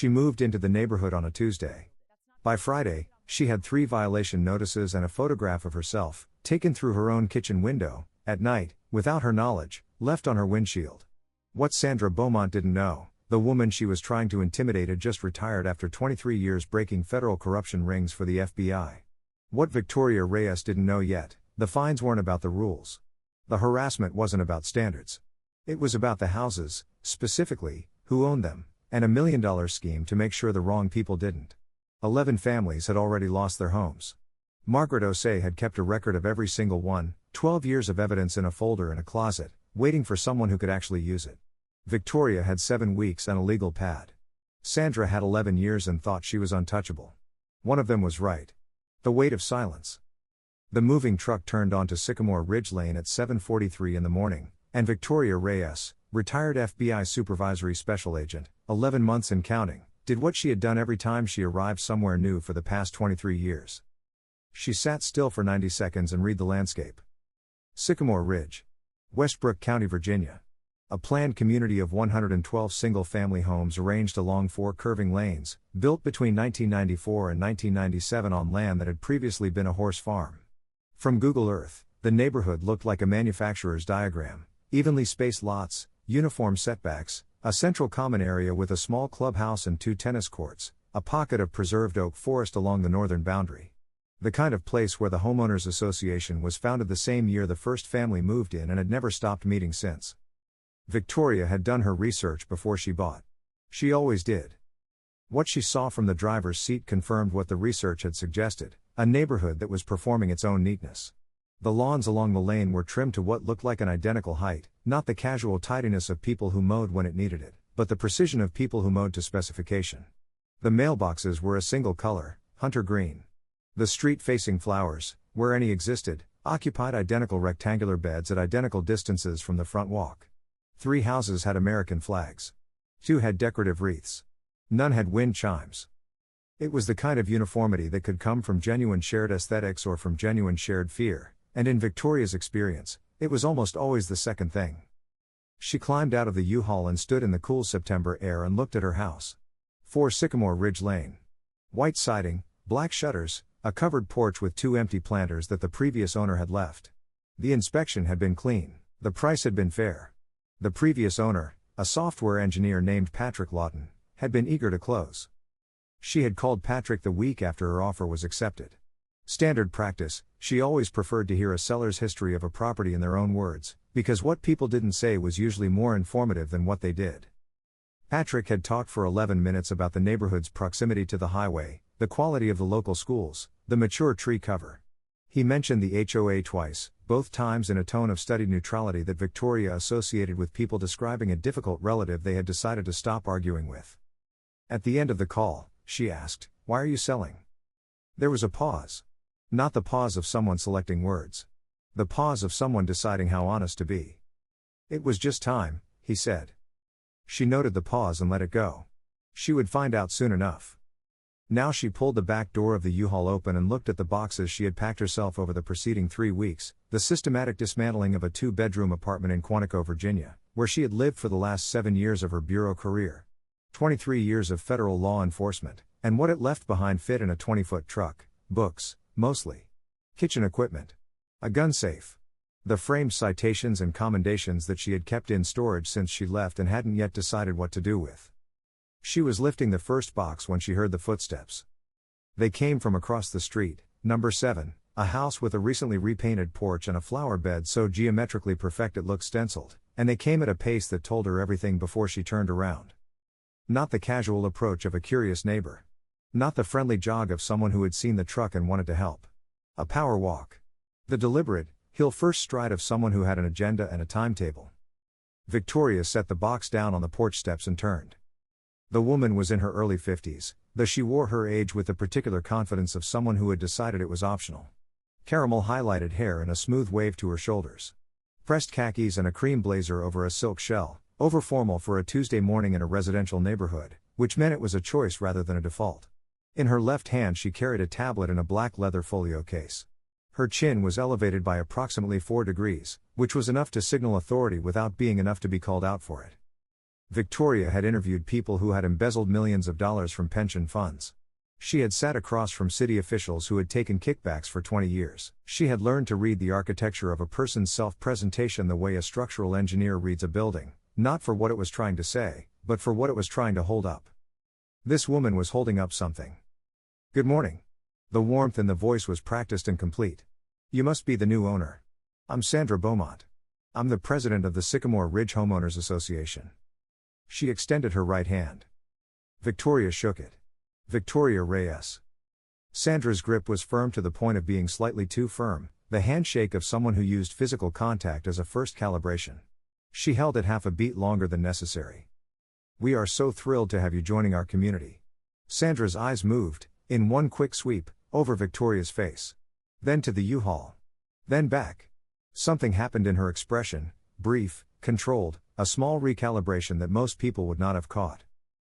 She moved into the neighborhood on a Tuesday. By Friday, she had 3 violation notices and a photograph of herself, taken through her own kitchen window, at night, without her knowledge, left on her windshield. What Sandra Beaumont didn't know, the woman she was trying to intimidate had just retired after 23 years breaking federal corruption rings for the FBI. What Victoria Reyes didn't know yet, the fines weren't about the rules. The harassment wasn't about standards. It was about the houses, specifically, who owned them, and $1 million scheme to make sure the wrong people didn't. 11 families had already lost their homes. Margaret Osei had kept a record of every single one, 12 years of evidence in a folder in a closet, waiting for someone who could actually use it. Victoria had 7 weeks and a legal pad. Sandra had 11 years and thought she was untouchable. One of them was right. The weight of silence. The moving truck turned onto Sycamore Ridge Lane at 7:43 in the morning, and Victoria Reyes, retired FBI supervisory special agent, 11 months and counting, did what she had done every time she arrived somewhere new for the past 23 years. She sat still for 90 seconds and read the landscape. Sycamore Ridge, Westbrook County, Virginia. A planned community of 112 single-family homes arranged along 4 curving lanes, built between 1994 and 1997 on land that had previously been a horse farm. From Google Earth, the neighborhood looked like a manufacturer's diagram: evenly spaced lots, uniform setbacks, a central common area with a small clubhouse and 2 tennis courts, a pocket of preserved oak forest along the northern boundary. The kind of place where the Homeowners Association was founded the same year the first family moved in and had never stopped meeting since. Victoria had done her research before she bought. She always did. What she saw from the driver's seat confirmed what the research had suggested: a neighborhood that was performing its own neatness. The lawns along the lane were trimmed to what looked like an identical height, not the casual tidiness of people who mowed when it needed it, but the precision of people who mowed to specification. The mailboxes were a single color, hunter green. The street-facing flowers, where any existed, occupied identical rectangular beds at identical distances from the front walk. 3 houses had American flags. 2 had decorative wreaths. None had wind chimes. It was the kind of uniformity that could come from genuine shared aesthetics or from genuine shared fear, and in Victoria's experience, it was almost always the second thing. She climbed out of the U-Haul and stood in the cool September air and looked at her house. 4 Sycamore Ridge Lane. White siding, black shutters, a covered porch with 2 empty planters that the previous owner had left. The inspection had been clean. The price had been fair. The previous owner, a software engineer named Patrick Lawton, had been eager to close. She had called Patrick the week after her offer was accepted. Standard practice, she always preferred to hear a seller's history of a property in their own words, because what people didn't say was usually more informative than what they did. Patrick had talked for 11 minutes about the neighborhood's proximity to the highway, the quality of the local schools, the mature tree cover. He mentioned the HOA twice, both times in a tone of studied neutrality that Victoria associated with people describing a difficult relative they had decided to stop arguing with. At the end of the call, she asked, "Why are you selling?" There was a pause. Not the pause of someone selecting words. The pause of someone deciding how honest to be. "It was just time," he said. She noted the pause and let it go. She would find out soon enough. Now she pulled the back door of the U-Haul open and looked at the boxes she had packed herself over the preceding 3 weeks, the systematic dismantling of a 2-bedroom apartment in Quantico, Virginia, where she had lived for the last 7 years of her bureau career. 23 years of federal law enforcement, and what it left behind fit in a 20-foot truck: books, mostly. Kitchen equipment. A gun safe. The framed citations and commendations that she had kept in storage since she left and hadn't yet decided what to do with. She was lifting the first box when she heard the footsteps. They came from across the street, number 7, a house with a recently repainted porch and a flower bed so geometrically perfect it looked stenciled, and they came at a pace that told her everything before she turned around. Not the casual approach of a curious neighbor. Not the friendly jog of someone who had seen the truck and wanted to help. A power walk. The deliberate, heel-first stride of someone who had an agenda and a timetable. Victoria set the box down on the porch steps and turned. The woman was in her early 50s, though she wore her age with the particular confidence of someone who had decided it was optional. Caramel highlighted hair and a smooth wave to her shoulders. Pressed khakis and a cream blazer over a silk shell, overformal for a Tuesday morning in a residential neighborhood, which meant it was a choice rather than a default. In her left hand she carried a tablet in a black leather folio case. Her chin was elevated by approximately 4 degrees, which was enough to signal authority without being enough to be called out for it. Victoria had interviewed people who had embezzled millions of dollars from pension funds. She had sat across from city officials who had taken kickbacks for 20 years. She had learned to read the architecture of a person's self-presentation the way a structural engineer reads a building, not for what it was trying to say, but for what it was trying to hold up. This woman was holding up something. "Good morning." The warmth in the voice was practiced and complete. "You must be the new owner. I'm Sandra Beaumont. I'm the president of the Sycamore Ridge Homeowners Association." She extended her right hand. Victoria shook it. Victoria Reyes. Sandra's grip was firm to the point of being slightly too firm, the handshake of someone who used physical contact as a first calibration. She held it half a beat longer than necessary. "We are so thrilled to have you joining our community." Sandra's eyes moved, in one quick sweep, over Victoria's face. Then to the U-Haul. Then back. Something happened in her expression, brief, controlled, a small recalibration that most people would not have caught.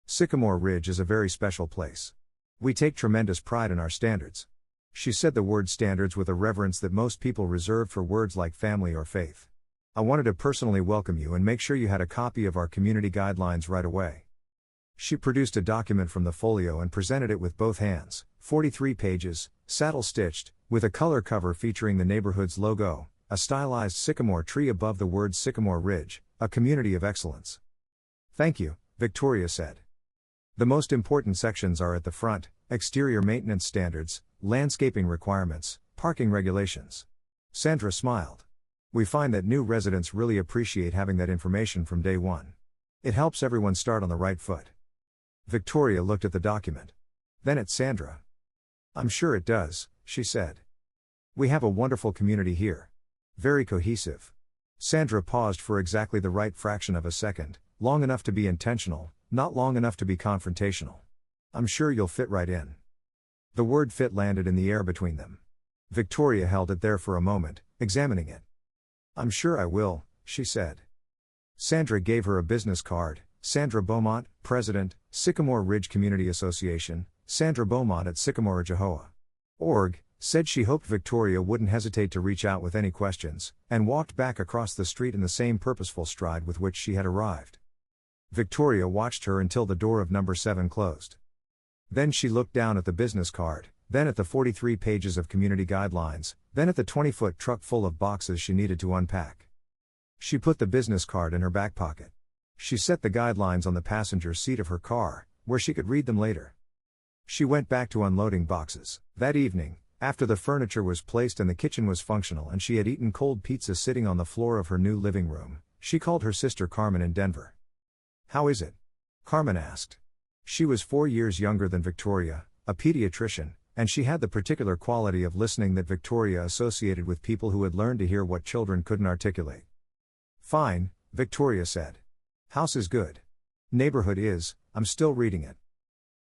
"Sycamore Ridge is a very special place. We take tremendous pride in our standards." She said the word standards with a reverence that most people reserved for words like family or faith. "I wanted to personally welcome you and make sure you had a copy of our community guidelines right away." She produced a document from the folio and presented it with both hands, 43 pages, saddle-stitched, with a color cover featuring the neighborhood's logo, a stylized sycamore tree above the words Sycamore Ridge, a community of excellence. "Thank you," Victoria said. "The most important sections are at the front: exterior maintenance standards, landscaping requirements, parking regulations." Sandra smiled. "We find that new residents really appreciate having that information from day one. It helps everyone start on the right foot." Victoria looked at the document. Then at Sandra. "I'm sure it does," she said. "We have a wonderful community here. Very cohesive." Sandra paused for exactly the right fraction of a second, long enough to be intentional, not long enough to be confrontational. "I'm sure you'll fit right in." The word fit landed in the air between them. Victoria held it there for a moment, examining it. "I'm sure I will," she said. Sandra gave her a business card. Sandra Beaumont, President, Sycamore Ridge Community Association, Sandra Beaumont at Sycamore Ridge HOA. Org, said she hoped Victoria wouldn't hesitate to reach out with any questions, and walked back across the street in the same purposeful stride with which she had arrived. Victoria watched her until the door of number 7 closed. Then she looked down at the business card, then at the 43 pages of community guidelines, then at the 20-foot truck full of boxes she needed to unpack. She put the business card in her back pocket. She set the guidelines on the passenger seat of her car, where she could read them later. She went back to unloading boxes. That evening, after the furniture was placed and the kitchen was functional and she had eaten cold pizza sitting on the floor of her new living room, she called her sister Carmen in Denver. "How is it?" Carmen asked. She was 4 years younger than Victoria, a pediatrician, and she had the particular quality of listening that Victoria associated with people who had learned to hear what children couldn't articulate. "Fine," Victoria said. "House is good. Neighborhood is, I'm still reading it."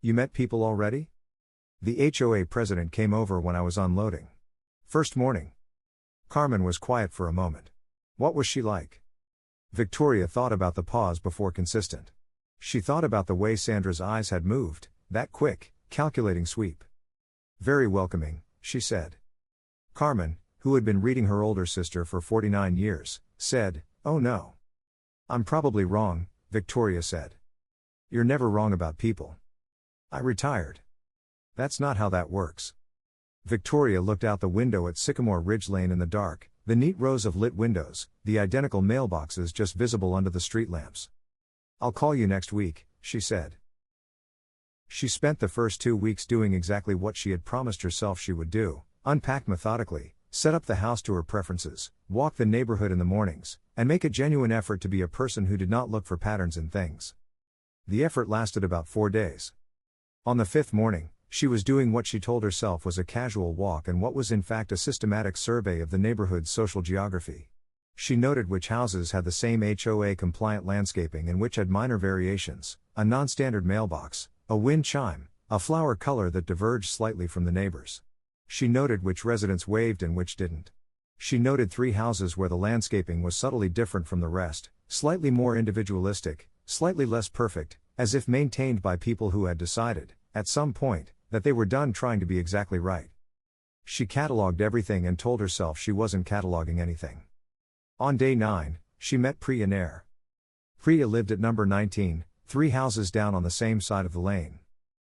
"You met people already?" "The HOA president came over when I was unloading. First morning." Carmen was quiet for a moment. "What was she like?" Victoria thought about the pause before consistent. She thought about the way Sandra's eyes had moved, that quick, calculating sweep. "Very welcoming," she said. Carmen, who had been reading her older sister for 49 years, said, "Oh no. I'm probably wrong," Victoria said. "You're never wrong about people. I retired." "That's not how that works." Victoria looked out the window at Sycamore Ridge Lane in the dark, the neat rows of lit windows, the identical mailboxes just visible under the street lamps. "I'll call you next week," she said. She spent the first 2 weeks doing exactly what she had promised herself she would do: unpack methodically, set up the house to her preferences, walk the neighborhood in the mornings, and make a genuine effort to be a person who did not look for patterns in things. The effort lasted about 4 days. On the 5th morning, she was doing what she told herself was a casual walk and what was in fact a systematic survey of the neighborhood's social geography. She noted which houses had the same HOA-compliant landscaping and which had minor variations: a non-standard mailbox, a wind chime, a flower color that diverged slightly from the neighbors. She noted which residents waved and which didn't. She noted 3 houses where the landscaping was subtly different from the rest, slightly more individualistic, slightly less perfect, as if maintained by people who had decided, at some point, that they were done trying to be exactly right. She cataloged everything and told herself she wasn't cataloging anything. On day 9, she met Pri and Air. Priya lived at number 19, 3 houses down on the same side of the lane.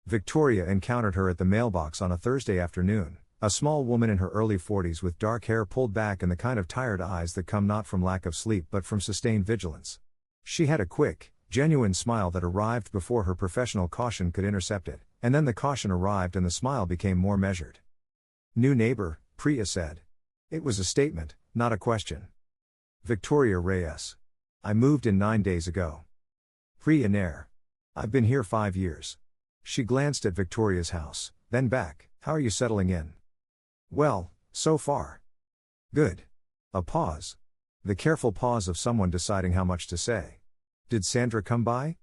Victoria encountered her at the mailbox on a Thursday afternoon, a small woman in her early 40s with dark hair pulled back and the kind of tired eyes that come not from lack of sleep but from sustained vigilance. She had a quick, genuine smile that arrived before her professional caution could intercept it, and then the caution arrived and the smile became more measured. "New neighbor," Priya said. It was a statement, not a question. Victoria Reyes. "I moved in 9 days ago." Priya Nair. "I've been here 5 years. She glanced at Victoria's house, then back. "How are you settling in?" "Well, so far. Good." A pause. The careful pause of someone deciding how much to say. "Did Sandra come by?"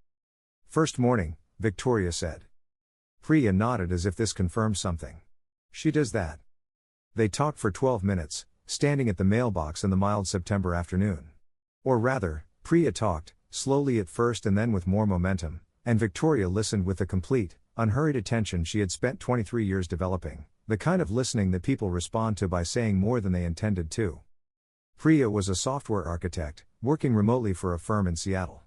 "First morning," Victoria said. Priya nodded as if this confirmed something. "She does that." They talked for 12 minutes, standing at the mailbox in the mild September afternoon. Or rather, Priya talked, slowly at first and then with more momentum, and Victoria listened with the complete, unhurried attention she had spent 23 years developing, the kind of listening that people respond to by saying more than they intended to. Priya was a software architect, working remotely for a firm in Seattle.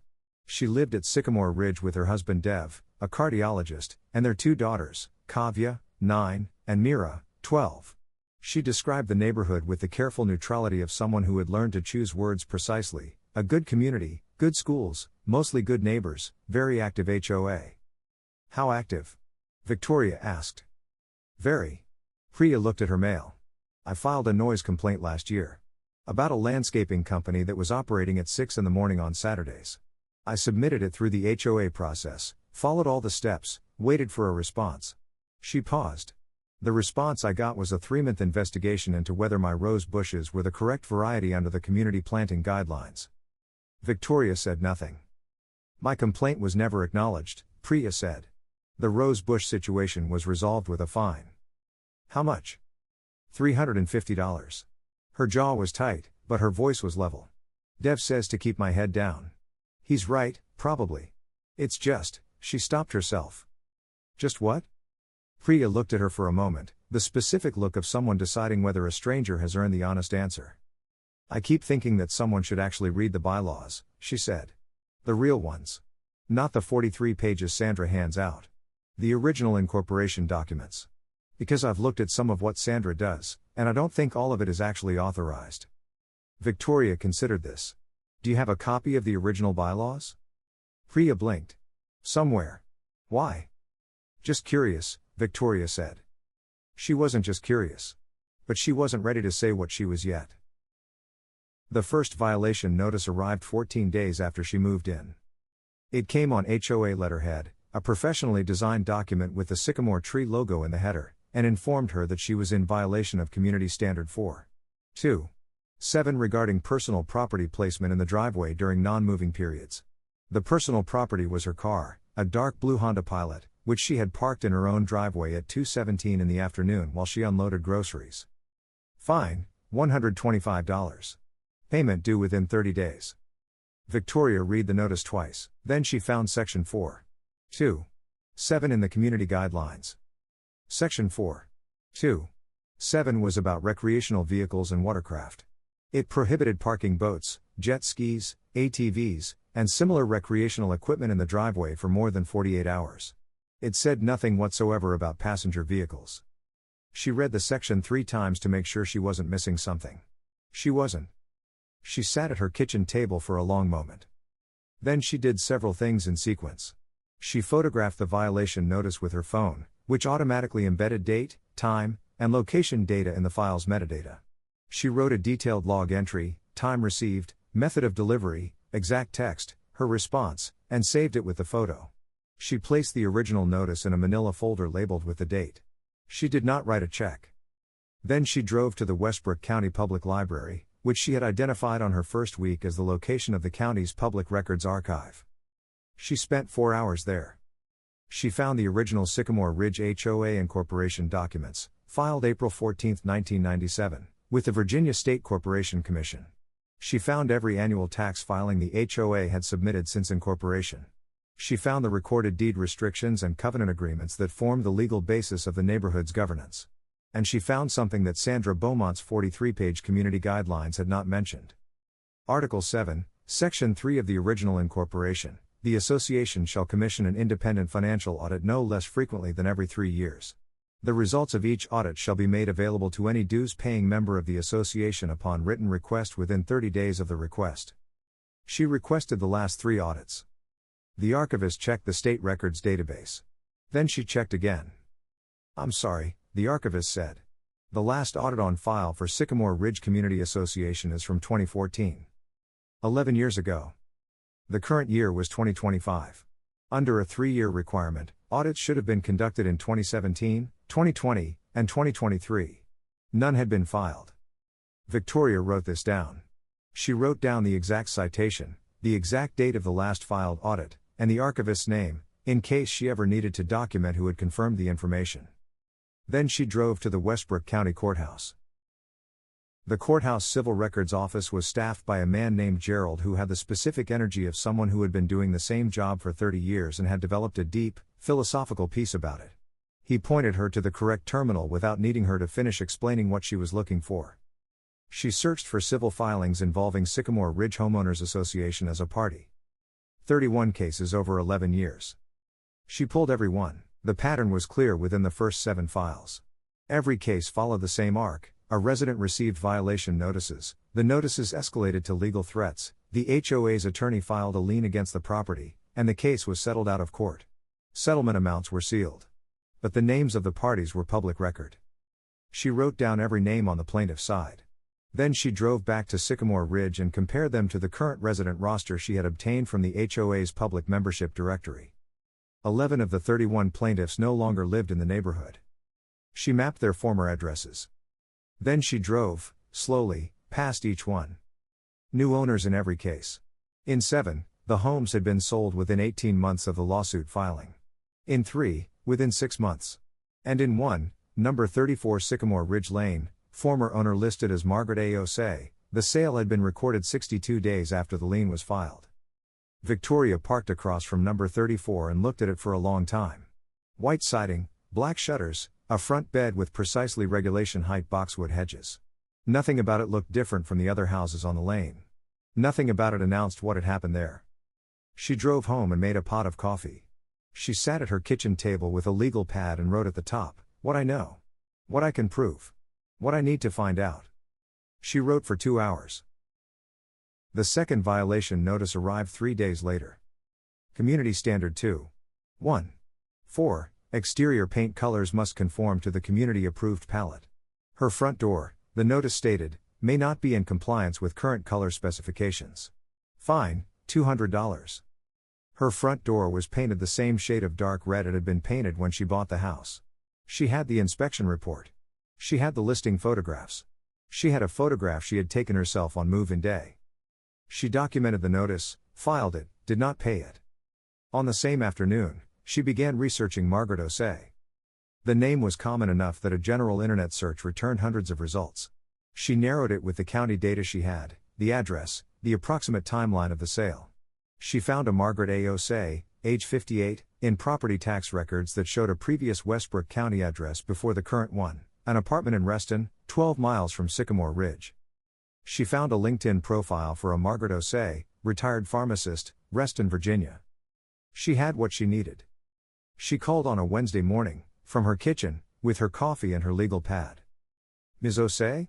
She lived at Sycamore Ridge with her husband Dev, a cardiologist, and their 2 daughters, Kavya, 9, and Mira, 12. She described the neighborhood with the careful neutrality of someone who had learned to choose words precisely: a good community, good schools, mostly good neighbors, very active HOA. "How active?" Victoria asked. "Very." Priya looked at her mail. "I filed a noise complaint last year. About a landscaping company that was operating at 6 in the morning on Saturdays. I submitted it through the HOA process, followed all the steps, waited for a response." She paused. "The response I got was a 3-month investigation into whether my rose bushes were the correct variety under the community planting guidelines." Victoria said nothing. "My complaint was never acknowledged," Priya said. "The rose bush situation was resolved with a fine." "How much?" $350. Her jaw was tight, but her voice was level. "Dev says to keep my head down. He's right, probably. It's just," she stopped herself. "Just what?" Priya looked at her for a moment, the specific look of someone deciding whether a stranger has earned the honest answer. "I keep thinking that someone should actually read the bylaws," she said. "The real ones. Not the 43 pages Sandra hands out. The original incorporation documents. Because I've looked at some of what Sandra does, and I don't think all of it is actually authorized." Victoria considered this. "Do you have a copy of the original bylaws?" Priya blinked. "Somewhere. Why?" "Just curious," Victoria said. She wasn't just curious. But she wasn't ready to say what she was yet. The first violation notice arrived 14 days after she moved in. It came on HOA letterhead, a professionally designed document with the sycamore tree logo in the header, and informed her that she was in violation of Community Standard 4.2.7 regarding personal property placement in the driveway during non-moving periods. The personal property was her car, a dark blue Honda Pilot, which she had parked in her own driveway at 2:17 in the afternoon while she unloaded groceries. Fine, $125. Payment due within 30 days. Victoria read the notice twice, then she found Section 4.2.7 in the Community Guidelines. Section 4.2.7 was about recreational vehicles and watercraft. It prohibited parking boats, jet skis, ATVs, and similar recreational equipment in the driveway for more than 48 hours. It said nothing whatsoever about passenger vehicles. She read the section 3 times to make sure she wasn't missing something. She wasn't. She sat at her kitchen table for a long moment. Then she did several things in sequence. She photographed the violation notice with her phone, which automatically embedded date, time, and location data in the file's metadata. She wrote a detailed log entry, time received, method of delivery, exact text, her response, and saved it with the photo. She placed the original notice in a manila folder labeled with the date. She did not write a check. Then she drove to the Westbrook County Public Library, which she had identified on her first week as the location of the county's public records archive. She spent 4 hours there. She found the original Sycamore Ridge HOA incorporation documents, filed April 14, 1997, with the Virginia State Corporation Commission. She found every annual tax filing the HOA had submitted since incorporation. She found the recorded deed restrictions and covenant agreements that formed the legal basis of the neighborhood's governance. And she found something that Sandra Beaumont's 43-page community guidelines had not mentioned. Article 7, Section 3 of the original incorporation, the association shall commission an independent financial audit no less frequently than every 3 years. The results of each audit shall be made available to any dues-paying member of the association upon written request within 30 days of the request. She requested the last 3 audits. The archivist checked the state records database. Then she checked again. "I'm sorry," the archivist said. "The last audit on file for Sycamore Ridge Community Association is from 2014. 11 years ago. The current year was 2025. Under a 3-year requirement, audits should have been conducted in 2017, 2020, and 2023. None had been filed." Victoria wrote this down. She wrote down the exact citation, the exact date of the last filed audit, and the archivist's name, in case she ever needed to document who had confirmed the information. Then she drove to the Westbrook County Courthouse. The courthouse civil records office was staffed by a man named Gerald who had the specific energy of someone who had been doing the same job for 30 years and had developed a deep, philosophical piece about it. He pointed her to the correct terminal without needing her to finish explaining what she was looking for. She searched for civil filings involving Sycamore Ridge Homeowners Association as a party. 31 cases over 11 years. She pulled every one. The pattern was clear within the first 7 files. Every case followed the same arc. A resident received violation notices, the notices escalated to legal threats, the HOA's attorney filed a lien against the property, and the case was settled out of court. Settlement amounts were sealed. But the names of the parties were public record. She wrote down every name on the plaintiff's side. Then she drove back to Sycamore Ridge and compared them to the current resident roster she had obtained from the HOA's public membership directory. 11 of the 31 plaintiffs no longer lived in the neighborhood. She mapped their former addresses. Then she drove, slowly, past each one. New owners in every case. In 7, the homes had been sold within 18 months of the lawsuit filing. In 3, within 6 months. And in 1, number 34 Sycamore Ridge Lane, former owner listed as Margaret A. Osei, the sale had been recorded 62 days after the lien was filed. Victoria parked across from number 34 and looked at it for a long time. White siding, black shutters, a front bed with precisely regulation height boxwood hedges. Nothing about it looked different from the other houses on the lane. Nothing about it announced what had happened there. She drove home and made a pot of coffee. She sat at her kitchen table with a legal pad and wrote at the top, "What I know. What I can prove. What I need to find out." She wrote for 2 hours. The second violation notice arrived 3 days later. Community Standard 2. 1. 4. Exterior paint colors must conform to the community-approved palette. Her front door, the notice stated, may not be in compliance with current color specifications. Fine, $200. Her front door was painted the same shade of dark red it had been painted when she bought the house. She had the inspection report. She had the listing photographs. She had a photograph she had taken herself on move-in day. She documented the notice, filed it, did not pay it. On the same afternoon, she began researching Margaret Osei. The name was common enough that a general internet search returned hundreds of results. She narrowed it with the county data she had, the address, the approximate timeline of the sale. She found a Margaret A. Osei, age 58, in property tax records that showed a previous Westbrook County address before the current one, an apartment in Reston, 12 miles from Sycamore Ridge. She found a LinkedIn profile for a Margaret Osei, retired pharmacist, Reston, Virginia. She had what she needed. She called on a Wednesday morning, from her kitchen, with her coffee and her legal pad. "Ms. Osei?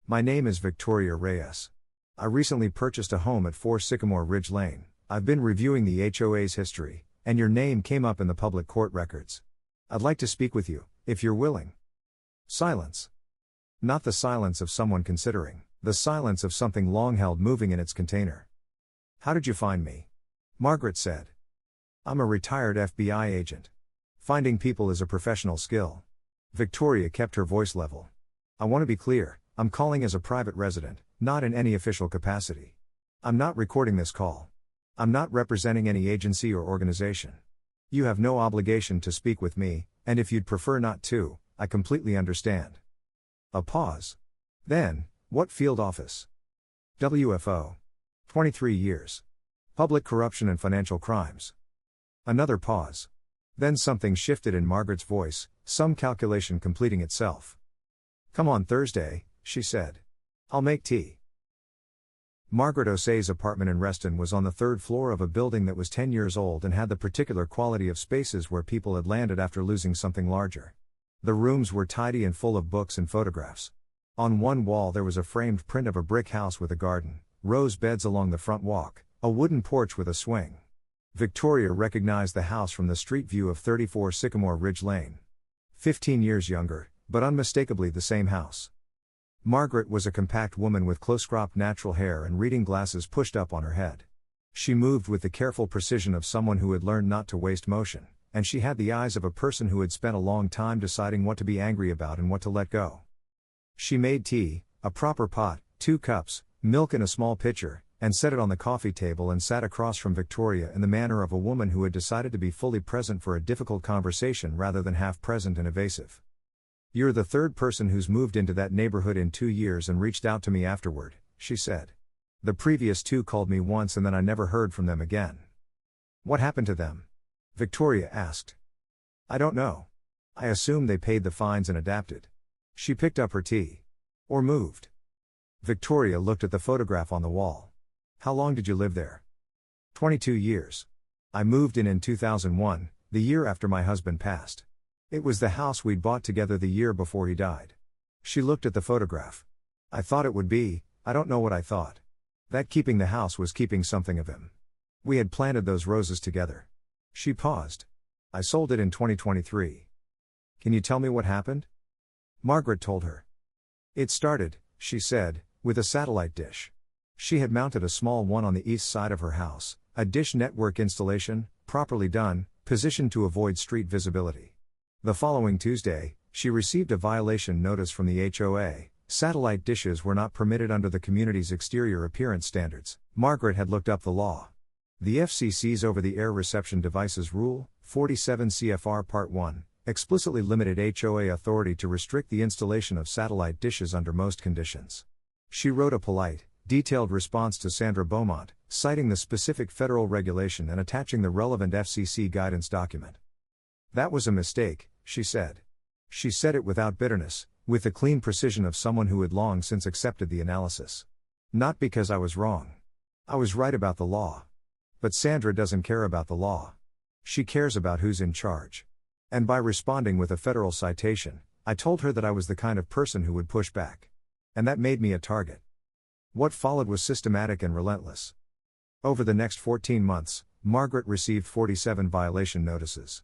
My name is Victoria Reyes. I recently purchased a home at 4 Sycamore Ridge Lane. I've been reviewing the HOA's history, and your name came up in the public court records. I'd like to speak with you, if you're willing." Silence. Not the silence of someone considering, the silence of something long held moving in its container. "How did you find me?" Margaret said. "I'm a retired FBI agent. Finding people is a professional skill." Victoria kept her voice level. "I want to be clear, I'm calling as a private resident, not in any official capacity. I'm not recording this call. I'm not representing any agency or organization. You have no obligation to speak with me, and if you'd prefer not to, I completely understand." A pause. Then, "What field office?" "WFO. 23 years. Public corruption and financial crimes." Another pause. Then something shifted in Margaret's voice, some calculation completing itself. "Come on Thursday," she said. "I'll make tea." Margaret Osei's apartment in Reston was on the third floor of a building that was 10 years old and had the particular quality of spaces where people had landed after losing something larger. The rooms were tidy and full of books and photographs. On one wall there was a framed print of a brick house with a garden, rose beds along the front walk, a wooden porch with a swing. Victoria recognized the house from the street view of 34 Sycamore Ridge Lane. 15 years younger, but unmistakably the same house. Margaret was a compact woman with close-cropped natural hair and reading glasses pushed up on her head. She moved with the careful precision of someone who had learned not to waste motion, and she had the eyes of a person who had spent a long time deciding what to be angry about and what to let go. She made tea, a proper pot, 2 cups, milk in a small pitcher, and set it on the coffee table and sat across from Victoria in the manner of a woman who had decided to be fully present for a difficult conversation rather than half present and evasive. "You're the third person who's moved into that neighborhood in 2 years and reached out to me afterward," she said. "The previous 2 called me once and then I never heard from them again." "What happened to them?" Victoria asked. "I don't know. I assume they paid the fines and adapted." She picked up her tea. "Or moved." Victoria looked at the photograph on the wall. "How long did you live there?" 22 years. I moved in 2001, the year after my husband passed. It was the house we'd bought together the year before he died." She looked at the photograph. "I thought it would be, I don't know what I thought. That keeping the house was keeping something of him. We had planted those roses together." She paused. "I sold it in 2023. Can you tell me what happened?" Margaret told her. "It started," she said, "with a satellite dish. She had mounted a small one on the east side of her house, a dish network installation, properly done, positioned to avoid street visibility. The following Tuesday, she received a violation notice from the HOA. Satellite dishes were not permitted under the community's exterior appearance standards. Margaret had looked up the law. The FCC's Over-the-Air Reception Devices Rule, 47 CFR Part 1, explicitly limited HOA authority to restrict the installation of satellite dishes under most conditions. She wrote a polite, detailed response to Sandra Beaumont, citing the specific federal regulation and attaching the relevant FCC guidance document. "That was a mistake," she said. She said it without bitterness, with the clean precision of someone who had long since accepted the analysis. "Not because I was wrong. I was right about the law. But Sandra doesn't care about the law. She cares about who's in charge." And by responding with a federal citation, I told her that I was the kind of person who would push back. And that made me a target. What followed was systematic and relentless. Over the next 14 months, Margaret received 47 violation notices.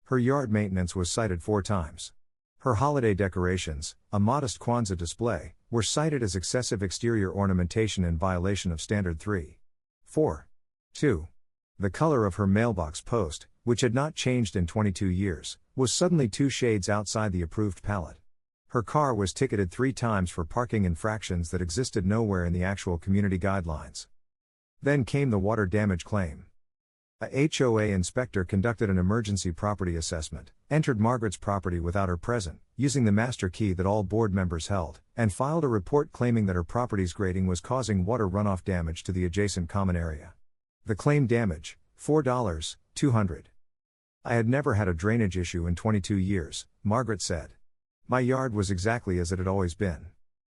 Her yard maintenance was cited 4 times. Her holiday decorations, a modest Kwanzaa display, were cited as excessive exterior ornamentation in violation of Standard 3. 4. 2. The color of her mailbox post, which had not changed in 22 years, was suddenly 2 shades outside the approved palette. Her car was ticketed 3 times for parking infractions that existed nowhere in the actual community guidelines. Then came the water damage claim. A HOA inspector conducted an emergency property assessment, entered Margaret's property without her present, using the master key that all board members held, and filed a report claiming that her property's grading was causing water runoff damage to the adjacent common area. The claim damage, $4,200. "I had never had a drainage issue in 22 years, Margaret said. My yard was exactly as it had always been.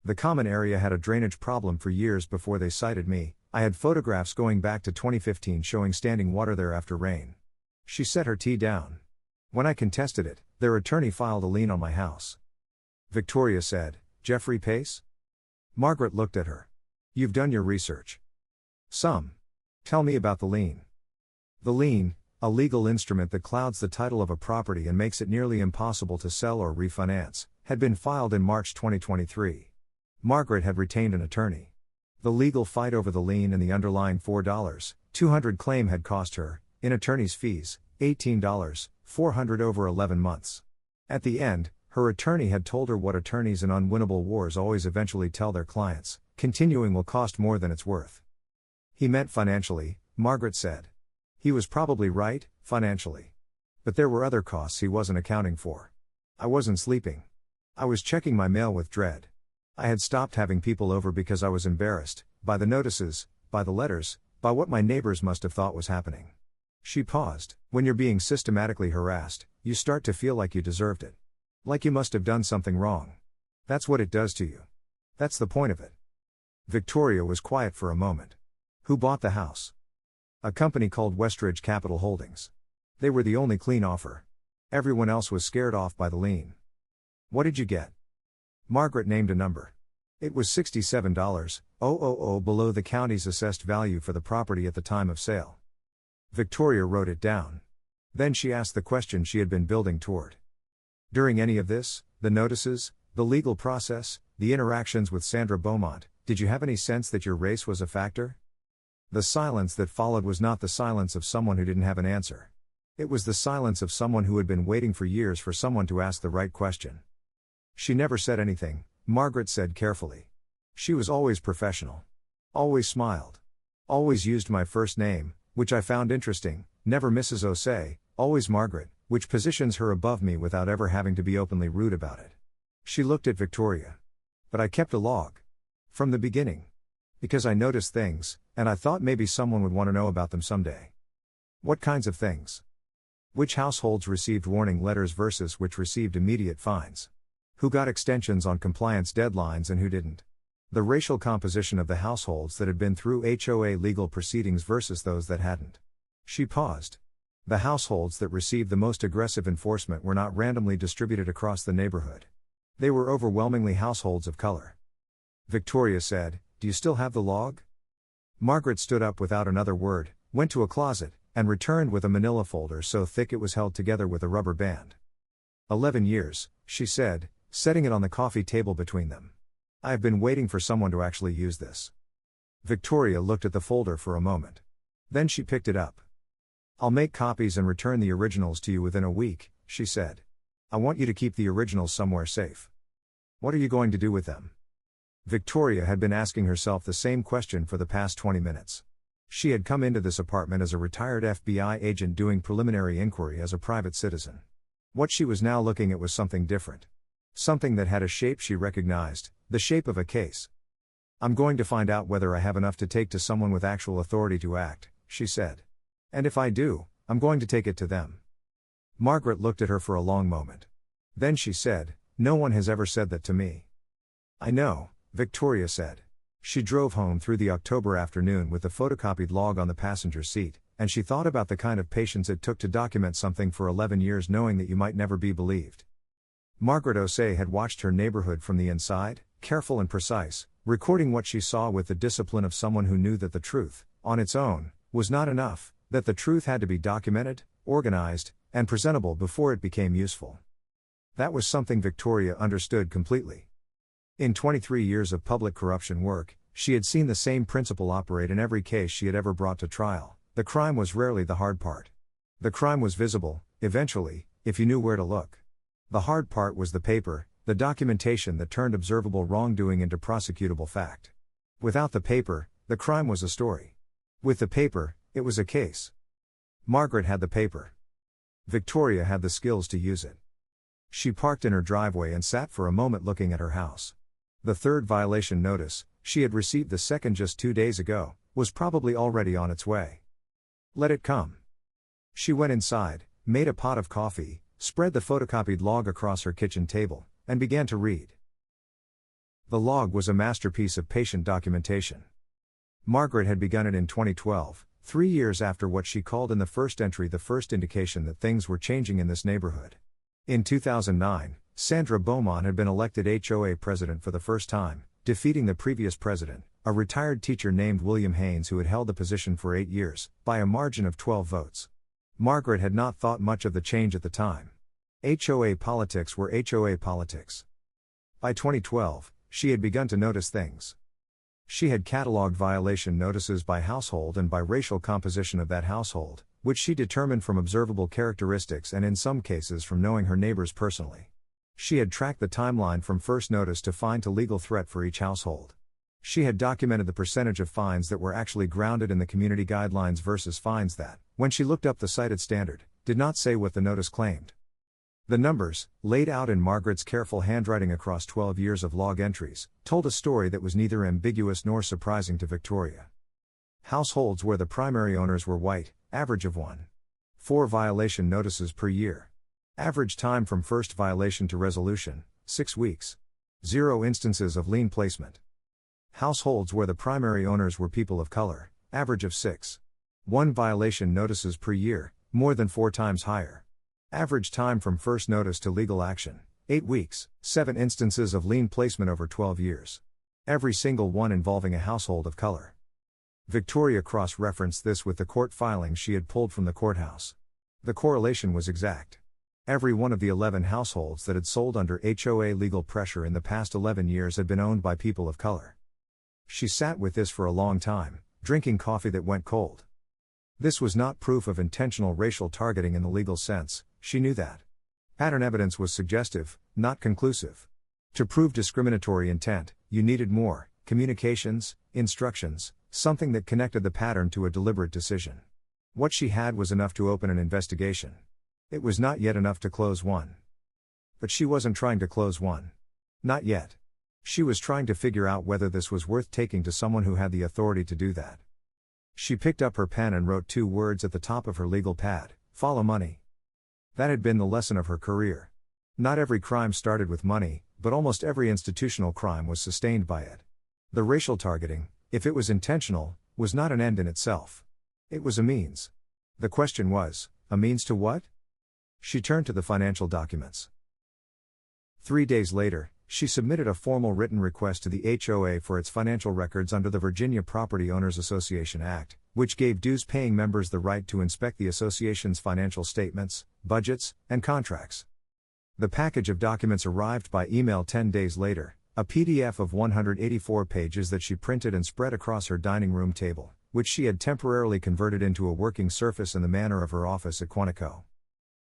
The common area had a drainage problem for years before they cited me. I had photographs going back to 2015 showing standing water there after rain." She set her tea down. "When I contested it, their attorney filed a lien on my house." Victoria said, "Jeffrey Pace?" Margaret looked at her. "You've done your research." "Some. Tell me about the lien." The lien, a legal instrument that clouds the title of a property and makes it nearly impossible to sell or refinance, had been filed in March 2023. Margaret had retained an attorney. The legal fight over the lien and the underlying $4,200 claim had cost her, in attorney's fees, $18,400 over 11 months. At the end, her attorney had told her what attorneys in unwinnable wars always eventually tell their clients: continuing will cost more than it's worth. "He meant financially," Margaret said. "He was probably right, financially. But there were other costs he wasn't accounting for. I wasn't sleeping. I was checking my mail with dread. I had stopped having people over because I was embarrassed, by the notices, by the letters, by what my neighbors must have thought was happening." She paused. "When you're being systematically harassed, you start to feel like you deserved it. Like you must have done something wrong. That's what it does to you. That's the point of it." Victoria was quiet for a moment. Who bought the house? A company called Westridge Capital Holdings. They were the only clean offer. Everyone else was scared off by the lien. What did you get? Margaret named a number. It was $67,000 below the county's assessed value for the property at the time of sale. Victoria wrote it down. Then she asked the question she had been building toward. During any of this, the notices, the legal process, the interactions with Sandra Beaumont, did you have any sense that your race was a factor? The silence that followed was not the silence of someone who didn't have an answer. It was the silence of someone who had been waiting for years for someone to ask the right question. She never said anything, Margaret said carefully. She was always professional. Always smiled. Always used my first name, which I found interesting, never Mrs. O'Say, always Margaret, which positions her above me without ever having to be openly rude about it. She looked at Victoria. But I kept a log. From the beginning. Because I noticed things, and I thought maybe someone would want to know about them someday. What kinds of things? Which households received warning letters versus which received immediate fines? Who got extensions on compliance deadlines and who didn't? The racial composition of the households that had been through HOA legal proceedings versus those that hadn't. She paused. The households that received the most aggressive enforcement were not randomly distributed across the neighborhood. They were overwhelmingly households of color. Victoria said, "Do you still have the log?" Margaret stood up without another word, went to a closet, and returned with a manila folder so thick it was held together with a rubber band. 11 years, she said, setting it on the coffee table between them. I have been waiting for someone to actually use this. Victoria looked at the folder for a moment. Then she picked it up. I'll make copies and return the originals to you within a week, she said. I want you to keep the originals somewhere safe. What are you going to do with them? Victoria had been asking herself the same question for the past 20 minutes. She had come into this apartment as a retired FBI agent doing preliminary inquiry as a private citizen. What she was now looking at was something different. Something that had a shape she recognized, the shape of a case. I'm going to find out whether I have enough to take to someone with actual authority to act, she said. And if I do, I'm going to take it to them. Margaret looked at her for a long moment. Then she said, no one has ever said that to me. I know, Victoria said. She drove home through the October afternoon with the photocopied log on the passenger seat, and she thought about the kind of patience it took to document something for 11 years knowing that you might never be believed. Margaret O'Say had watched her neighborhood from the inside, careful and precise, recording what she saw with the discipline of someone who knew that the truth, on its own, was not enough, that the truth had to be documented, organized, and presentable before it became useful. That was something Victoria understood completely. In 23 years of public corruption work, she had seen the same principle operate in every case she had ever brought to trial. The crime was rarely the hard part. The crime was visible, eventually, if you knew where to look. The hard part was the paper, the documentation that turned observable wrongdoing into prosecutable fact. Without the paper, the crime was a story. With the paper, it was a case. Margaret had the paper. Victoria had the skills to use it. She parked in her driveway and sat for a moment looking at her house. The third violation notice, she had received the second just 2 days ago, was probably already on its way. Let it come. She went inside, made a pot of coffee, spread the photocopied log across her kitchen table, and began to read. The log was a masterpiece of patient documentation. Margaret had begun it in 2012, 3 years after what she called in the first entry the first indication that things were changing in this neighborhood. In 2009, Sandra Beaumont had been elected HOA president for the first time, defeating the previous president, a retired teacher named William Haynes who had held the position for 8 years, by a margin of 12 votes. Margaret had not thought much of the change at the time. HOA politics were HOA politics. By 2012, she had begun to notice things. She had catalogued violation notices by household and by racial composition of that household, which she determined from observable characteristics and in some cases from knowing her neighbors personally. She had tracked the timeline from first notice to fine to legal threat for each household. She had documented the percentage of fines that were actually grounded in the community guidelines versus fines that, when she looked up the cited standard, did not say what the notice claimed. The numbers, laid out in Margaret's careful handwriting across 12 years of log entries, told a story that was neither ambiguous nor surprising to Victoria. Households where the primary owners were white, average of 1.4 violation notices per year. Average time from first violation to resolution, 6 weeks. 0 instances of lien placement. Households where the primary owners were people of color, average of 6. 1 violation notices per year, more than 4 times higher. Average time from first notice to legal action, 8 weeks, 7 instances of lien placement over 12 years. Every single one involving a household of color. Victoria cross-referenced this with the court filings she had pulled from the courthouse. The correlation was exact. Every one of the 11 households that had sold under HOA legal pressure in the past 11 years had been owned by people of color. She sat with this for a long time, drinking coffee that went cold. This was not proof of intentional racial targeting in the legal sense, she knew that. Pattern evidence was suggestive, not conclusive. To prove discriminatory intent, you needed more communications, instructions, something that connected the pattern to a deliberate decision. What she had was enough to open an investigation. It was not yet enough to close one. But she wasn't trying to close one. Not yet. She was trying to figure out whether this was worth taking to someone who had the authority to do that. She picked up her pen and wrote 2 words at the top of her legal pad: follow money. That had been the lesson of her career. Not every crime started with money, but almost every institutional crime was sustained by it. The racial targeting, if it was intentional, was not an end in itself. It was a means. The question was, a means to what? She turned to the financial documents. 3 days later, she submitted a formal written request to the HOA for its financial records under the Virginia Property Owners Association Act, which gave dues-paying members the right to inspect the association's financial statements, budgets, and contracts. The package of documents arrived by email 10 days later, a PDF of 184 pages that she printed and spread across her dining room table, which she had temporarily converted into a working surface in the manner of her office at Quantico.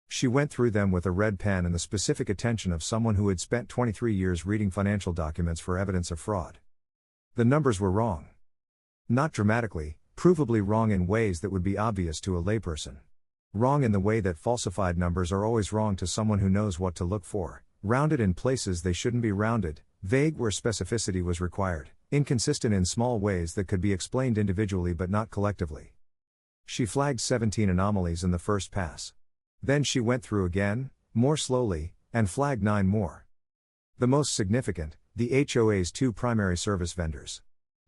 She went through them with a red pen and the specific attention of someone who had spent 23 years reading financial documents for evidence of fraud. The numbers were wrong. Not dramatically, provably wrong in ways that would be obvious to a layperson. Wrong in the way that falsified numbers are always wrong to someone who knows what to look for, rounded in places they shouldn't be rounded, vague where specificity was required, inconsistent in small ways that could be explained individually but not collectively. She flagged 17 anomalies in the first pass. Then she went through again, more slowly, and flagged 9 more. The most significant, the HOA's 2 primary service vendors.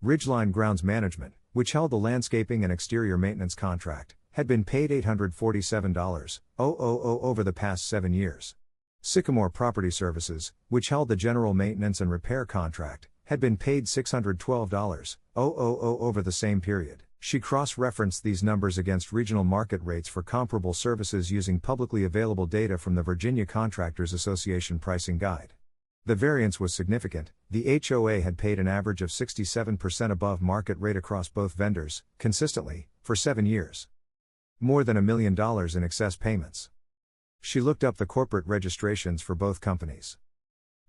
Ridgeline Grounds Management, which held the landscaping and exterior maintenance contract, had been paid $847,000 over the past 7 years. Sycamore Property Services, which held the general maintenance and repair contract, had been paid $612,000 over the same period. She cross-referenced these numbers against regional market rates for comparable services using publicly available data from the Virginia Contractors Association Pricing Guide. The variance was significant. The HOA had paid an average of 67% above market rate across both vendors, consistently, for 7 years. More than $1 million in excess payments. She looked up the corporate registrations for both companies.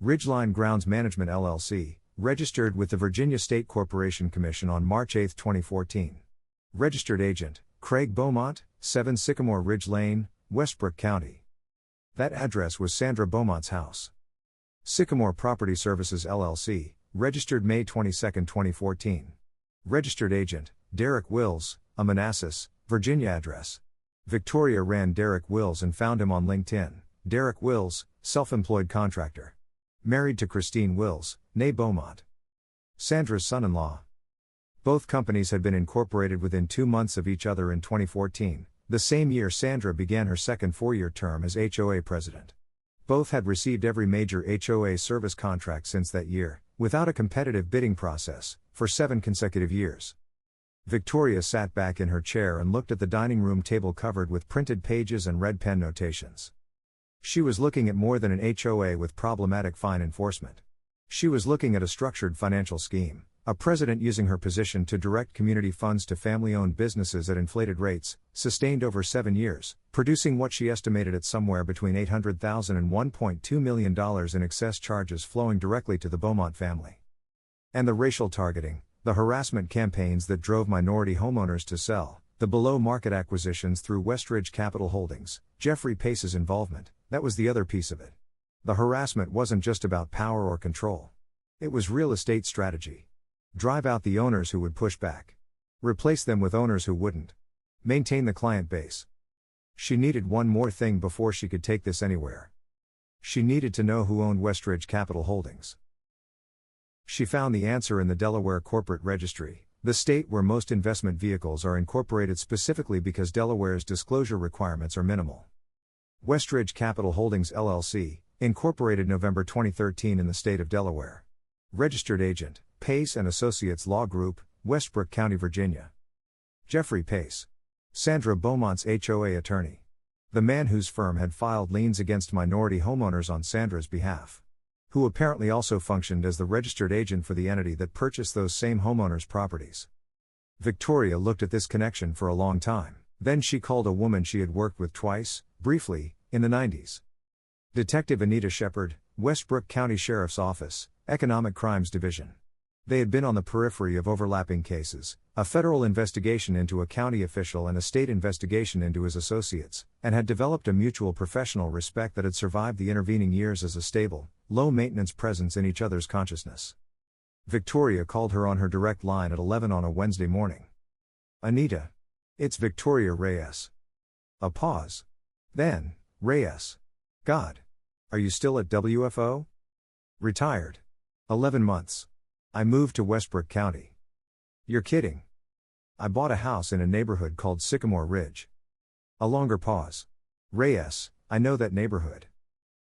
Ridgeline Grounds Management LLC, registered with the Virginia State Corporation Commission on March 8, 2014. Registered agent, Craig Beaumont, 7 Sycamore Ridge Lane, Westbrook County. That address was Sandra Beaumont's house. Sycamore Property Services LLC, registered May 22, 2014. Registered agent, Derek Wills, a Manassas, Virginia address. Victoria ran Derek Wills and found him on LinkedIn. Derek Wills, self-employed contractor. Married to Christine Wills, née Beaumont. Sandra's son-in-law. Both companies had been incorporated within 2 months of each other in 2014, the same year Sandra began her second 4-year term as HOA president. Both had received every major HOA service contract since that year, without a competitive bidding process, for 7 consecutive years. Victoria sat back in her chair and looked at the dining room table covered with printed pages and red pen notations. She was looking at more than an HOA with problematic fine enforcement. She was looking at a structured financial scheme, a president using her position to direct community funds to family-owned businesses at inflated rates, sustained over 7 years, producing what she estimated at somewhere between $800,000 and $1.2 million in excess charges flowing directly to the Beaumont family. And the racial targeting, the harassment campaigns that drove minority homeowners to sell, the below-market acquisitions through Westridge Capital Holdings, Jeffrey Pace's involvement, that was the other piece of it. The harassment wasn't just about power or control. It was real estate strategy. Drive out the owners who would push back. Replace them with owners who wouldn't. Maintain the client base. She needed one more thing before she could take this anywhere. She needed to know who owned Westridge Capital Holdings. She found the answer in the Delaware Corporate Registry, the state where most investment vehicles are incorporated specifically because Delaware's disclosure requirements are minimal. Westridge Capital Holdings LLC, incorporated November 2013 in the state of Delaware. Registered agent, Pace & Associates Law Group, Westbrook County, Virginia. Jeffrey Pace. Sandra Beaumont's HOA attorney. The man whose firm had filed liens against minority homeowners on Sandra's behalf. Who apparently also functioned as the registered agent for the entity that purchased those same homeowners' properties. Victoria looked at this connection for a long time. Then she called a woman she had worked with twice, briefly, in the 90s. Detective Anita Shepard, Westbrook County Sheriff's Office, Economic Crimes Division. They had been on the periphery of overlapping cases, a federal investigation into a county official and a state investigation into his associates, and had developed a mutual professional respect that had survived the intervening years as a stable, low-maintenance presence in each other's consciousness. Victoria called her on her direct line at 11 on a Wednesday morning. Anita. It's Victoria Reyes. A pause. Then, Reyes. God. Are you still at WFO? Retired. 11 months. I moved to Westbrook County. You're kidding. I bought a house in a neighborhood called Sycamore Ridge. A longer pause. Reyes, I know that neighborhood.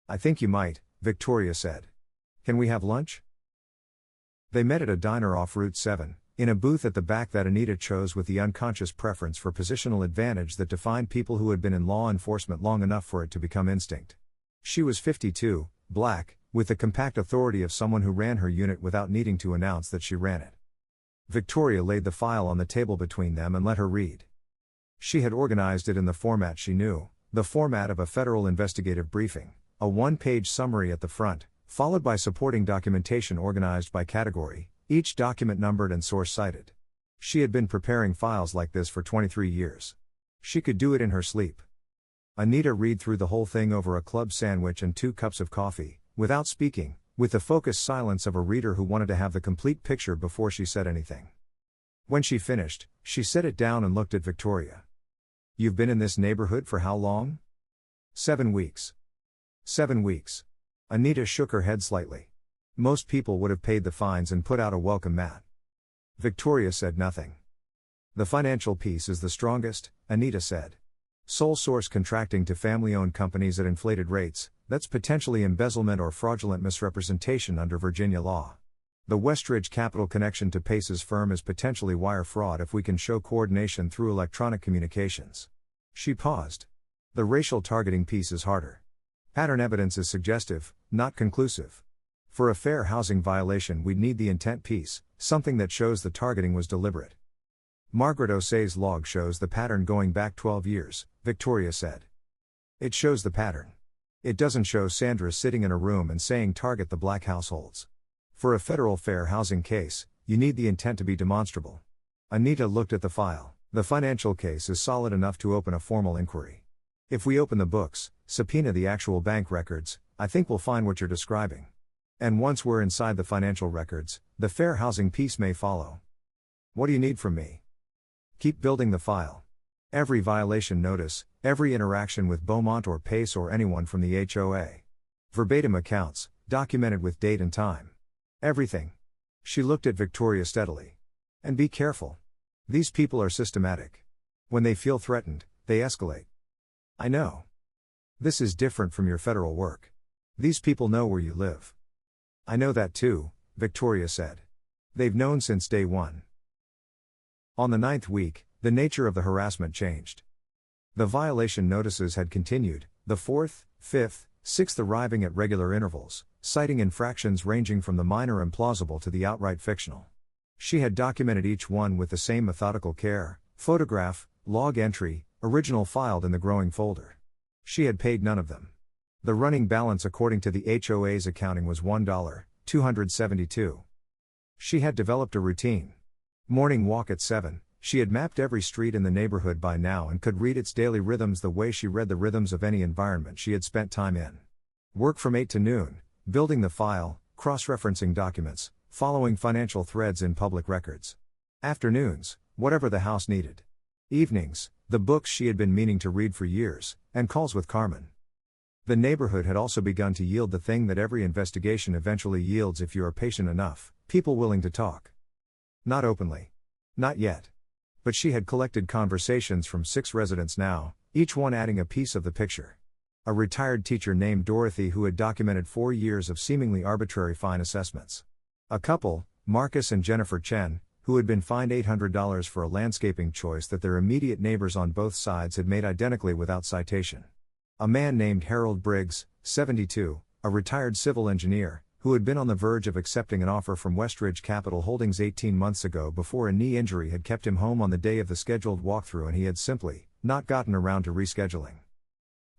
I think you might, Victoria said. Can we have lunch? They met at a diner off Route 7, in a booth at the back that Anita chose with the unconscious preference for positional advantage that defined people who had been in law enforcement long enough for it to become instinct. She was 52, black, with the compact authority of someone who ran her unit without needing to announce that she ran it. Victoria laid the file on the table between them and let her read. She had organized it in the format she knew, the format of a federal investigative briefing, a one-page summary at the front, followed by supporting documentation organized by category, each document numbered and source cited. She had been preparing files like this for 23 years. She could do it in her sleep. Anita read through the whole thing over a club sandwich and 2 cups of coffee, without speaking, with the focused silence of a reader who wanted to have the complete picture before she said anything. When she finished, she set it down and looked at Victoria. You've been in this neighborhood for how long? 7 weeks. 7 weeks. Anita shook her head slightly. Most people would have paid the fines and put out a welcome mat. Victoria said nothing. The financial piece is the strongest, Anita said. Sole source contracting to family-owned companies at inflated rates, that's potentially embezzlement or fraudulent misrepresentation under Virginia law. The Westridge Capital connection to Pace's firm is potentially wire fraud if we can show coordination through electronic communications. She paused. The racial targeting piece is harder. Pattern evidence is suggestive, not conclusive. For a fair housing violation we'd need the intent piece, something that shows the targeting was deliberate. Margaret Osei's log shows the pattern going back 12 years, Victoria said. It shows the pattern. It doesn't show Sandra sitting in a room and saying target the black households. For a federal fair housing case, you need the intent to be demonstrable. Anita looked at the file. The financial case is solid enough to open a formal inquiry. If we open the books, subpoena the actual bank records, I think we'll find what you're describing. And once we're inside the financial records, the fair housing piece may follow. What do you need from me? Keep building the file. Every violation notice, every interaction with Beaumont or Pace or anyone from the HOA. Verbatim accounts, documented with date and time. Everything. She looked at Victoria steadily. And be careful. These people are systematic. When they feel threatened, they escalate. I know. This is different from your federal work. These people know where you live. I know that too, Victoria said. They've known since day one. On the 9th week, the nature of the harassment changed. The violation notices had continued, the 4th, 5th, 6th arriving at regular intervals, citing infractions ranging from the minor implausible to the outright fictional. She had documented each one with the same methodical care, photograph, log entry, original filed in the growing folder. She had paid none of them. The running balance according to the HOA's accounting was $1,272. She had developed a routine. Morning walk at 7, she had mapped every street in the neighborhood by now and could read its daily rhythms the way she read the rhythms of any environment she had spent time in. Work from 8 to noon, building the file, cross-referencing documents, following financial threads in public records. Afternoons, whatever the house needed. Evenings, the books she had been meaning to read for years, and calls with Carmen. The neighborhood had also begun to yield the thing that every investigation eventually yields if you are patient enough: people willing to talk. Not openly. Not yet. But she had collected conversations from 6 residents now, each one adding a piece of the picture. A retired teacher named Dorothy who had documented 4 years of seemingly arbitrary fine assessments. A couple, Marcus and Jennifer Chen, who had been fined $800 for a landscaping choice that their immediate neighbors on both sides had made identically without citation. A man named Harold Briggs, 72, a retired civil engineer, who had been on the verge of accepting an offer from Westridge Capital Holdings 18 months ago before a knee injury had kept him home on the day of the scheduled walkthrough and he had simply not gotten around to rescheduling.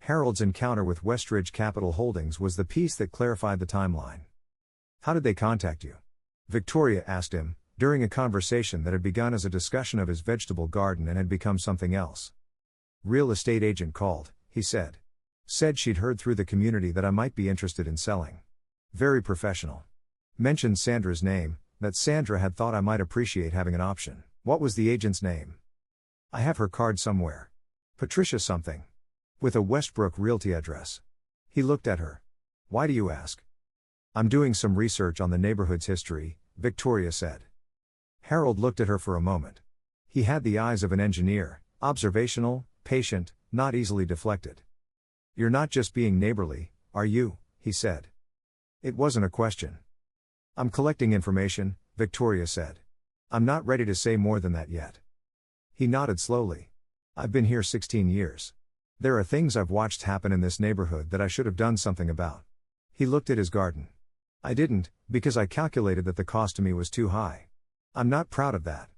Harold's encounter with Westridge Capital Holdings was the piece that clarified the timeline. "How did they contact you?" Victoria asked him, during a conversation that had begun as a discussion of his vegetable garden and had become something else. "Real estate agent called," he said. "Said she'd heard through the community that I might be interested in selling. Very professional. Mentioned Sandra's name, that Sandra had thought I might appreciate having an option." "What was the agent's name?" "I have her card somewhere. Patricia something. With a Westbrook Realty address." He looked at her. "Why do you ask?" "I'm doing some research on the neighborhood's history," Victoria said. Harold looked at her for a moment. He had the eyes of an engineer, observational, patient, not easily deflected. "You're not just being neighborly, are you?" he said. It wasn't a question. "I'm collecting information," Victoria said. "I'm not ready to say more than that yet." He nodded slowly. "I've been here 16 years. There are things I've watched happen in this neighborhood that I should have done something about." He looked at his garden. "I didn't, because I calculated that the cost to me was too high. I'm not proud of that."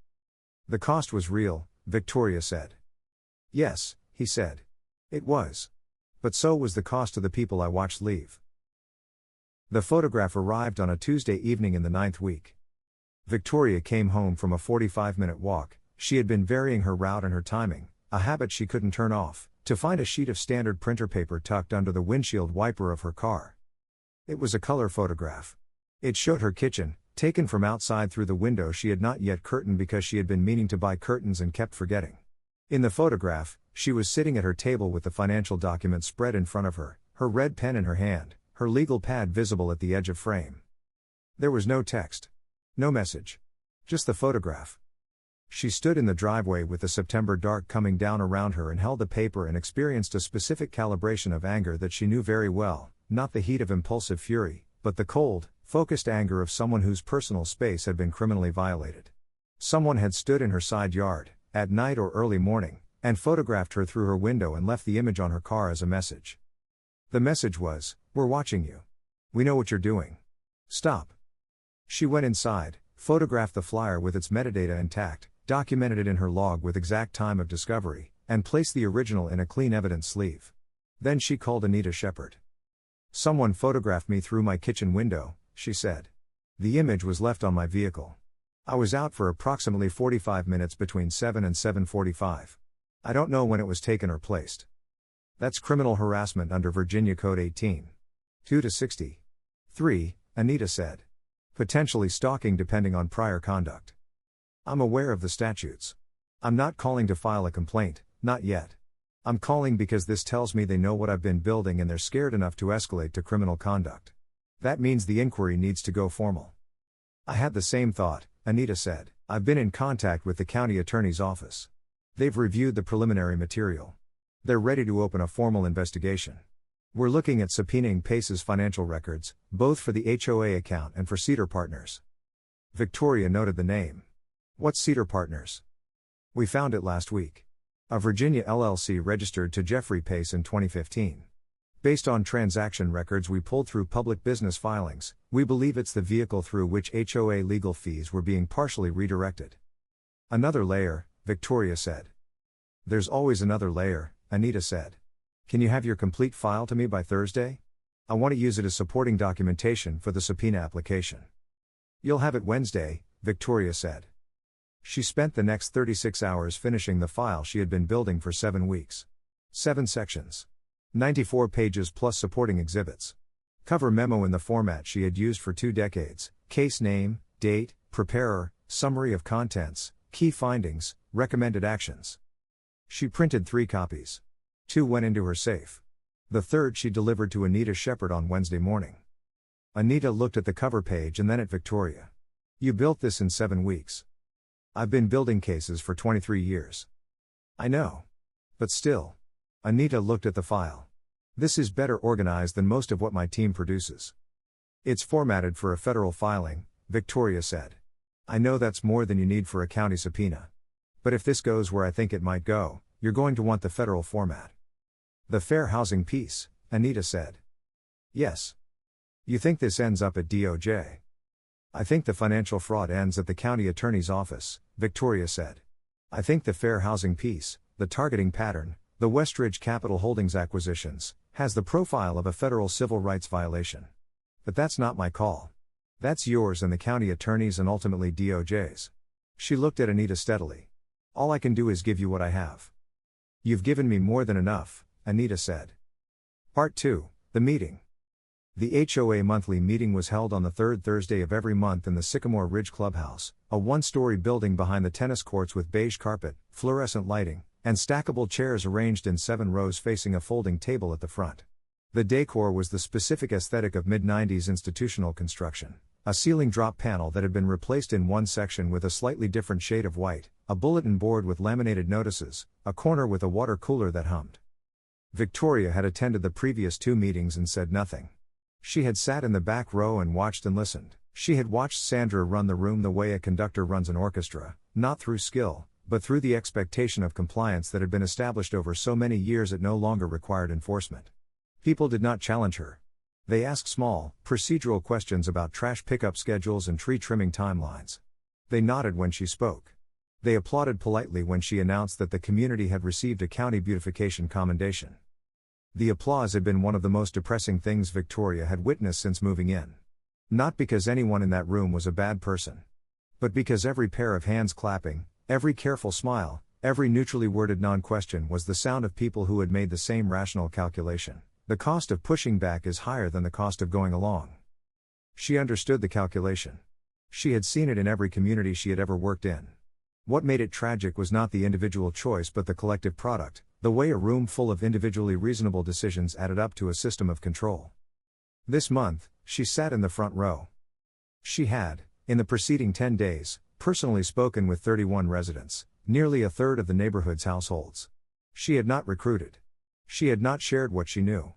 "The cost was real," Victoria said. "Yes," he said. "It was. But so was the cost to the people I watched leave." The photograph arrived on a Tuesday evening in the 9th week. Victoria came home from a 45-minute walk. She had been varying her route and her timing, a habit she couldn't turn off, to find a sheet of standard printer paper tucked under the windshield wiper of her car. It was a color photograph. It showed her kitchen, taken from outside through the window she had not yet curtained because she had been meaning to buy curtains and kept forgetting. In the photograph, she was sitting at her table with the financial document spread in front of her, her red pen in her hand, her legal pad visible at the edge of frame. There was no text. No message. Just the photograph. She stood in the driveway with the September dark coming down around her and held the paper and experienced a specific calibration of anger that she knew very well, not the heat of impulsive fury, but the cold, focused anger of someone whose personal space had been criminally violated. Someone had stood in her side yard, at night or early morning, and photographed her through her window and left the image on her car as a message. The message was, "We're watching you. We know what you're doing. Stop." She went inside, photographed the flyer with its metadata intact, documented it in her log with exact time of discovery, and placed the original in a clean evidence sleeve. Then she called Anita Shepard. "Someone photographed me through my kitchen window," she said. "The image was left on my vehicle. I was out for approximately 45 minutes between 7 and 7:45. I don't know when it was taken or placed." "That's criminal harassment under Virginia Code 18:2-60. 3, Anita said. "Potentially stalking depending on prior conduct." "I'm aware of the statutes. I'm not calling to file a complaint, not yet. I'm calling because this tells me they know what I've been building and they're scared enough to escalate to criminal conduct. That means the inquiry needs to go formal." "I had the same thought," Anita said. "I've been in contact with the county attorney's office. They've reviewed the preliminary material. They're ready to open a formal investigation. We're looking at subpoenaing Pace's financial records, both for the HOA account and for Cedar Partners." Victoria noted the name. "What's Cedar Partners?" "We found it last week. A Virginia LLC registered to Jeffrey Pace in 2015. Based on transaction records we pulled through public business filings, we believe it's the vehicle through which HOA legal fees were being partially redirected." "Another layer," Victoria said. "There's always another layer," Anita said. "Can you have your complete file to me by Thursday? I want to use it as supporting documentation for the subpoena application." "You'll have it Wednesday," Victoria said. She spent the next 36 hours finishing the file she had been building for 7 weeks. 7 sections. 94 pages plus supporting exhibits. Cover memo in the format she had used for 2 decades, case name, date, preparer, summary of contents, key findings, recommended actions. She printed 3 copies. 2 went into her safe. The third she delivered to Anita Shepard on Wednesday morning. Anita looked at the cover page and then at Victoria. "You built this in 7 weeks. I've been building cases for 23 years. I know. But still." Anita looked at the file. "This is better organized than most of what my team produces." "It's formatted for a federal filing," Victoria said. "I know that's more than you need for a county subpoena. But if this goes where I think it might go, you're going to want the federal format." "The fair housing piece," Anita said. "Yes. You think this ends up at DOJ?" "I think the financial fraud ends at the county attorney's office," Victoria said. "I think the fair housing piece, the targeting pattern, the Westridge Capital Holdings acquisitions, has the profile of a federal civil rights violation. But that's not my call. That's yours and the county attorney's and ultimately DOJ's." She looked at Anita steadily. "All I can do is give you what I have." "You've given me more than enough," Anita said. Part 2, The Meeting. The HOA monthly meeting was held on the third Thursday of every month in the Sycamore Ridge Clubhouse, a one-story building behind the tennis courts with beige carpet, fluorescent lighting, and stackable chairs arranged in 7 rows facing a folding table at the front. The decor was the specific aesthetic of mid-90s institutional construction: a ceiling drop panel that had been replaced in one section with a slightly different shade of white, a bulletin board with laminated notices, a corner with a water cooler that hummed. Victoria had attended the previous 2 meetings and said nothing. She had sat in the back row and watched and listened. She had watched Sandra run the room the way a conductor runs an orchestra, not through skill, but through the expectation of compliance that had been established over so many years it no longer required enforcement. People did not challenge her. They asked small, procedural questions about trash pickup schedules and tree trimming timelines. They nodded when she spoke. They applauded politely when she announced that the community had received a county beautification commendation. The applause had been one of the most depressing things Victoria had witnessed since moving in. Not because anyone in that room was a bad person. But because every pair of hands clapping, every careful smile, every neutrally worded non-question was the sound of people who had made the same rational calculation: the cost of pushing back is higher than the cost of going along. She understood the calculation. She had seen it in every community she had ever worked in. What made it tragic was not the individual choice but the collective product, the way a room full of individually reasonable decisions added up to a system of control. This month, she sat in the front row. She had, in the preceding 10 days, personally spoken with 31 residents, nearly a third of the neighborhood's households. She had not recruited. She had not shared what she knew.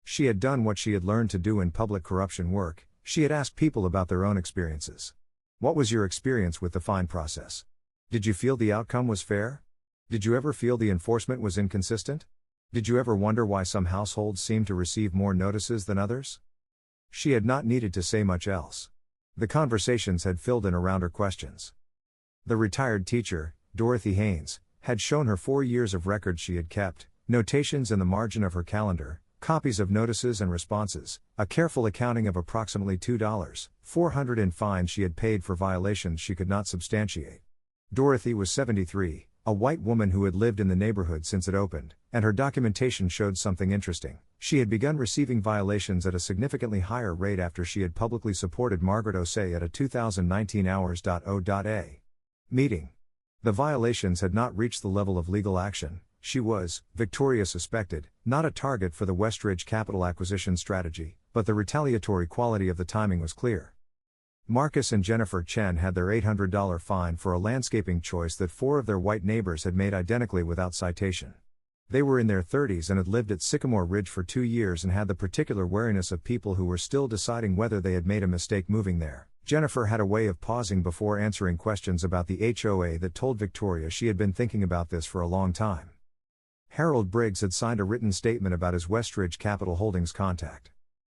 She had done what she had learned to do in public corruption work. She had asked people about their own experiences. What was your experience with the fine process? Did you feel the outcome was fair? Did you ever feel the enforcement was inconsistent? Did you ever wonder why some households seemed to receive more notices than others? She had not needed to say much else. The conversations had filled in around her questions. The retired teacher, Dorothy Haynes, had shown her 4 years of records she had kept, notations in the margin of her calendar, copies of notices and responses, a careful accounting of approximately $2,400 in fines she had paid for violations she could not substantiate. Dorothy was 73, a white woman who had lived in the neighborhood since it opened, and her documentation showed something interesting. She had begun receiving violations at a significantly higher rate after she had publicly supported Margaret Osei at a 2019 Hours.O.A. meeting. The violations had not reached the level of legal action. She was, Victoria suspected, not a target for the Westridge capital acquisition strategy, but the retaliatory quality of the timing was clear. Marcus and Jennifer Chen had their $800 fine for a landscaping choice that 4 of their white neighbors had made identically without citation. They were in their 30s and had lived at Sycamore Ridge for 2 years and had the particular wariness of people who were still deciding whether they had made a mistake moving there. Jennifer had a way of pausing before answering questions about the HOA that told Victoria she had been thinking about this for a long time. Harold Briggs had signed a written statement about his Westridge Capital Holdings contact.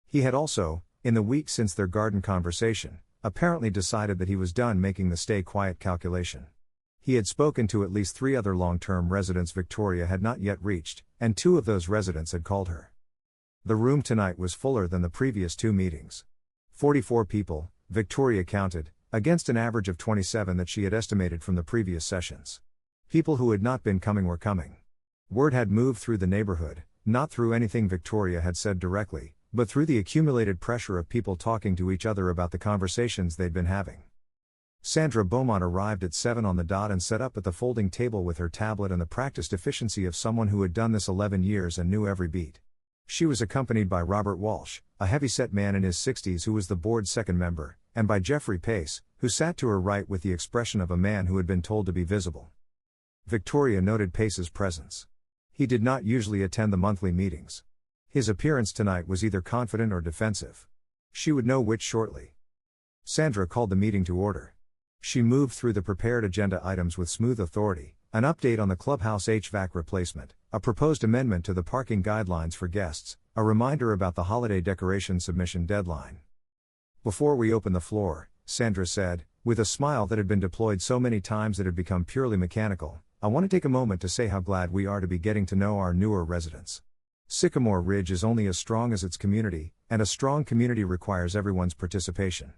He had also, in the week since their garden conversation, apparently decided that he was done making the stay quiet calculation. He had spoken to at least 3 other long-term residents Victoria had not yet reached, and 2 of those residents had called her. The room tonight was fuller than the previous 2 meetings. 44 people, Victoria counted, against an average of 27 that she had estimated from the previous sessions. People who had not been coming were coming. Word had moved through the neighborhood, not through anything Victoria had said directly, but through the accumulated pressure of people talking to each other about the conversations they'd been having. Sandra Beaumont arrived at 7 on the dot and sat up at the folding table with her tablet and the practiced efficiency of someone who had done this 11 years and knew every beat. She was accompanied by Robert Walsh, a heavy-set man in his 60s who was the board's second member, and by Jeffrey Pace, who sat to her right with the expression of a man who had been told to be visible. Victoria noted Pace's presence. He did not usually attend the monthly meetings. His appearance tonight was either confident or defensive. She would know which shortly. Sandra called the meeting to order. She moved through the prepared agenda items with smooth authority: an update on the clubhouse HVAC replacement, a proposed amendment to the parking guidelines for guests, a reminder about the holiday decoration submission deadline. "Before we open the floor," Sandra said, with a smile that had been deployed so many times it had become purely mechanical, "I want to take a moment to say how glad we are to be getting to know our newer residents. Sycamore Ridge is only as strong as its community, and a strong community requires everyone's participation."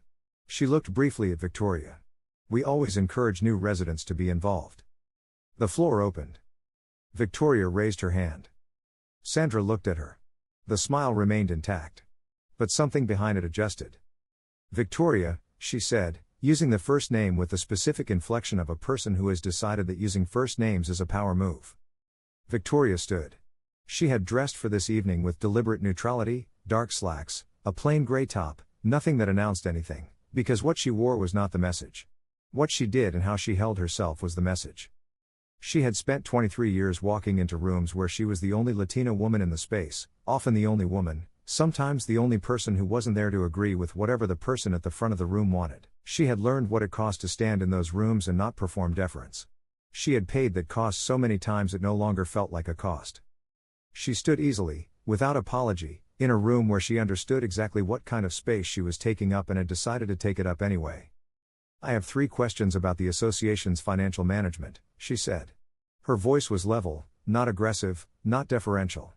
She looked briefly at Victoria. "We always encourage new residents to be involved." The floor opened. Victoria raised her hand. Sandra looked at her. The smile remained intact. But something behind it adjusted. "Victoria," she said, using the first name with the specific inflection of a person who has decided that using first names is a power move. Victoria stood. She had dressed for this evening with deliberate neutrality, dark slacks, a plain gray top, nothing that announced anything, because what she wore was not the message. What she did and how she held herself was the message. She had spent 23 years walking into rooms where she was the only Latina woman in the space, often the only woman, sometimes the only person who wasn't there to agree with whatever the person at the front of the room wanted. She had learned what it cost to stand in those rooms and not perform deference. She had paid that cost so many times it no longer felt like a cost. She stood easily, without apology, in a room where she understood exactly what kind of space she was taking up and had decided to take it up anyway. "I have 3 questions about the association's financial management," she said. Her voice was level, not aggressive, not deferential.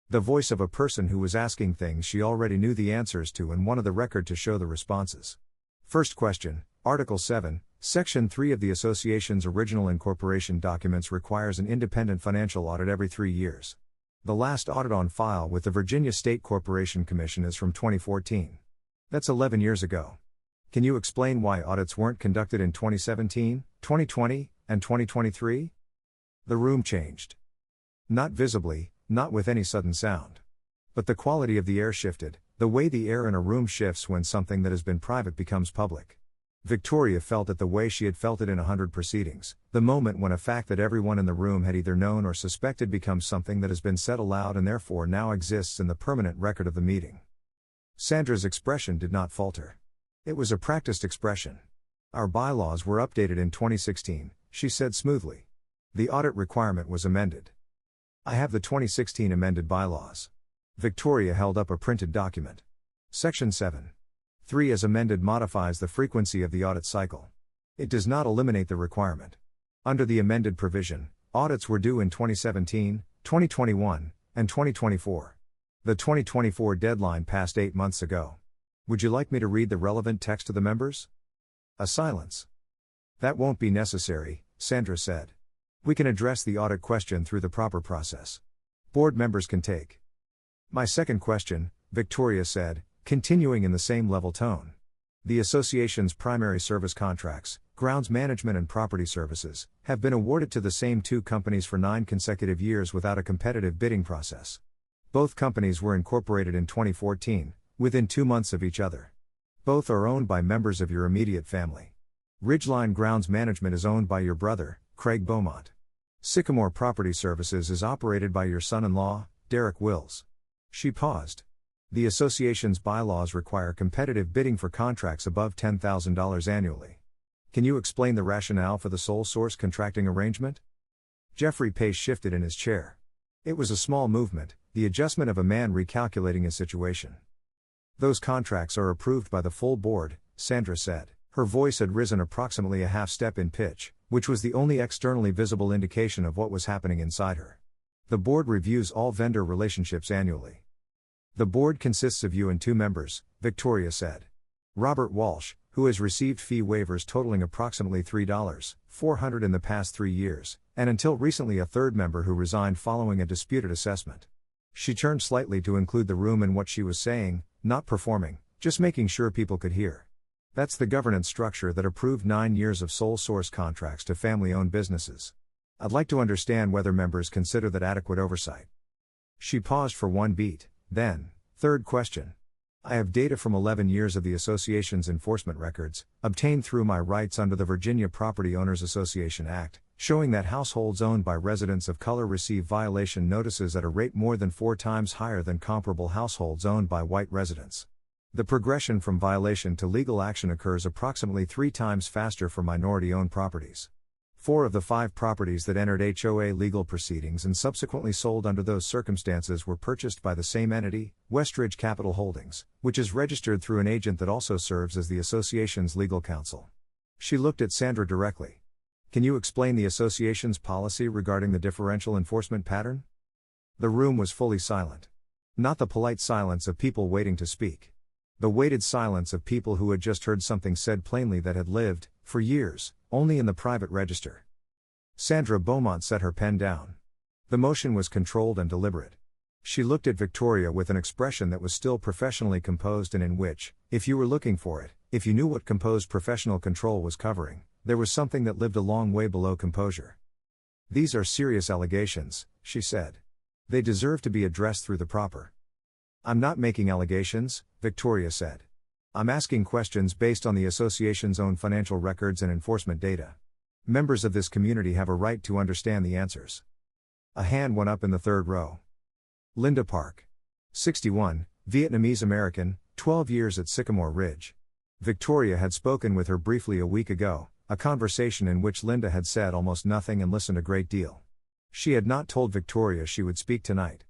The voice of a person who was asking things she already knew the answers to and wanted the record to show the responses. First question: Article 7, Section 3 of the association's original incorporation documents requires an independent financial audit every 3 years. The last audit on file with the Virginia State Corporation Commission is from 2014. That's 11 years ago. Can you explain why audits weren't conducted in 2017, 2020, and 2023? The room changed. Not visibly, not with any sudden sound. But the quality of the air shifted, the way the air in a room shifts when something that has been private becomes public. Victoria felt it the way she had felt it in 100 proceedings, the moment when a fact that everyone in the room had either known or suspected becomes something that has been said aloud and therefore now exists in the permanent record of the meeting. Sandra's expression did not falter. It was a practiced expression. "Our bylaws were updated in 2016, she said smoothly. The audit requirement was amended. I have the 2016 amended bylaws." Victoria held up a printed document. Section 7.3 as amended modifies the frequency of the audit cycle. It does not eliminate the requirement. Under the amended provision, audits were due in 2017, 2021, and 2024. The 2024 deadline passed 8 months ago. Would you like me to read the relevant text to the members? A silence. "That won't be necessary," Sandra said. "We can address the audit question through the proper process. Board members can take." "My second question," Victoria said, continuing in the same level tone. "The association's primary service contracts, grounds management and property services, have been awarded to the same 2 companies for 9 consecutive years without a competitive bidding process. Both companies were incorporated in 2014, within 2 months of each other. Both are owned by members of your immediate family. Ridgeline Grounds Management is owned by your brother, Craig Beaumont. Sycamore Property Services is operated by your son-in-law, Derek Wills." She paused. "The association's bylaws require competitive bidding for contracts above $10,000 annually. Can you explain the rationale for the sole source contracting arrangement?" Jeffrey Pace shifted in his chair. It was a small movement, the adjustment of a man recalculating his situation. "Those contracts are approved by the full board," Sandra said. Her voice had risen approximately a half step in pitch, which was the only externally visible indication of what was happening inside her. "The board reviews all vendor relationships annually." "The board consists of you and 2 members, Victoria said. Robert Walsh, who has received fee waivers totaling approximately $3,400 in the past 3 years, and until recently a 3rd member who resigned following a disputed assessment." She turned slightly to include the room in what she was saying, not performing, just making sure people could hear. "That's the governance structure that approved 9 years of sole source contracts to family-owned businesses. I'd like to understand whether members consider that adequate oversight." She paused for one beat, Then, third question. I have data from 11 years of the association's enforcement records, obtained through my rights under the Virginia Property Owners Association Act, showing that households owned by residents of color receive violation notices at a rate more than 4 times higher than comparable households owned by white residents. The progression from violation to legal action occurs approximately 3 times faster for minority-owned properties. 4 of the 5 properties that entered HOA legal proceedings and subsequently sold under those circumstances were purchased by the same entity, Westridge Capital Holdings, which is registered through an agent that also serves as the association's legal counsel. She looked at Sandra directly. Can you explain the association's policy regarding the differential enforcement pattern? The room was fully silent. Not the polite silence of people waiting to speak. The weighted silence of people who had just heard something said plainly that had lived, for years, only in the private register. Sandra Beaumont set her pen down. The motion was controlled and deliberate. She looked at Victoria with an expression that was still professionally composed and in which, if you were looking for it, if you knew what composed professional control was covering, there was something that lived a long way below composure. These are serious allegations, she said. They deserve to be addressed through the proper. I'm not making allegations, Victoria said. I'm asking questions based on the association's own financial records and enforcement data. Members of this community have a right to understand the answers. A hand went up in the third row. Linda Park. 61, Vietnamese American, 12 years at Sycamore Ridge. Victoria had spoken with her briefly a week ago, a conversation in which Linda had said almost nothing and listened a great deal. She had not told Victoria she would speak tonight.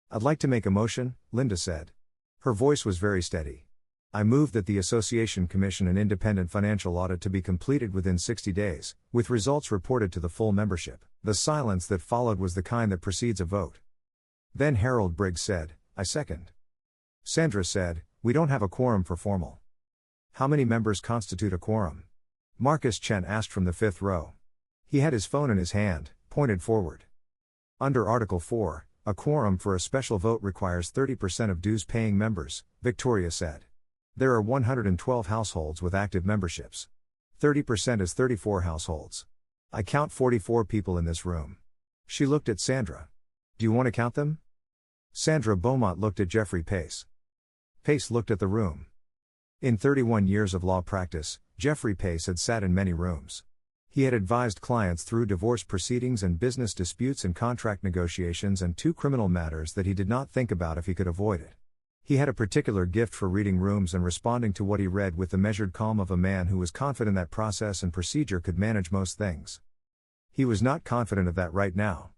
I'd like to make a motion, Linda said. Her voice was very steady. I move that the association commission an independent financial audit to be completed within 60 days, with results reported to the full membership. The silence that followed was the kind that precedes a vote. Then Harold Briggs said, I second. Sandra said, we don't have a quorum for formal. How many members constitute a quorum? Marcus Chen asked from the 5th row. He had his phone in his hand, pointed forward. Under Article 4, a quorum for a special vote requires 30% of dues-paying members, Victoria said. There are 112 households with active memberships. 30% is 34 households. I count 44 people in this room. She looked at Sandra. Do you want to count them? Sandra Beaumont looked at Jeffrey Pace. Pace looked at the room. In 31 years of law practice, Jeffrey Pace had sat in many rooms. He had advised clients through divorce proceedings and business disputes and contract negotiations and 2 criminal matters that he did not think about if he could avoid it. He had a particular gift for reading rooms and responding to what he read with the measured calm of a man who was confident that process and procedure could manage most things. He was not confident of that right now.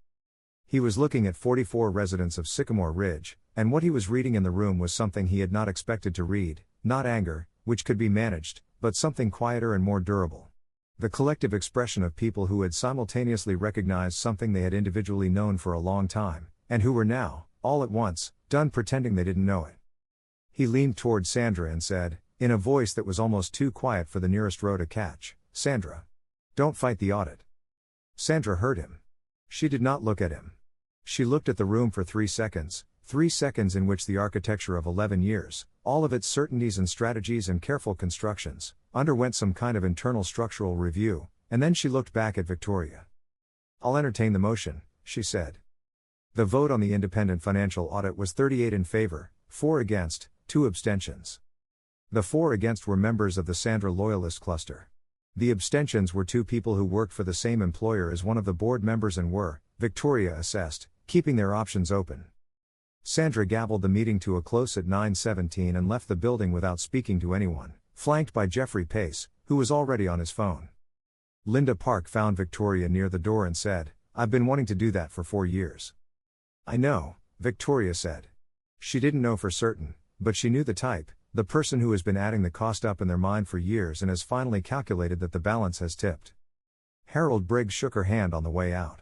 He was looking at 44 residents of Sycamore Ridge, and what he was reading in the room was something he had not expected to read, not anger, which could be managed, but something quieter and more durable. The collective expression of people who had simultaneously recognized something they had individually known for a long time, and who were now, all at once, done pretending they didn't know it. He leaned toward Sandra and said, in a voice that was almost too quiet for the nearest row to catch, Sandra. Don't fight the audit. Sandra heard him. She did not look at him. She looked at the room for 3 seconds, 3 seconds in which the architecture of 11 years, all of its certainties and strategies and careful constructions, underwent some kind of internal structural review, and then she looked back at Victoria. I'll entertain the motion, she said. The vote on the independent financial audit was 38 in favor, 4 against, 2 abstentions. The 4 against were members of the Sandra Loyalist Cluster. The abstentions were 2 people who worked for the same employer as one of the board members and were, Victoria assessed, keeping their options open. Sandra gavelled the meeting to a close at 9:17 and left the building without speaking to anyone, flanked by Jeffrey Pace, who was already on his phone. Linda Park found Victoria near the door and said, I've been wanting to do that for 4 years. I know, Victoria said. She didn't know for certain, but she knew the type, the person who has been adding the cost up in their mind for years and has finally calculated that the balance has tipped. Harold Briggs shook her hand on the way out.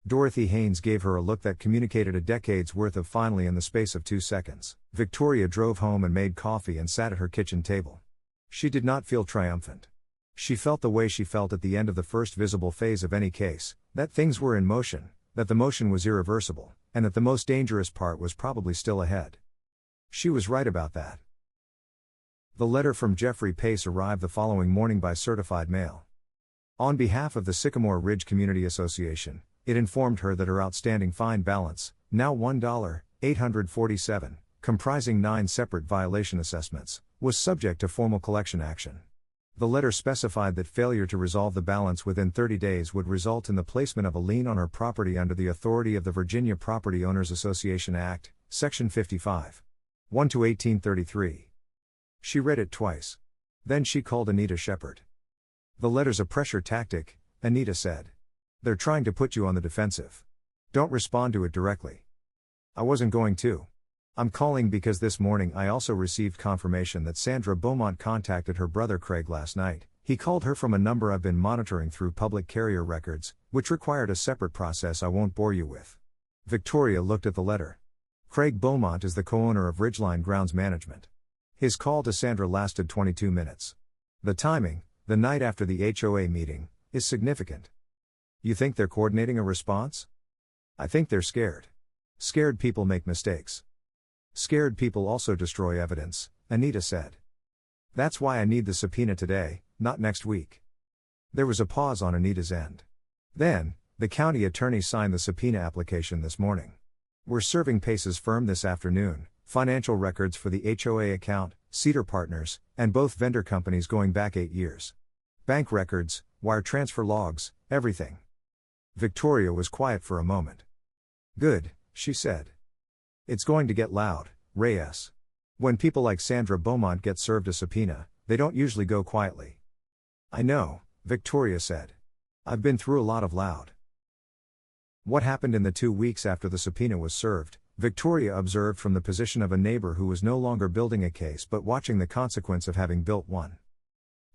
Dorothy Haynes gave her a look that communicated a decade's worth of finally in the space of 2 seconds. Victoria drove home and made coffee and sat at her kitchen table. She did not feel triumphant. She felt the way she felt at the end of the first visible phase of any case, that things were in motion, that the motion was irreversible, and that the most dangerous part was probably still ahead. She was right about that. The letter from Jeffrey Pace arrived the following morning by certified mail. On behalf of the Sycamore Ridge Community Association, it informed her that her outstanding fine balance, now $1,847, comprising 9 separate violation assessments, was subject to formal collection action. The letter specified that failure to resolve the balance within 30 days would result in the placement of a lien on her property under the authority of the Virginia Property Owners Association Act, Section 55. 1-1833. She read it twice. Then she called Anita Shepard. "The letter's a pressure tactic," Anita said. "They're trying to put you on the defensive. Don't respond to it directly." "I wasn't going to. I'm calling because this morning I also received confirmation that Sandra Beaumont contacted her brother Craig last night. He called her from a number I've been monitoring through public carrier records, which required a separate process I won't bore you with." Victoria looked at the letter. Craig Beaumont is the co-owner of Ridgeline Grounds Management. His call to Sandra lasted 22 minutes. The timing, the night after the HOA meeting, is significant. "You think they're coordinating a response?" "I think they're scared. Scared people make mistakes. Scared people also destroy evidence," Anita said. "That's why I need the subpoena today, not next week." There was a pause on Anita's end. Then, the county attorney signed the subpoena application this morning. "We're serving Pace's firm this afternoon, financial records for the HOA account, Cedar Partners, and both vendor companies going back 8 years. Bank records, wire transfer logs, everything." Victoria was quiet for a moment. "Good," she said. "It's going to get loud, Reyes. When people like Sandra Beaumont get served a subpoena, they don't usually go quietly." "I know," Victoria said. "I've been through a lot of loud." What happened in the 2 weeks after the subpoena was served, Victoria observed from the position of a neighbor who was no longer building a case but watching the consequence of having built one.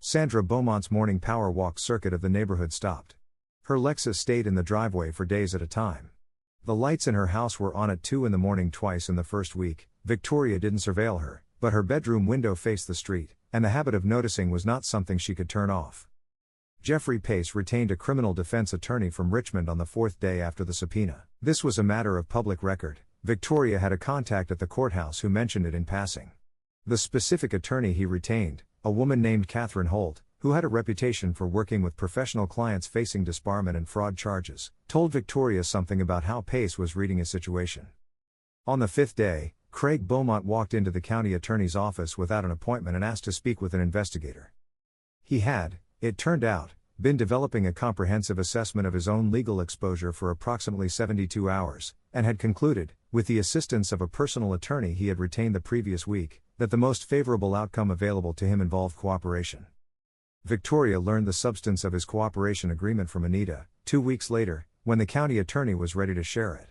Sandra Beaumont's morning power walk circuit of the neighborhood stopped. Her Lexus stayed in the driveway for days at a time. The lights in her house were on at 2 in the morning twice in the first week. Victoria didn't surveil her, but her bedroom window faced the street, and the habit of noticing was not something she could turn off. Jeffrey Pace retained a criminal defense attorney from Richmond on the 4th day after the subpoena. This was a matter of public record. Victoria had a contact at the courthouse who mentioned it in passing. The specific attorney he retained, a woman named Catherine Holt, who had a reputation for working with professional clients facing disbarment and fraud charges, told Victoria something about how Pace was reading his situation. On the 5th day, Craig Beaumont walked into the county attorney's office without an appointment and asked to speak with an investigator. He had, it turned out, been developing a comprehensive assessment of his own legal exposure for approximately 72 hours, and had concluded, with the assistance of a personal attorney he had retained the previous week, that the most favorable outcome available to him involved cooperation. Victoria learned the substance of his cooperation agreement from Anita, 2 weeks later, when the county attorney was ready to share it.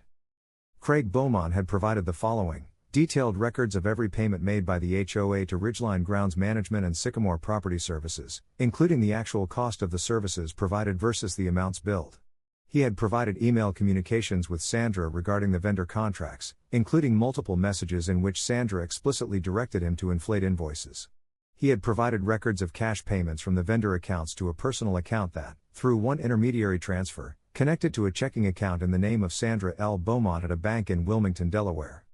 Craig Beaumont had provided the following: detailed records of every payment made by the HOA to Ridgeline Grounds Management and Sycamore Property Services, including the actual cost of the services provided versus the amounts billed. He had provided email communications with Sandra regarding the vendor contracts, including multiple messages in which Sandra explicitly directed him to inflate invoices. He had provided records of cash payments from the vendor accounts to a personal account that, through one intermediary transfer, connected to a checking account in the name of Sandra L. Beaumont at a bank in Wilmington, Delaware.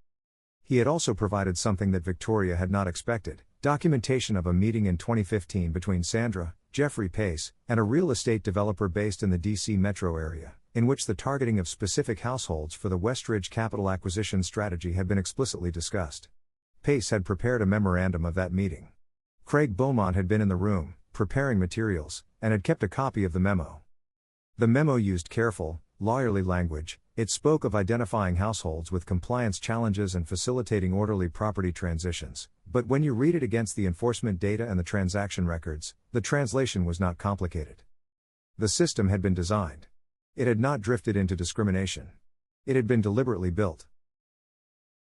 He had also provided something that Victoria had not expected: documentation of a meeting in 2015 between Sandra, Jeffrey Pace, and a real estate developer based in the D.C. metro area, in which the targeting of specific households for the Westridge capital acquisition strategy had been explicitly discussed. Pace had prepared a memorandum of that meeting. Craig Beaumont had been in the room, preparing materials, and had kept a copy of the memo. The memo used careful, lawyerly language. It spoke of identifying households with compliance challenges and facilitating orderly property transitions, but when you read it against the enforcement data and the transaction records, the translation was not complicated. The system had been designed. It had not drifted into discrimination. It had been deliberately built.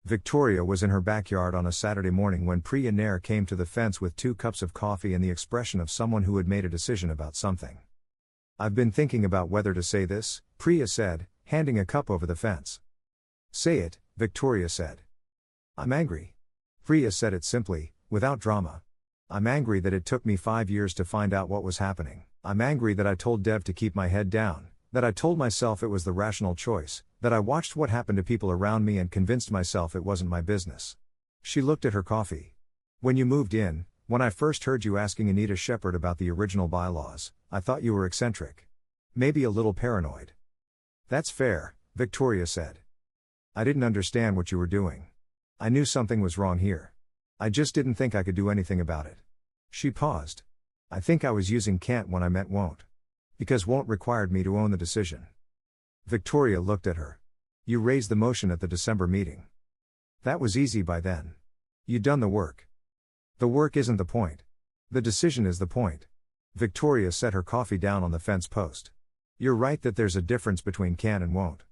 Victoria was in her backyard on a Saturday morning when Priya Nair came to the fence with 2 cups of coffee and the expression of someone who had made a decision about something. "I've been thinking about whether to say this," Priya said, handing a cup over the fence. "Say it," Victoria said. "I'm angry." Priya said it simply, without drama. "I'm angry that it took me 5 years to find out what was happening. I'm angry that I told Dev to keep my head down, that I told myself it was the rational choice, that I watched what happened to people around me and convinced myself it wasn't my business." She looked at her coffee. "When you moved in, when I first heard you asking Anita Shepard about the original bylaws, I thought you were eccentric. Maybe a little paranoid." "That's fair," Victoria said. "I didn't understand what you were doing. I knew something was wrong here. I just didn't think I could do anything about it. She paused. I think I was using can't when I meant won't. Because won't required me to own the decision. Victoria looked at her. You raised the motion at the December meeting. That was easy by then. You'd done the work. The work isn't the point. The decision is the point. Victoria set her coffee down on the fence post. You're right that there's a difference between can and won't.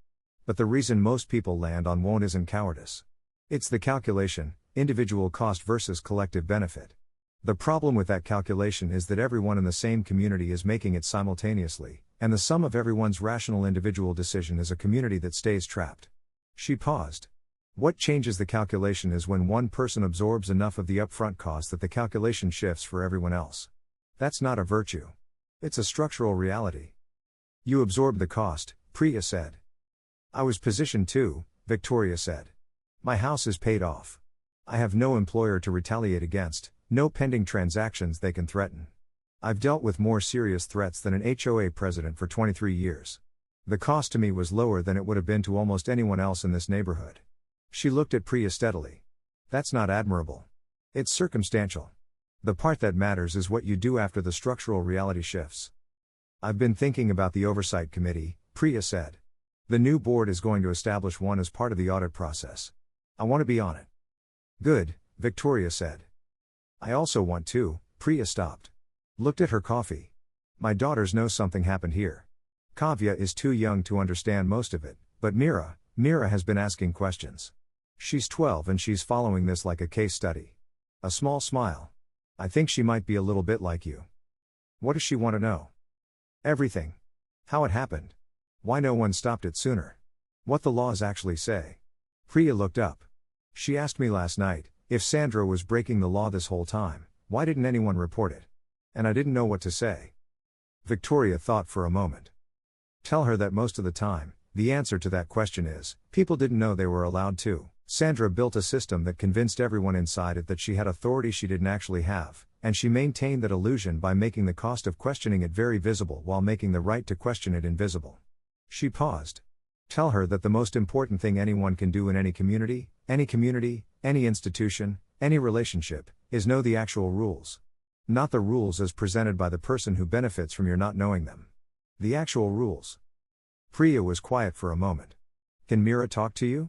But the reason most people land on won't isn't cowardice. It's the calculation, individual cost versus collective benefit. The problem with that calculation is that everyone in the same community is making it simultaneously, and the sum of everyone's rational individual decision is a community that stays trapped. She paused. What changes the calculation is when one person absorbs enough of the upfront cost that the calculation shifts for everyone else. That's not a virtue. It's a structural reality. You absorbed the cost, Priya said. I was positioned to, Victoria said. My house is paid off. I have no employer to retaliate against, no pending transactions they can threaten. I've dealt with more serious threats than an HOA president for 23 years. The cost to me was lower than it would have been to almost anyone else in this neighborhood. She looked at Priya steadily. That's not admirable. It's circumstantial. The part that matters is what you do after the structural reality shifts. I've been thinking about the oversight committee, Priya said. The new board is going to establish one as part of the audit process. I want to be on it. Good, Victoria said. I also want to. Priya stopped. Looked at her coffee. My daughters know something happened here. Kavya is too young to understand most of it, but Mira has been asking questions. She's 12 and she's following this like a case study. A small smile. I think she might be a little bit like you. What does she want to know? Everything. How it happened. Why no one stopped it sooner. What the laws actually say. Priya looked up. She asked me last night, if Sandra was breaking the law this whole time, why didn't anyone report it? And I didn't know what to say. Victoria thought for a moment. Tell her that most of the time, the answer to that question is, people didn't know they were allowed to. Sandra built a system that convinced everyone inside it that she had authority she didn't actually have, and she maintained that illusion by making the cost of questioning it very visible while making the right to question it invisible. She paused. Tell her that the most important thing anyone can do in any community, any institution, any relationship, is know the actual rules. Not the rules as presented by the person who benefits from your not knowing them. The actual rules. Priya was quiet for a moment. Can Mira talk to you?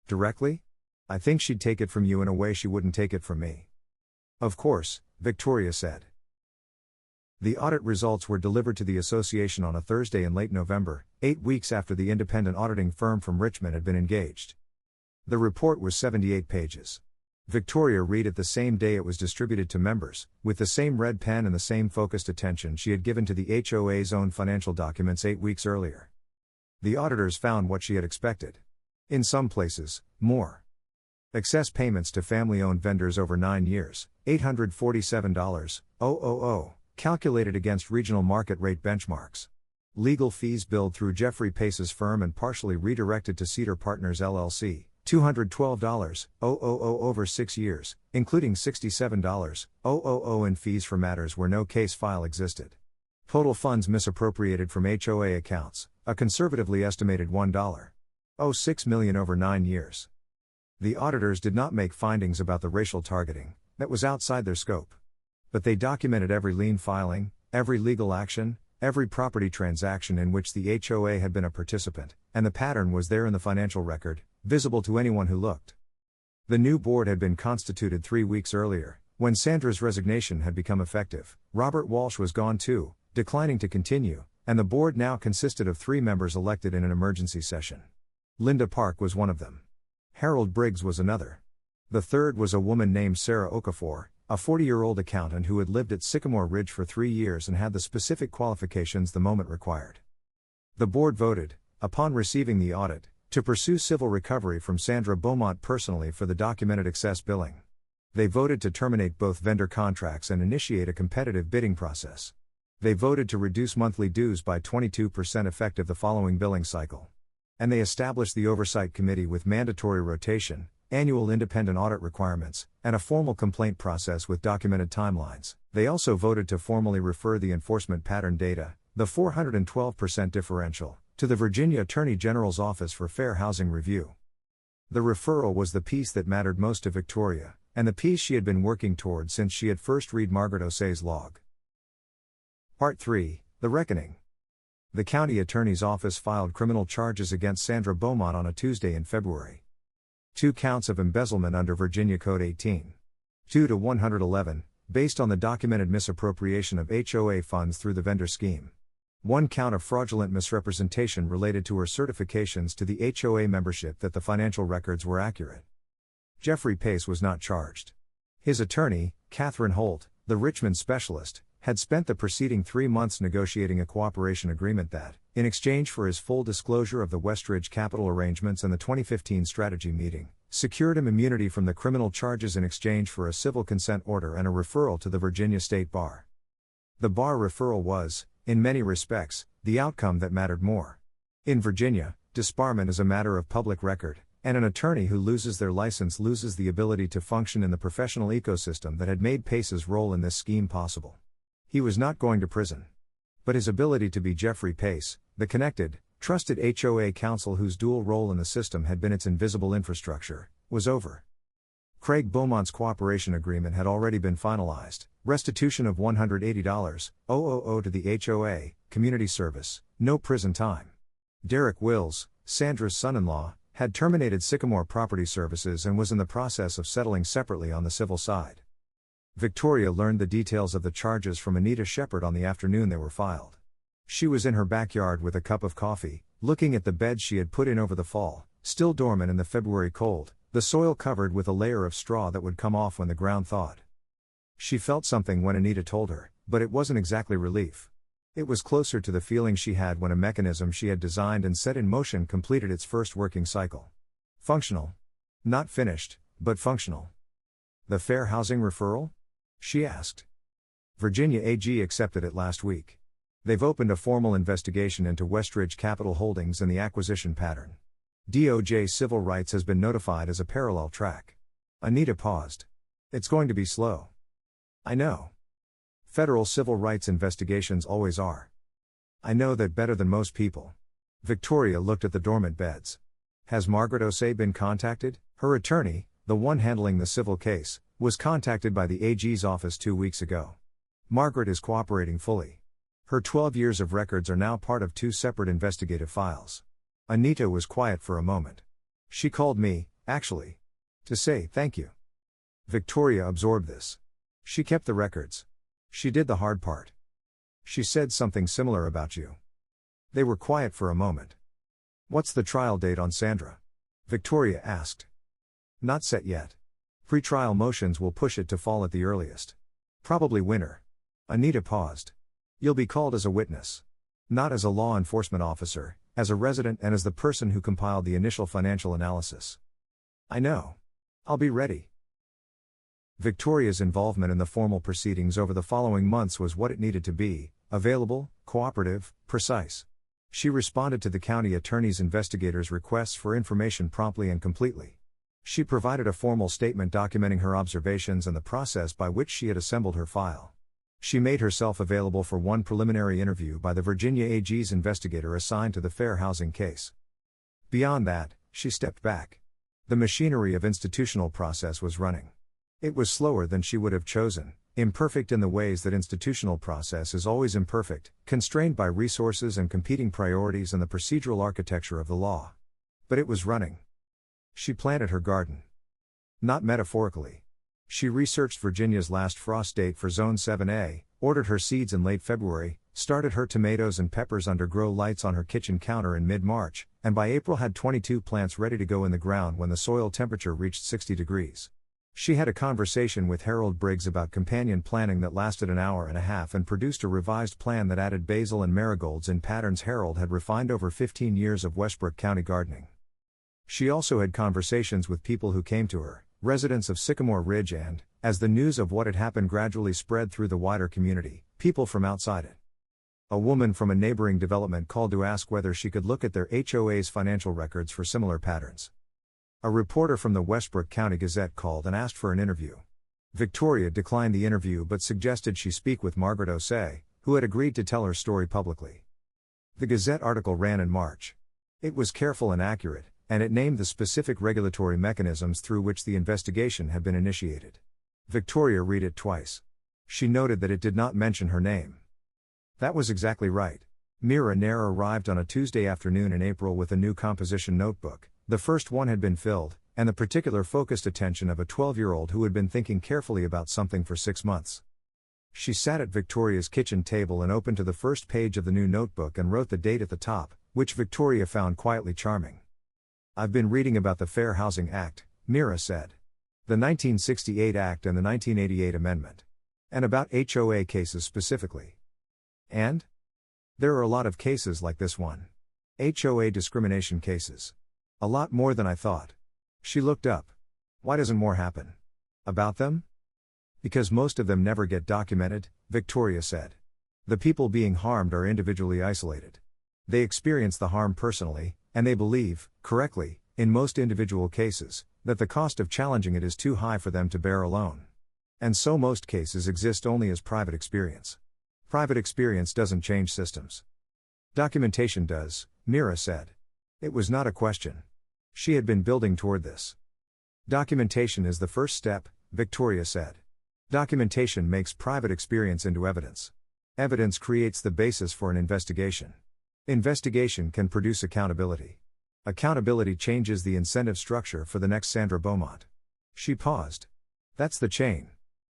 Directly? I think she'd take it from you in a way she wouldn't take it from me. Of course, Victoria said. The audit results were delivered to the association on a Thursday in late November, 8 weeks after the independent auditing firm from Richmond had been engaged. The report was 78 pages. Victoria read it the same day it was distributed to members, with the same red pen and the same focused attention she had given to the HOA's own financial documents 8 weeks earlier. The auditors found what she had expected. In some places, more. Excess payments to family-owned vendors over 9 years, $847,000, calculated against regional market rate benchmarks. Legal fees billed through Jeffrey Pace's firm and partially redirected to Cedar Partners LLC, $212,000 over 6 years, including $67,000 in fees for matters where no case file existed. Total funds misappropriated from HOA accounts, a conservatively estimated $1.06 million over 9 years. The auditors did not make findings about the racial targeting, that was outside their scope. But they documented every lien filing, every legal action, every property transaction in which the HOA had been a participant, and the pattern was there in the financial record, visible to anyone who looked. The new board had been constituted 3 weeks earlier, when Sandra's resignation had become effective. Robert Walsh was gone too, declining to continue, and the board now consisted of 3 members elected in an emergency session. Linda Park was one of them. Harold Briggs was another. The third was a woman named Sarah Okafor, a 40-year-old accountant who had lived at Sycamore Ridge for 3 years and had the specific qualifications the moment required. The board voted, upon receiving the audit, to pursue civil recovery from Sandra Beaumont personally for the documented excess billing. They voted to terminate both vendor contracts and initiate a competitive bidding process. They voted to reduce monthly dues by 22% effective the following billing cycle. And they established the Oversight Committee with mandatory rotation, annual independent audit requirements, and a formal complaint process with documented timelines. They also voted to formally refer the enforcement pattern data, the 412% differential, to the Virginia Attorney General's Office for Fair Housing Review. The referral was the piece that mattered most to Victoria, and the piece she had been working toward since she had first read Margaret O'Sea's log. Part 3, The Reckoning. The county attorney's office filed criminal charges against Sandra Beaumont on a Tuesday in February. 2 counts of embezzlement under Virginia Code 18:2-111, based on the documented misappropriation of HOA funds through the vendor scheme. 1 count of fraudulent misrepresentation related to her certifications to the HOA membership that the financial records were accurate. Jeffrey Pace was not charged. His attorney, Catherine Holt, the Richmond specialist, had spent the preceding 3 months negotiating a cooperation agreement that, in exchange for his full disclosure of the Westridge capital arrangements and the 2015 strategy meeting, secured him immunity from the criminal charges in exchange for a civil consent order and a referral to the Virginia State Bar. The bar referral was, in many respects, the outcome that mattered more. In Virginia, disbarment is a matter of public record, and an attorney who loses their license loses the ability to function in the professional ecosystem that had made Pace's role in this scheme possible. He was not going to prison. But his ability to be Jeffrey Pace, the connected, trusted HOA counsel whose dual role in the system had been its invisible infrastructure, was over. Craig Beaumont's cooperation agreement had already been finalized, restitution of $180,000 to the HOA, community service, no prison time. Derek Wills, Sandra's son-in-law, had terminated Sycamore Property Services and was in the process of settling separately on the civil side. Victoria learned the details of the charges from Anita Shepard on the afternoon they were filed. She was in her backyard with a cup of coffee, looking at the beds she had put in over the fall, still dormant in the February cold, the soil covered with a layer of straw that would come off when the ground thawed. She felt something when Anita told her, but it wasn't exactly relief. It was closer to the feeling she had when a mechanism she had designed and set in motion completed its first working cycle. Functional. Not finished, but functional. The fair housing referral? She asked. Virginia AG accepted it last week. They've opened a formal investigation into Westridge Capital Holdings and the acquisition pattern. DOJ Civil Rights has been notified as a parallel track. Anita paused. It's going to be slow. I know. Federal civil rights investigations always are. I know that better than most people. Victoria looked at the dormant beds. Has Margaret O'Sea been contacted? Her attorney, the one handling the civil case, was contacted by the AG's office 2 weeks ago. Margaret is cooperating fully. Her 12 years of records are now part of 2 separate investigative files. Anita was quiet for a moment. She called me, actually, to say thank you. Victoria absorbed this. She kept the records. She did the hard part. She said something similar about you. They were quiet for a moment. What's the trial date on Sandra? Victoria asked. Not set yet. Pre-trial motions will push it to fall at the earliest. Probably winter. Anita paused. You'll be called as a witness. Not as a law enforcement officer, as a resident and as the person who compiled the initial financial analysis. I know. I'll be ready. Victoria's involvement in the formal proceedings over the following months was what it needed to be: available, cooperative, precise. She responded to the county attorney's investigators' requests for information promptly and completely. She provided a formal statement documenting her observations and the process by which she had assembled her file. She made herself available for one preliminary interview by the Virginia AG's investigator assigned to the fair housing case. Beyond that, she stepped back. The machinery of institutional process was running. It was slower than she would have chosen, imperfect in the ways that institutional process is always imperfect, constrained by resources and competing priorities and the procedural architecture of the law. But it was running. She planted her garden. Not metaphorically. She researched Virginia's last frost date for Zone 7A, ordered her seeds in late February, started her tomatoes and peppers under grow lights on her kitchen counter in mid-March, and by April had 22 plants ready to go in the ground when the soil temperature reached 60 degrees. She had a conversation with Harold Briggs about companion planting that lasted an hour and a half and produced a revised plan that added basil and marigolds in patterns Harold had refined over 15 years of Westbrook County gardening. She also had conversations with people who came to her, residents of Sycamore Ridge and, as the news of what had happened gradually spread through the wider community, people from outside it. A woman from a neighboring development called to ask whether she could look at their HOA's financial records for similar patterns. A reporter from the Westbrook County Gazette called and asked for an interview. Victoria declined the interview but suggested she speak with Margaret O'Sea, who had agreed to tell her story publicly. The Gazette article ran in March. It was careful and accurate, and it named the specific regulatory mechanisms through which the investigation had been initiated. Victoria read it twice. She noted that it did not mention her name. That was exactly right. Mira Nair arrived on a Tuesday afternoon in April with a new composition notebook. The first one had been filled, and the particular focused attention of a 12-year-old who had been thinking carefully about something for 6 months. She sat at Victoria's kitchen table and opened to the first page of the new notebook and wrote the date at the top, which Victoria found quietly charming. "I've been reading about the Fair Housing Act," Mira said. "The 1968 Act and the 1988 Amendment. And about HOA cases specifically. And? There are a lot of cases like this one. HOA discrimination cases. A lot more than I thought." She looked up. "Why doesn't more happen? About them?" "Because most of them never get documented," Victoria said. "The people being harmed are individually isolated. They experience the harm personally, and they believe, correctly, in most individual cases, that the cost of challenging it is too high for them to bear alone. And so most cases exist only as private experience. Private experience doesn't change systems. Documentation does," Mira said. It was not a question. She had been building toward this. "Documentation is the first step," Victoria said. "Documentation makes private experience into evidence. Evidence creates the basis for an investigation. Investigation can produce accountability. Accountability changes the incentive structure for the next Sandra Beaumont." She paused. "That's the chain.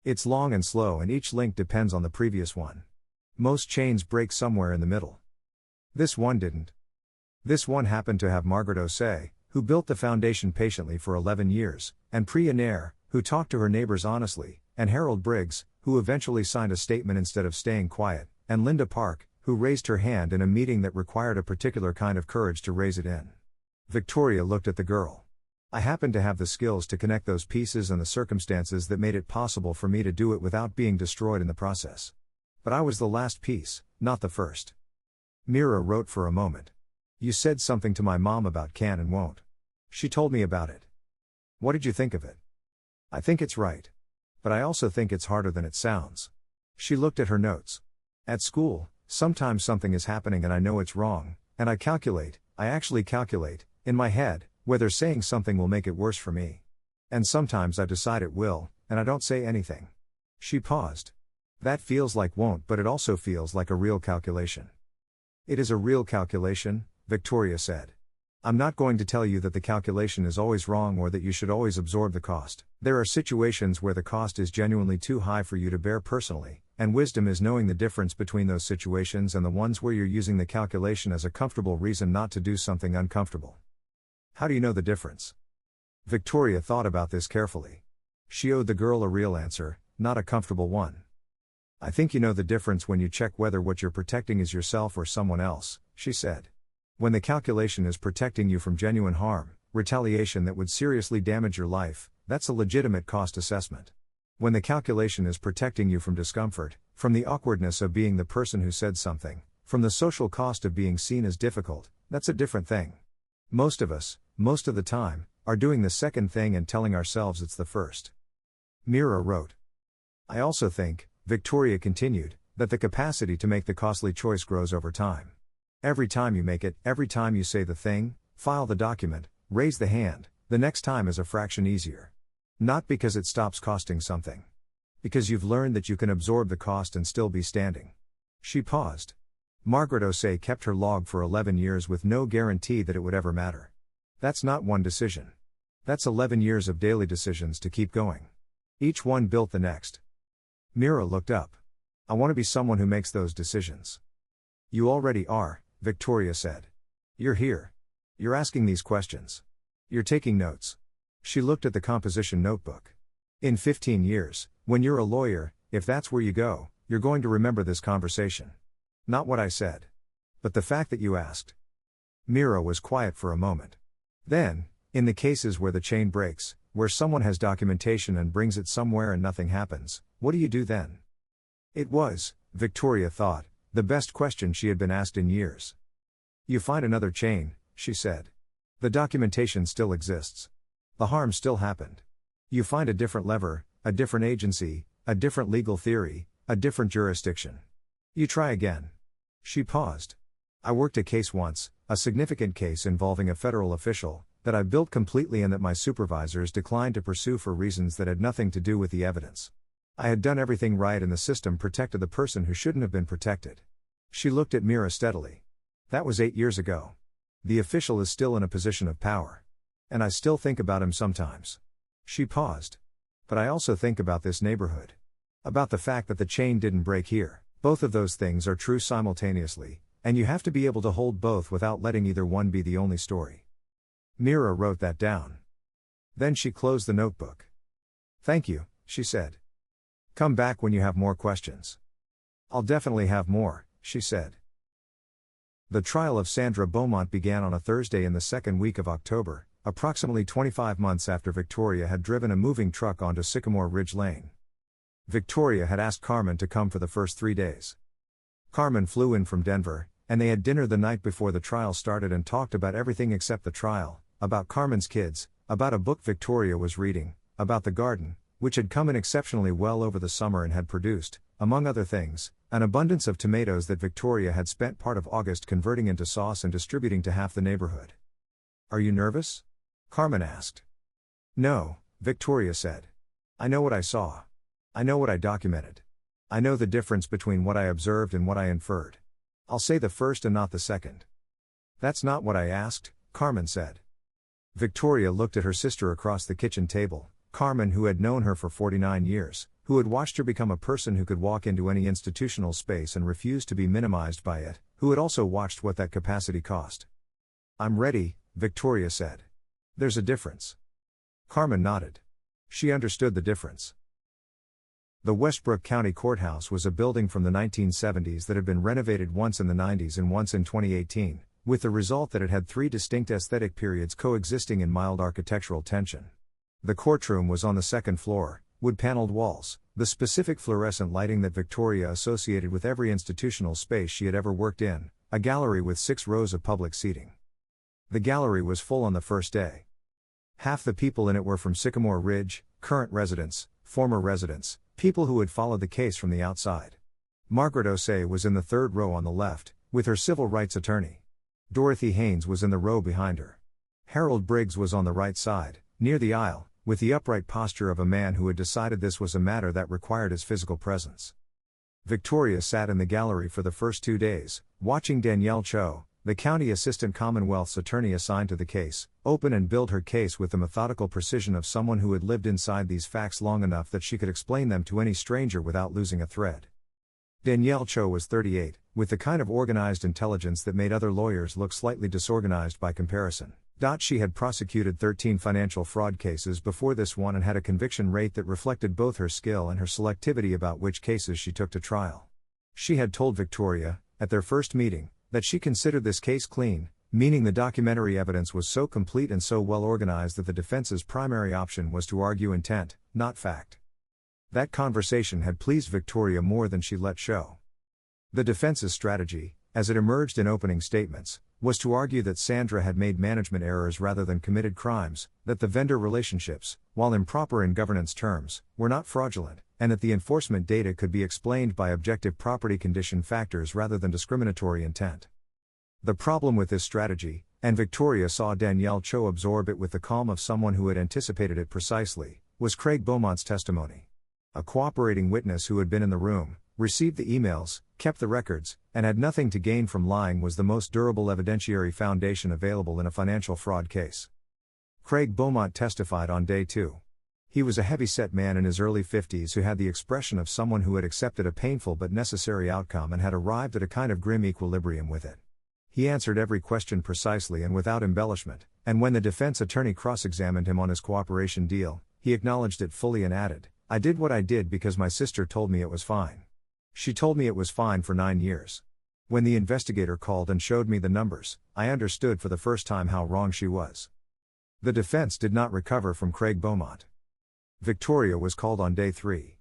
It's long and slow, and each link depends on the previous one. Most chains break somewhere in the middle. This one didn't. This one happened to have Margaret O'Say, who built the foundation patiently for 11 years, and Priya Nair, who talked to her neighbors honestly, and Harold Briggs, who eventually signed a statement instead of staying quiet, and Linda Park, who raised her hand in a meeting that required a particular kind of courage to raise it in." Victoria looked at the girl. "I happen to have the skills to connect those pieces and the circumstances that made it possible for me to do it without being destroyed in the process. But I was the last piece, not the first." Mira wrote for a moment. "You said something to my mom about can and won't. She told me about it. What did you think of it?" "I think it's right. But I also think it's harder than it sounds." She looked at her notes. "At school, sometimes something is happening and I know it's wrong, and I actually calculate, in my head, whether saying something will make it worse for me. And sometimes I decide it will, and I don't say anything." She paused. "That feels like won't, but it also feels like a real calculation." "It is a real calculation," Victoria said. "I'm not going to tell you that the calculation is always wrong or that you should always absorb the cost. There are situations where the cost is genuinely too high for you to bear personally, and wisdom is knowing the difference between those situations and the ones where you're using the calculation as a comfortable reason not to do something uncomfortable." "How do you know the difference?" Victoria thought about this carefully. She owed the girl a real answer, not a comfortable one. "I think you know the difference when you check whether what you're protecting is yourself or someone else," she said. "When the calculation is protecting you from genuine harm, retaliation that would seriously damage your life, that's a legitimate cost assessment. When the calculation is protecting you from discomfort, from the awkwardness of being the person who said something, from the social cost of being seen as difficult, that's a different thing. Most of us, most of the time, are doing the second thing and telling ourselves it's the first." Mira wrote. "I also think," Victoria continued, "that the capacity to make the costly choice grows over time. Every time you make it, every time you say the thing, file the document, raise the hand, the next time is a fraction easier. Not because it stops costing something. Because you've learned that you can absorb the cost and still be standing." She paused. Margaret O'Say kept her log for 11 years with no guarantee that it would ever matter. That's not one decision. That's 11 years of daily decisions to keep going. Each one built the next. Mira looked up. "I want to be someone who makes those decisions." "You already are," Victoria said. "You're here. You're asking these questions. You're taking notes." She looked at the composition notebook. "In 15 years, when you're a lawyer, if that's where you go, you're going to remember this conversation. Not what I said. But the fact that you asked." Mira was quiet for a moment. Then, "In the cases where the chain breaks, where someone has documentation and brings it somewhere and nothing happens, what do you do then?" It was, Victoria thought, the best question she had been asked in years. "You find another chain," she said. "The documentation still exists. The harm still happened. You find a different lever, a different agency, a different legal theory, a different jurisdiction. You try again." She paused. "I worked a case once, a significant case involving a federal official, That I built completely and that my supervisors declined to pursue for reasons that had nothing to do with the evidence. I had done everything right and the system protected the person who shouldn't have been protected. She looked at Mira steadily. That was 8 years ago. The official is still in a position of power. And I still think about him sometimes. She paused. But I also think about this neighborhood. About the fact that the chain didn't break here. Both of those things are true simultaneously, and you have to be able to hold both without letting either one be the only story. Mira wrote that down. Then she closed the notebook. Thank you, she said. Come back when you have more questions. I'll definitely have more, she said. The trial of Sandra Beaumont began on a Thursday in the second week of October, approximately 25 months after Victoria had driven a moving truck onto Sycamore Ridge Lane. Victoria had asked Carmen to come for the first 3 days. Carmen flew in from Denver, and they had dinner the night before the trial started and talked about everything except the trial, about Carmen's kids, about a book Victoria was reading, about the garden, which had come in exceptionally well over the summer and had produced, among other things, an abundance of tomatoes that Victoria had spent part of August converting into sauce and distributing to half the neighborhood. Are you nervous? Carmen asked. No, Victoria said. I know what I saw. I know what I documented. I know the difference between what I observed and what I inferred. I'll say the first and not the second. That's not what I asked, Carmen said. Victoria looked at her sister across the kitchen table, Carmen, who had known her for 49 years, who had watched her become a person who could walk into any institutional space and refuse to be minimized by it, who had also watched what that capacity cost. I'm ready, Victoria said. There's a difference. Carmen nodded. She understood the difference. The Westbrook County Courthouse was a building from the 1970s that had been renovated once in the 90s and once in 2018, with the result that it had 3 distinct aesthetic periods coexisting in mild architectural tension. The courtroom was on the second floor, wood-paneled walls, the specific fluorescent lighting that Victoria associated with every institutional space she had ever worked in, a gallery with 6 rows of public seating. The gallery was full on the first day. Half the people in it were from Sycamore Ridge, current residents, former residents, people who had followed the case from the outside. Margaret Osei was in the 3rd row on the left, with her civil rights attorney. Dorothy Haynes was in the row behind her. Harold Briggs was on the right side, near the aisle, with the upright posture of a man who had decided this was a matter that required his physical presence. Victoria sat in the gallery for the first 2 days, watching Danielle Cho, the county assistant Commonwealth's attorney assigned to the case, open and build her case with the methodical precision of someone who had lived inside these facts long enough that she could explain them to any stranger without losing a thread. Danielle Cho was 38, with the kind of organized intelligence that made other lawyers look slightly disorganized by comparison. She had prosecuted 13 financial fraud cases before this one and had a conviction rate that reflected both her skill and her selectivity about which cases she took to trial. She had told Victoria, at their first meeting, that she considered this case clean, meaning the documentary evidence was so complete and so well organized that the defense's primary option was to argue intent, not fact. That conversation had pleased Victoria more than she let show. The defense's strategy, as it emerged in opening statements, was to argue that Sandra had made management errors rather than committed crimes, that the vendor relationships, while improper in governance terms, were not fraudulent, and that the enforcement data could be explained by objective property condition factors rather than discriminatory intent. The problem with this strategy, and Victoria saw Danielle Cho absorb it with the calm of someone who had anticipated it precisely, was Craig Beaumont's testimony. A cooperating witness who had been in the room, received the emails, kept the records, and had nothing to gain from lying was the most durable evidentiary foundation available in a financial fraud case. Craig Beaumont testified on day 2. He was a heavy-set man in his early 50s who had the expression of someone who had accepted a painful but necessary outcome and had arrived at a kind of grim equilibrium with it. He answered every question precisely and without embellishment, and when the defense attorney cross-examined him on his cooperation deal, he acknowledged it fully and added, "I did what I did because my sister told me it was fine. She told me it was fine for 9 years. When the investigator called and showed me the numbers, I understood for the first time how wrong she was." The defense did not recover from Craig Beaumont. Victoria was called on day 3.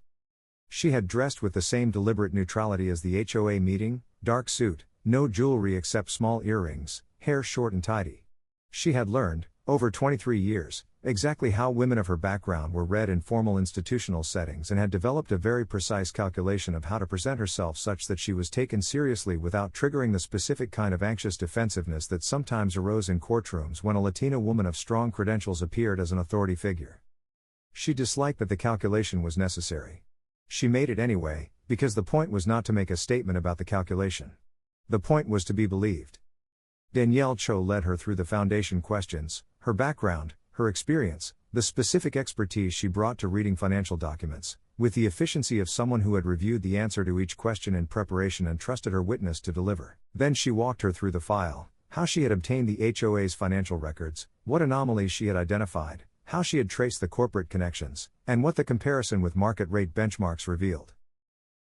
She had dressed with the same deliberate neutrality as the HOA meeting, dark suit, no jewelry except small earrings, hair short and tidy. She had learned, over 23 years, Exactly how women of her background were read in formal institutional settings and had developed a very precise calculation of how to present herself such that she was taken seriously without triggering the specific kind of anxious defensiveness that sometimes arose in courtrooms when a Latina woman of strong credentials appeared as an authority figure. She disliked that the calculation was necessary. She made it anyway, because the point was not to make a statement about the calculation. The point was to be believed. Danielle Cho led her through the foundation questions, her background, her experience, the specific expertise she brought to reading financial documents, with the efficiency of someone who had reviewed the answer to each question in preparation and trusted her witness to deliver. Then she walked her through the file, how she had obtained the HOA's financial records, what anomalies she had identified, how she had traced the corporate connections, and what the comparison with market rate benchmarks revealed.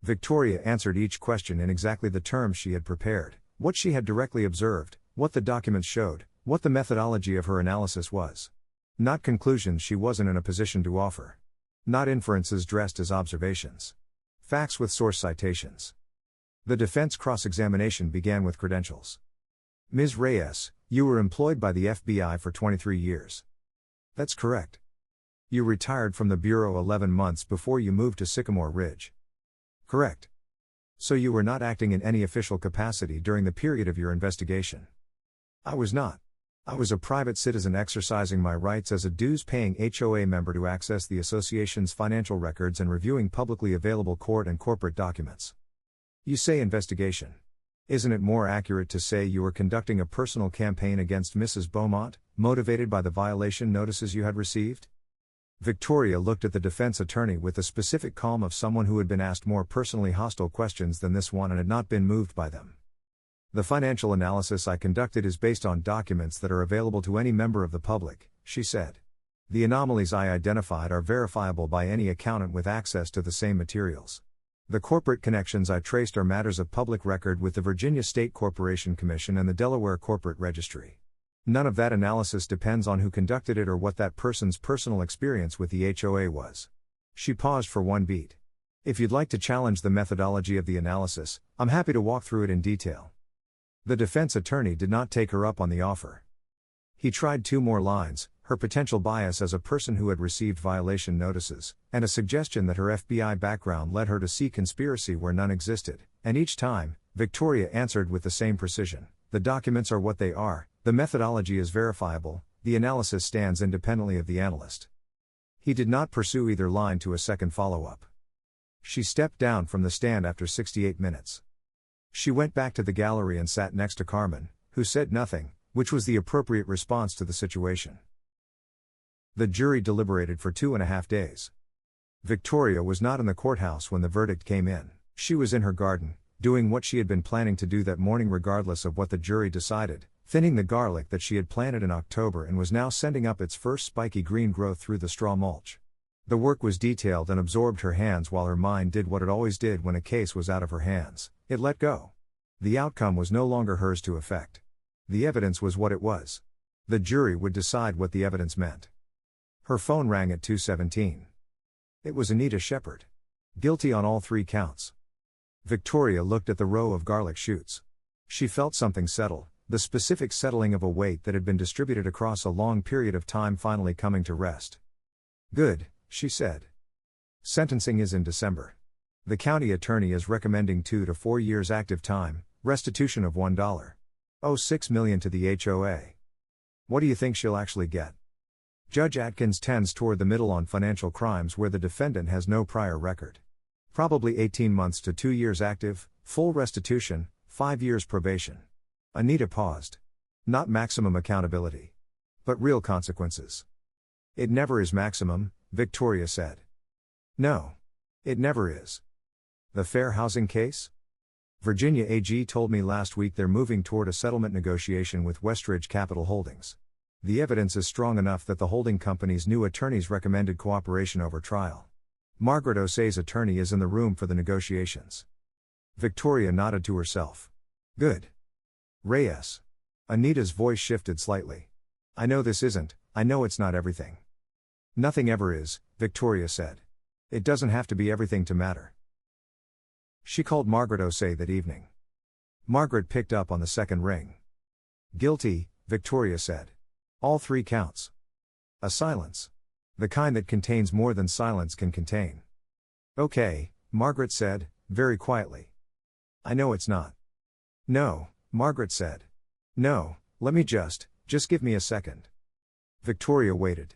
Victoria answered each question in exactly the terms she had prepared, what she had directly observed, what the documents showed, what the methodology of her analysis was. Not conclusions she wasn't in a position to offer. Not inferences dressed as observations. Facts with source citations. The defense cross-examination began with credentials. Ms. Reyes, you were employed by the FBI for 23 years. That's correct. You retired from the Bureau 11 months before you moved to Sycamore Ridge. Correct. So you were not acting in any official capacity during the period of your investigation. I was not. I was a private citizen exercising my rights as a dues-paying HOA member to access the association's financial records and reviewing publicly available court and corporate documents. You say investigation. Isn't it more accurate to say you were conducting a personal campaign against Mrs. Beaumont, motivated by the violation notices you had received? Victoria looked at the defense attorney with the specific calm of someone who had been asked more personally hostile questions than this one and had not been moved by them. The financial analysis I conducted is based on documents that are available to any member of the public, she said. The anomalies I identified are verifiable by any accountant with access to the same materials. The corporate connections I traced are matters of public record with the Virginia State Corporation Commission and the Delaware Corporate Registry. None of that analysis depends on who conducted it or what that person's personal experience with the HOA was. She paused for one beat. If you'd like to challenge the methodology of the analysis, I'm happy to walk through it in detail. The defense attorney did not take her up on the offer. He tried 2 more lines, her potential bias as a person who had received violation notices, and a suggestion that her FBI background led her to see conspiracy where none existed, and each time, Victoria answered with the same precision. The documents are what they are, the methodology is verifiable, the analysis stands independently of the analyst. He did not pursue either line to a second follow-up. She stepped down from the stand after 68 minutes. She went back to the gallery and sat next to Carmen, who said nothing, which was the appropriate response to the situation. The jury deliberated for 2.5 days. Victoria was not in the courthouse when the verdict came in. She was in her garden, doing what she had been planning to do that morning regardless of what the jury decided, thinning the garlic that she had planted in October and was now sending up its first spiky green growth through the straw mulch. The work was detailed and absorbed her hands while her mind did what it always did when a case was out of her hands. It let go. The outcome was no longer hers to effect. The evidence was what it was. The jury would decide what the evidence meant. Her phone rang at 2:17. It was Anita Shepard. Guilty on all 3 counts. Victoria looked at the row of garlic shoots. She felt something settle, the specific settling of a weight that had been distributed across a long period of time finally coming to rest. Good, she said. Sentencing is in December. The county attorney is recommending 2 to 4 years active time, restitution of $1.06 million to the HOA. What do you think she'll actually get? Judge Atkins tends toward the middle on financial crimes where the defendant has no prior record. Probably 18 months to 2 years active, full restitution, 5 years probation. Anita paused. Not maximum accountability. But real consequences. It never is maximum, Victoria said. No. It never is. The fair housing case? Virginia AG told me last week they're moving toward a settlement negotiation with Westridge Capital Holdings. The evidence is strong enough that the holding company's new attorneys recommended cooperation over trial. Margaret Osei's attorney is in the room for the negotiations. Victoria nodded to herself. Good. Reyes. Anita's voice shifted slightly. I know it's not everything. Nothing ever is, Victoria said. It doesn't have to be everything to matter. She called Margaret Osei that evening. Margaret picked up on the second ring. Guilty, Victoria said. All 3 counts. A silence. The kind that contains more than silence can contain. Okay, Margaret said, very quietly. I know it's not. No, Margaret said. No, let me just give me a second. Victoria waited.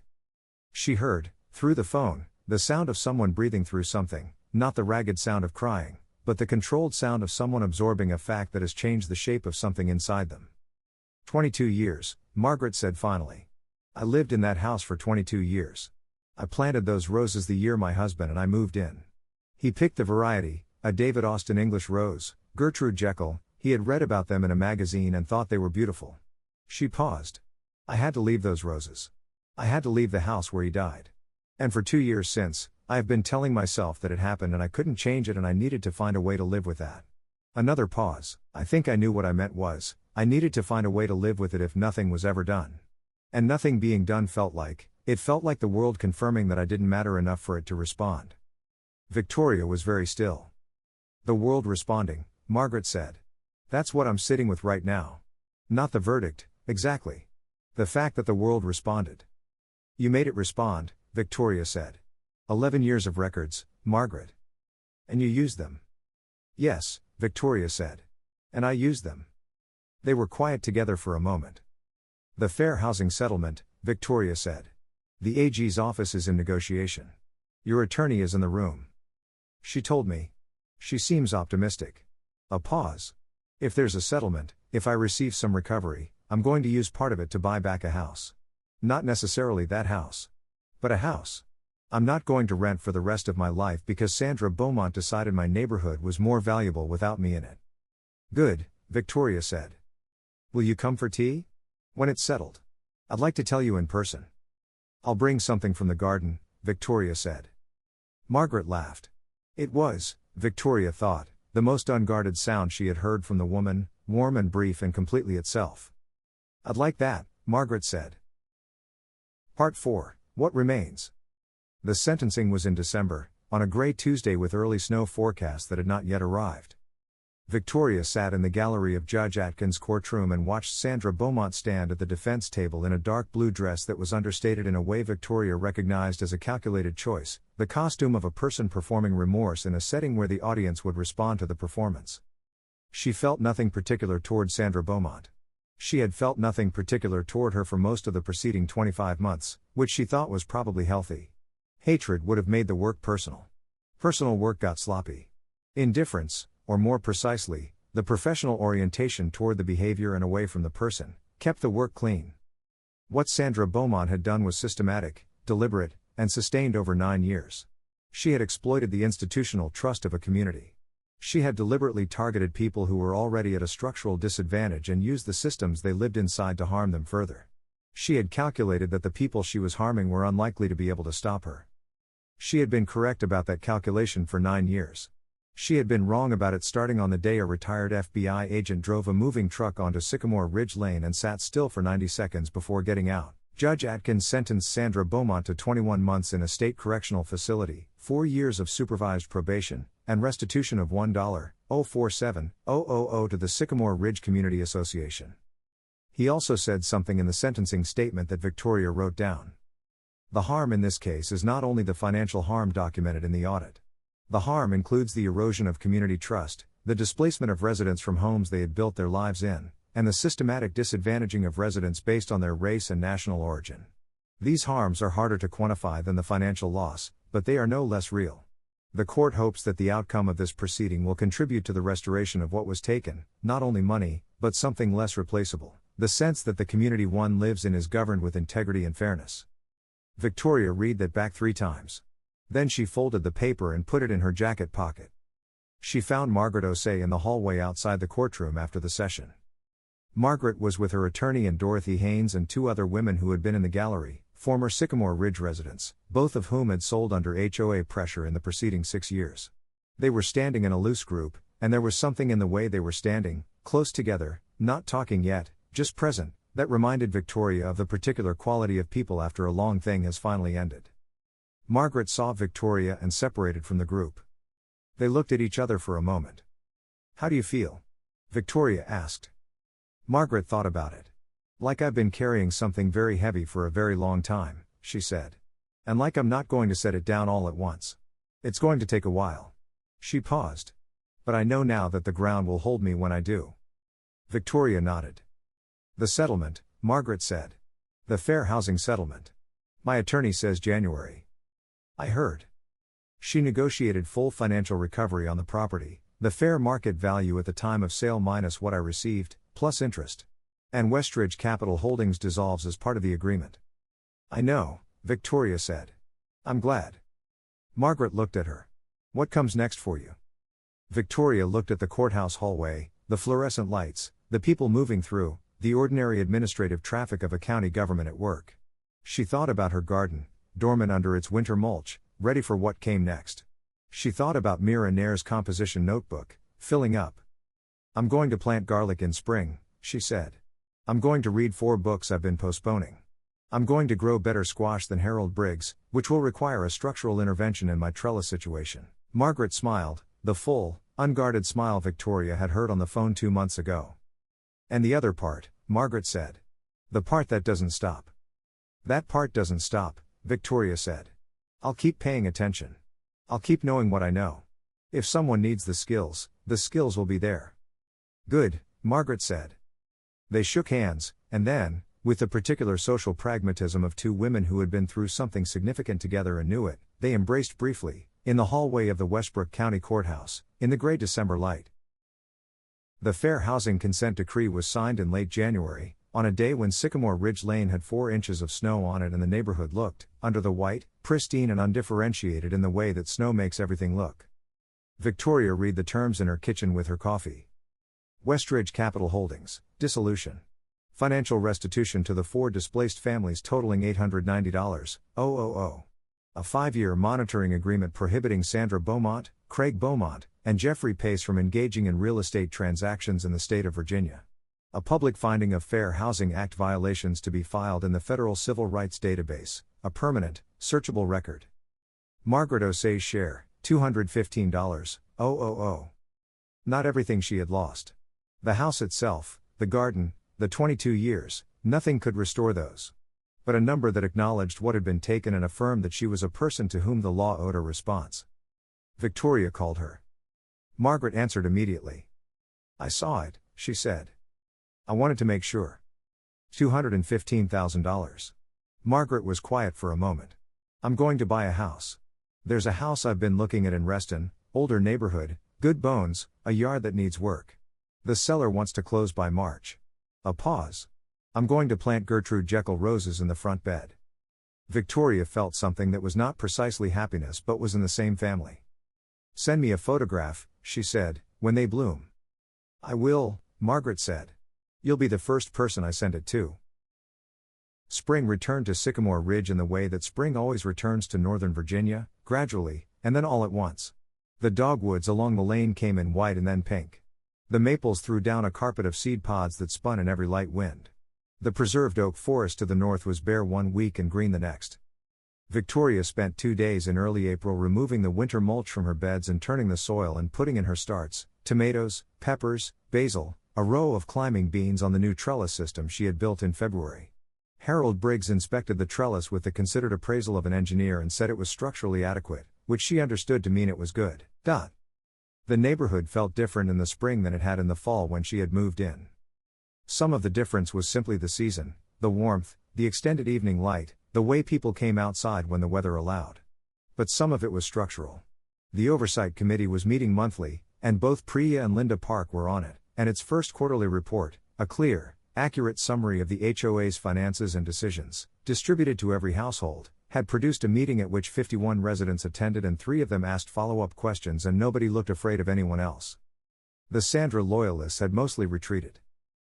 She heard, through the phone, the sound of someone breathing through something, not the ragged sound of crying, but the controlled sound of someone absorbing a fact that has changed the shape of something inside them. 22 years, Margaret said finally. I lived in that house for 22 years. I planted those roses the year my husband and I moved in. He picked the variety, a David Austin English rose, Gertrude Jekyll. He had read about them in a magazine and thought they were beautiful. She paused. I had to leave those roses. I had to leave the house where he died. And for 2 years since, I have been telling myself that it happened and I couldn't change it and I needed to find a way to live with that. Another pause. I think I knew what I meant was, I needed to find a way to live with it if nothing was ever done. And nothing being done felt like the world confirming that I didn't matter enough for it to respond. Victoria was very still. The world responding, Margaret said. That's what I'm sitting with right now. Not the verdict, exactly. The fact that the world responded. You made it respond, Victoria said. 11 years of records, Margaret. And you used them. Yes, Victoria said. And I used them. They were quiet together for a moment. The fair housing settlement, Victoria said. The AG's office is in negotiation. Your attorney is in the room. She told me. She seems optimistic. A pause. If there's a settlement, if I receive some recovery, I'm going to use part of it to buy back a house. Not necessarily that house. But a house. I'm not going to rent for the rest of my life because Sandra Beaumont decided my neighborhood was more valuable without me in it. Good, Victoria said. Will you come for tea? When it's settled. I'd like to tell you in person. I'll bring something from the garden, Victoria said. Margaret laughed. It was, Victoria thought, the most unguarded sound she had heard from the woman, warm and brief and completely itself. I'd like that, Margaret said. Part 4, What Remains? The sentencing was in December, on a gray Tuesday with early snow forecast that had not yet arrived. Victoria sat in the gallery of Judge Atkins' courtroom and watched Sandra Beaumont stand at the defense table in a dark blue dress that was understated in a way Victoria recognized as a calculated choice, the costume of a person performing remorse in a setting where the audience would respond to the performance. She felt nothing particular toward Sandra Beaumont. She had felt nothing particular toward her for most of the preceding 25 months, which she thought was probably healthy. Hatred would have made the work personal. Personal work got sloppy. Indifference, or more precisely, the professional orientation toward the behavior and away from the person, kept the work clean. What Sandra Beaumont had done was systematic, deliberate, and sustained over 9 years. She had exploited the institutional trust of a community. She had deliberately targeted people who were already at a structural disadvantage and used the systems they lived inside to harm them further. She had calculated that the people she was harming were unlikely to be able to stop her. She had been correct about that calculation for 9 years. She had been wrong about it starting on the day a retired FBI agent drove a moving truck onto Sycamore Ridge Lane and sat still for 90 seconds before getting out. Judge Atkins sentenced Sandra Beaumont to 21 months in a state correctional facility, 4 years of supervised probation, and restitution of $1,047,000 to the Sycamore Ridge Community Association. He also said something in the sentencing statement that Victoria wrote down. The harm in this case is not only the financial harm documented in the audit. The harm includes the erosion of community trust, the displacement of residents from homes they had built their lives in, and the systematic disadvantaging of residents based on their race and national origin. These harms are harder to quantify than the financial loss, but they are no less real. The court hopes that the outcome of this proceeding will contribute to the restoration of what was taken, not only money, but something less replaceable, the sense that the community one lives in is governed with integrity and fairness. Victoria read that back 3 times. Then she folded the paper and put it in her jacket pocket. She found Margaret O'Say in the hallway outside the courtroom after the session. Margaret was with her attorney and Dorothy Haynes and 2 other women who had been in the gallery, former Sycamore Ridge residents, both of whom had sold under HOA pressure in the preceding 6 years. They were standing in a loose group, and there was something in the way they were standing, close together, not talking yet, just present, that reminded Victoria of the particular quality of people after a long thing has finally ended. Margaret saw Victoria and separated from the group. They looked at each other for a moment. "How do you feel?" Victoria asked. Margaret thought about it. "Like I've been carrying something very heavy for a very long time," she said. And like I'm not going to set it down all at once. It's going to take a while. She paused. But I know now that the ground will hold me when I do. Victoria nodded. The settlement, Margaret said. The fair housing settlement. My attorney says January. I heard. She negotiated full financial recovery on the property, the fair market value at the time of sale minus what I received, plus interest. And Westridge Capital Holdings dissolves as part of the agreement. I know, Victoria said. I'm glad. Margaret looked at her. What comes next for you? Victoria looked at the courthouse hallway, the fluorescent lights, the people moving through, the ordinary administrative traffic of a county government at work. She thought about her garden, dormant under its winter mulch, ready for what came next. She thought about Mira Nair's composition notebook, filling up. I'm going to plant garlic in spring, she said. I'm going to read 4 books I've been postponing. I'm going to grow better squash than Harold Briggs, which will require a structural intervention in my trellis situation. Margaret smiled, the full, unguarded smile Victoria had heard on the phone 2 months ago. And the other part, Margaret said. The part that doesn't stop. That part doesn't stop, Victoria said. I'll keep paying attention. I'll keep knowing what I know. If someone needs the skills will be there. Good, Margaret said. They shook hands, and then, with the particular social pragmatism of 2 women who had been through something significant together and knew it, they embraced briefly, in the hallway of the Westbrook County Courthouse, in the gray December light. The Fair Housing Consent Decree was signed in late January, on a day when Sycamore Ridge Lane had 4 inches of snow on it and the neighborhood looked, under the white, pristine and undifferentiated in the way that snow makes everything look. Victoria read the terms in her kitchen with her coffee. Westridge Capital Holdings, dissolution. Financial restitution to the 4 displaced families totaling $890,000. A 5-year monitoring agreement prohibiting Sandra Beaumont, Craig Beaumont, and Jeffrey Pace from engaging in real estate transactions in the state of Virginia. A public finding of Fair Housing Act violations to be filed in the Federal Civil Rights Database, a permanent, searchable record. Margaret Osei's share, $215,000. Not everything she had lost. The house itself, the garden, the 22 years, nothing could restore those. But a number that acknowledged what had been taken and affirmed that she was a person to whom the law owed a response. Victoria called her. Margaret answered immediately. I saw it, she said. I wanted to make sure. $215,000. Margaret was quiet for a moment. I'm going to buy a house. There's a house I've been looking at in Reston, older neighborhood, good bones, a yard that needs work. The seller wants to close by March. A pause. I'm going to plant Gertrude Jekyll roses in the front bed. Victoria felt something that was not precisely happiness but was in the same family. Send me a photograph, she said, when they bloom. I will, Margaret said. You'll be the first person I send it to. Spring returned to Sycamore Ridge in the way that spring always returns to Northern Virginia, gradually, and then all at once. The dogwoods along the lane came in white and then pink. The maples threw down a carpet of seed pods that spun in every light wind. The preserved oak forest to the north was bare one week and green the next. Victoria spent 2 days in early April removing the winter mulch from her beds and turning the soil and putting in her starts, tomatoes, peppers, basil, a row of climbing beans on the new trellis system she had built in February. Harold Briggs inspected the trellis with the considered appraisal of an engineer and said it was structurally adequate, which she understood to mean it was good. The neighborhood felt different in the spring than it had in the fall when she had moved in. Some of the difference was simply the season, the warmth, the extended evening light, the way people came outside when the weather allowed. But some of it was structural. The Oversight Committee was meeting monthly, and both Priya and Linda Park were on it, and its first quarterly report, a clear, accurate summary of the HOA's finances and decisions, distributed to every household, had produced a meeting at which 51 residents attended and 3 of them asked follow-up questions and nobody looked afraid of anyone else. The Sandra loyalists had mostly retreated.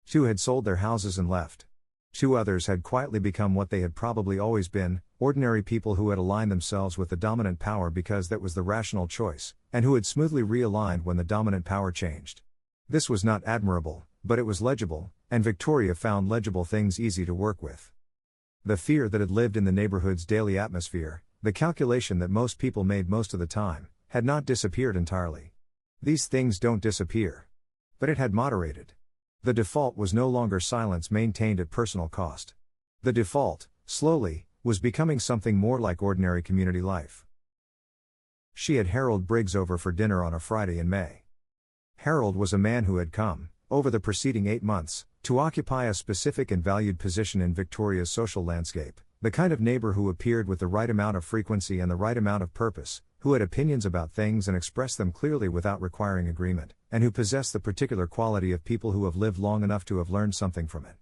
2 had sold their houses and left. 2 others had quietly become what they had probably always been, ordinary people who had aligned themselves with the dominant power because that was the rational choice, and who had smoothly realigned when the dominant power changed. This was not admirable, but it was legible, and Victoria found legible things easy to work with. The fear that had lived in the neighborhood's daily atmosphere, the calculation that most people made most of the time, had not disappeared entirely. These things don't disappear. But it had moderated. The default was no longer silence maintained at personal cost. The default, slowly, was becoming something more like ordinary community life. She had Harold Briggs over for dinner on a Friday in May. Harold was a man who had come, over the preceding 8 months, to occupy a specific and valued position in Victoria's social landscape, the kind of neighbor who appeared with the right amount of frequency and the right amount of purpose, who had opinions about things and expressed them clearly without requiring agreement, and who possessed the particular quality of people who have lived long enough to have learned something from it.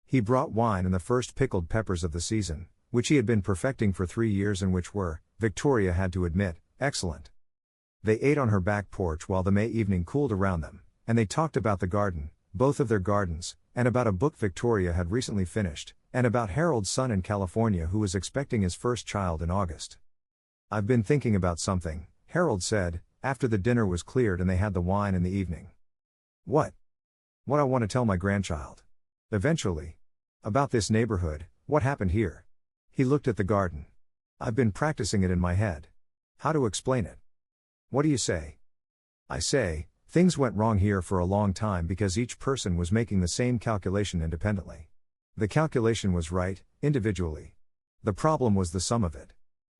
He brought wine and the first pickled peppers of the season, which he had been perfecting for 3 years and which were, Victoria had to admit, excellent. They ate on her back porch while the May evening cooled around them, and they talked about the garden, both of their gardens, and about a book Victoria had recently finished, and about Harold's son in California who was expecting his first child in August. "I've been thinking about something," Harold said, after the dinner was cleared and they had the wine in the evening. "What?" "What I want to tell my grandchild. Eventually. About this neighborhood, what happened here." He looked at the garden. "I've been practicing it in my head. How to explain it." "What do you say?" "I say, things went wrong here for a long time because each person was making the same calculation independently. The calculation was right, individually. The problem was the sum of it."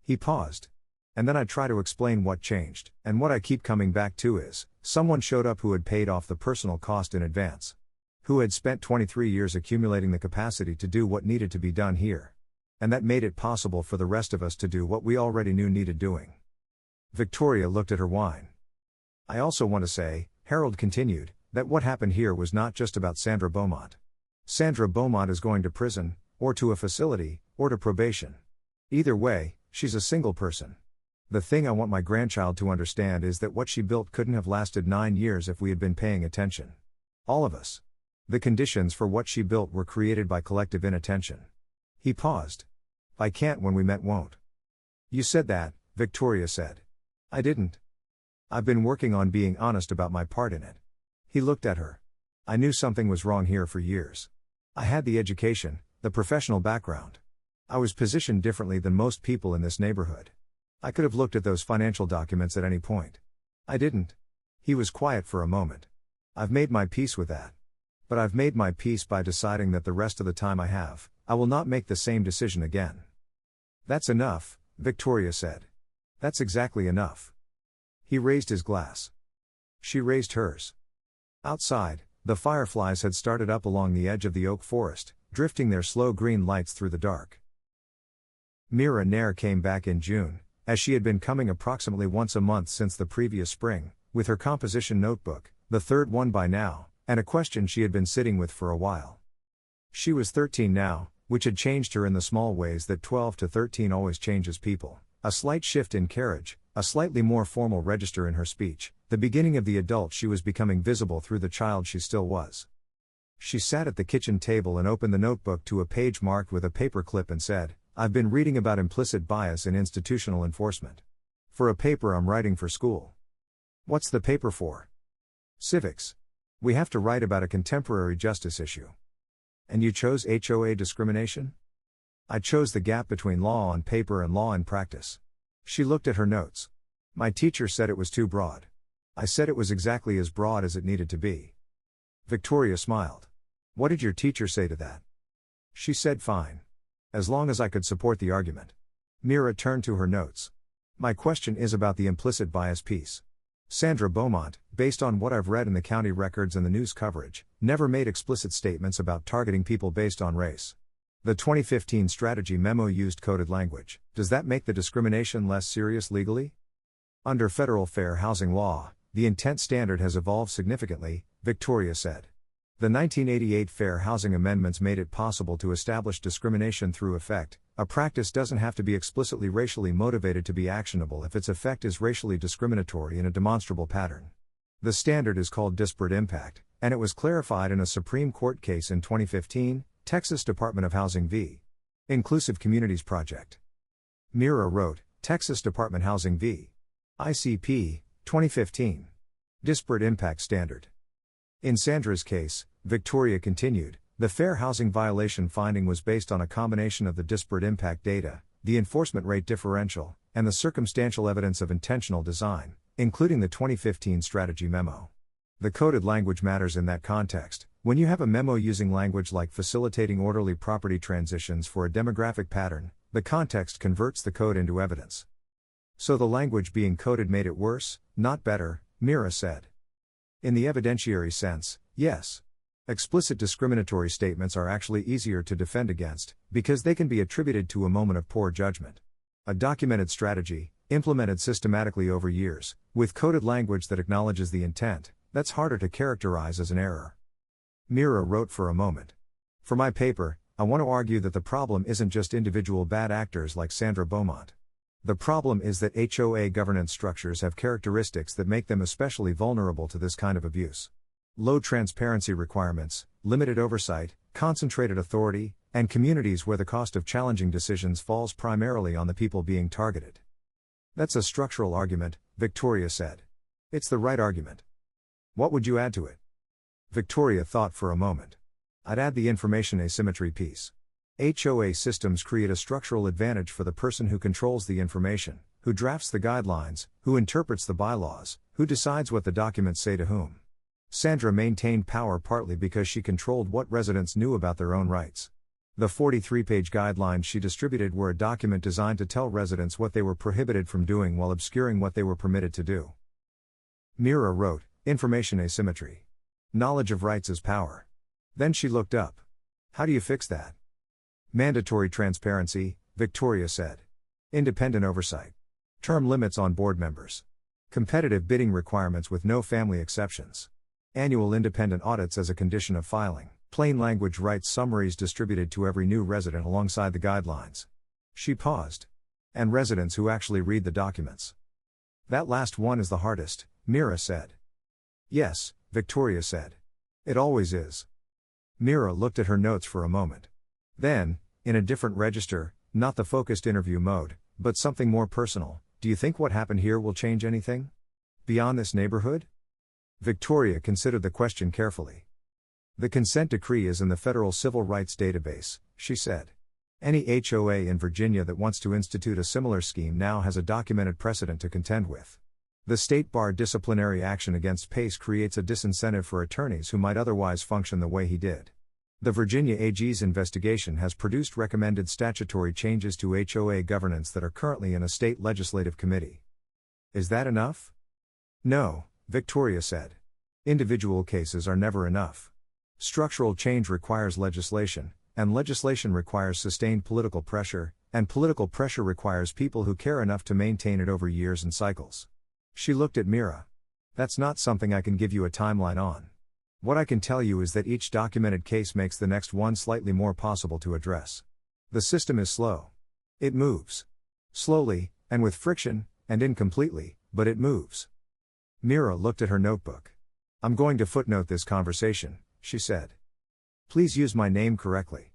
He paused. "And then I try to explain what changed, and what I keep coming back to is, someone showed up who had paid off the personal cost in advance. Who had spent 23 years accumulating the capacity to do what needed to be done here. And that made it possible for the rest of us to do what we already knew needed doing." Victoria looked at her wine. "I also want to say," Harold continued, "that what happened here was not just about Sandra Beaumont. Sandra Beaumont is going to prison, or to a facility, or to probation. Either way, she's a single person. The thing I want my grandchild to understand is that what she built couldn't have lasted 9 years if we had been paying attention. All of us. The conditions for what she built were created by collective inattention." He paused. "I can't when we meant won't." "You said that," Victoria said. "I didn't. I've been working on being honest about my part in it." He looked at her. "I knew something was wrong here for years. I had the education, the professional background. I was positioned differently than most people in this neighborhood. I could have looked at those financial documents at any point. I didn't." He was quiet for a moment. "I've made my peace with that. But I've made my peace by deciding that the rest of the time I will not make the same decision again." "That's enough," Victoria said. "That's exactly enough." He raised his glass. She raised hers. Outside, the fireflies had started up along the edge of the oak forest, drifting their slow green lights through the dark. Mira Nair came back in June, as she had been coming approximately once a month since the previous spring, with her composition notebook, the third one by now, and a question she had been sitting with for a while. She was 13 now, which had changed her in the small ways that 12 to 13 always changes people. A slight shift in carriage, a slightly more formal register in her speech, the beginning of the adult she was becoming visible through the child she still was. She sat at the kitchen table and opened the notebook to a page marked with a paper clip and said, "I've been reading about implicit bias in institutional enforcement. For a paper I'm writing for school." "What's the paper for?" "Civics. We have to write about a contemporary justice issue." "And you chose HOA discrimination?" "I chose the gap between law on paper and law in practice." She looked at her notes. "My teacher said it was too broad. I said it was exactly as broad as it needed to be." Victoria smiled. "What did your teacher say to that?" She said fine. As long as I could support the argument. Mira turned to her notes. "My question is about the implicit bias piece. Sandra Beaumont, based on what I've read in the county records and the news coverage, never made explicit statements about targeting people based on race. The 2015 strategy memo used coded language. Does that make the discrimination less serious legally?" "Under federal fair housing law, the intent standard has evolved significantly," Victoria said. "The 1988 Fair Housing Amendments made it possible to establish discrimination through effect. A practice doesn't have to be explicitly racially motivated to be actionable if its effect is racially discriminatory in a demonstrable pattern. The standard is called disparate impact, and it was clarified in a Supreme Court case in 2015, Texas Department of Housing v. Inclusive Communities Project." Mira wrote, Texas Department Housing v. ICP, 2015. Disparate Impact Standard. In Sandra's case, Victoria continued, the fair housing violation finding was based on a combination of the disparate impact data, the enforcement rate differential, and the circumstantial evidence of intentional design, including the 2015 strategy memo. The coded language matters in that context. When you have a memo using language like facilitating orderly property transitions for a demographic pattern, the context converts the code into evidence. So the language being coded made it worse, not better, Mira said. In the evidentiary sense, yes. Explicit discriminatory statements are actually easier to defend against, because they can be attributed to a moment of poor judgment. A documented strategy, implemented systematically over years, with coded language that acknowledges the intent, that's harder to characterize as an error. Mira wrote for a moment. For my paper, I want to argue that the problem isn't just individual bad actors like Sandra Beaumont. The problem is that HOA governance structures have characteristics that make them especially vulnerable to this kind of abuse. Low transparency requirements, limited oversight, concentrated authority, and communities where the cost of challenging decisions falls primarily on the people being targeted. That's a structural argument, Victoria said. It's the right argument. What would you add to it? Victoria thought for a moment. I'd add the information asymmetry piece. HOA systems create a structural advantage for the person who controls the information, who drafts the guidelines, who interprets the bylaws, who decides what the documents say to whom. Sandra maintained power partly because she controlled what residents knew about their own rights. The 43-page guidelines she distributed were a document designed to tell residents what they were prohibited from doing while obscuring what they were permitted to do. Mira wrote, information asymmetry. Knowledge of rights is power. Then she looked up. How do you fix that? Mandatory transparency, Victoria said. Independent oversight. Term limits on board members. Competitive bidding requirements with no family exceptions. Annual independent audits as a condition of filing. Plain language rights summaries distributed to every new resident alongside the guidelines. She paused. And residents who actually read the documents. That last one is the hardest, Mira said. Yes, Victoria said. It always is. Mira looked at her notes for a moment. Then, in a different register, not the focused interview mode, but something more personal, do you think what happened here will change anything? Beyond this neighborhood? Victoria considered the question carefully. The consent decree is in the Federal Civil Rights Database, she said. Any HOA in Virginia that wants to institute a similar scheme now has a documented precedent to contend with. The state bar disciplinary action against Pace creates a disincentive for attorneys who might otherwise function the way he did. The Virginia AG's investigation has produced recommended statutory changes to HOA governance that are currently in a state legislative committee. Is that enough? No, Victoria said. Individual cases are never enough. Structural change requires legislation, and legislation requires sustained political pressure, and political pressure requires people who care enough to maintain it over years and cycles. She looked at Mira. That's not something I can give you a timeline on. What I can tell you is that each documented case makes the next one slightly more possible to address. The system is slow. It moves. Slowly, and with friction, and incompletely, but it moves. Mira looked at her notebook. I'm going to footnote this conversation, she said. Please use my name correctly.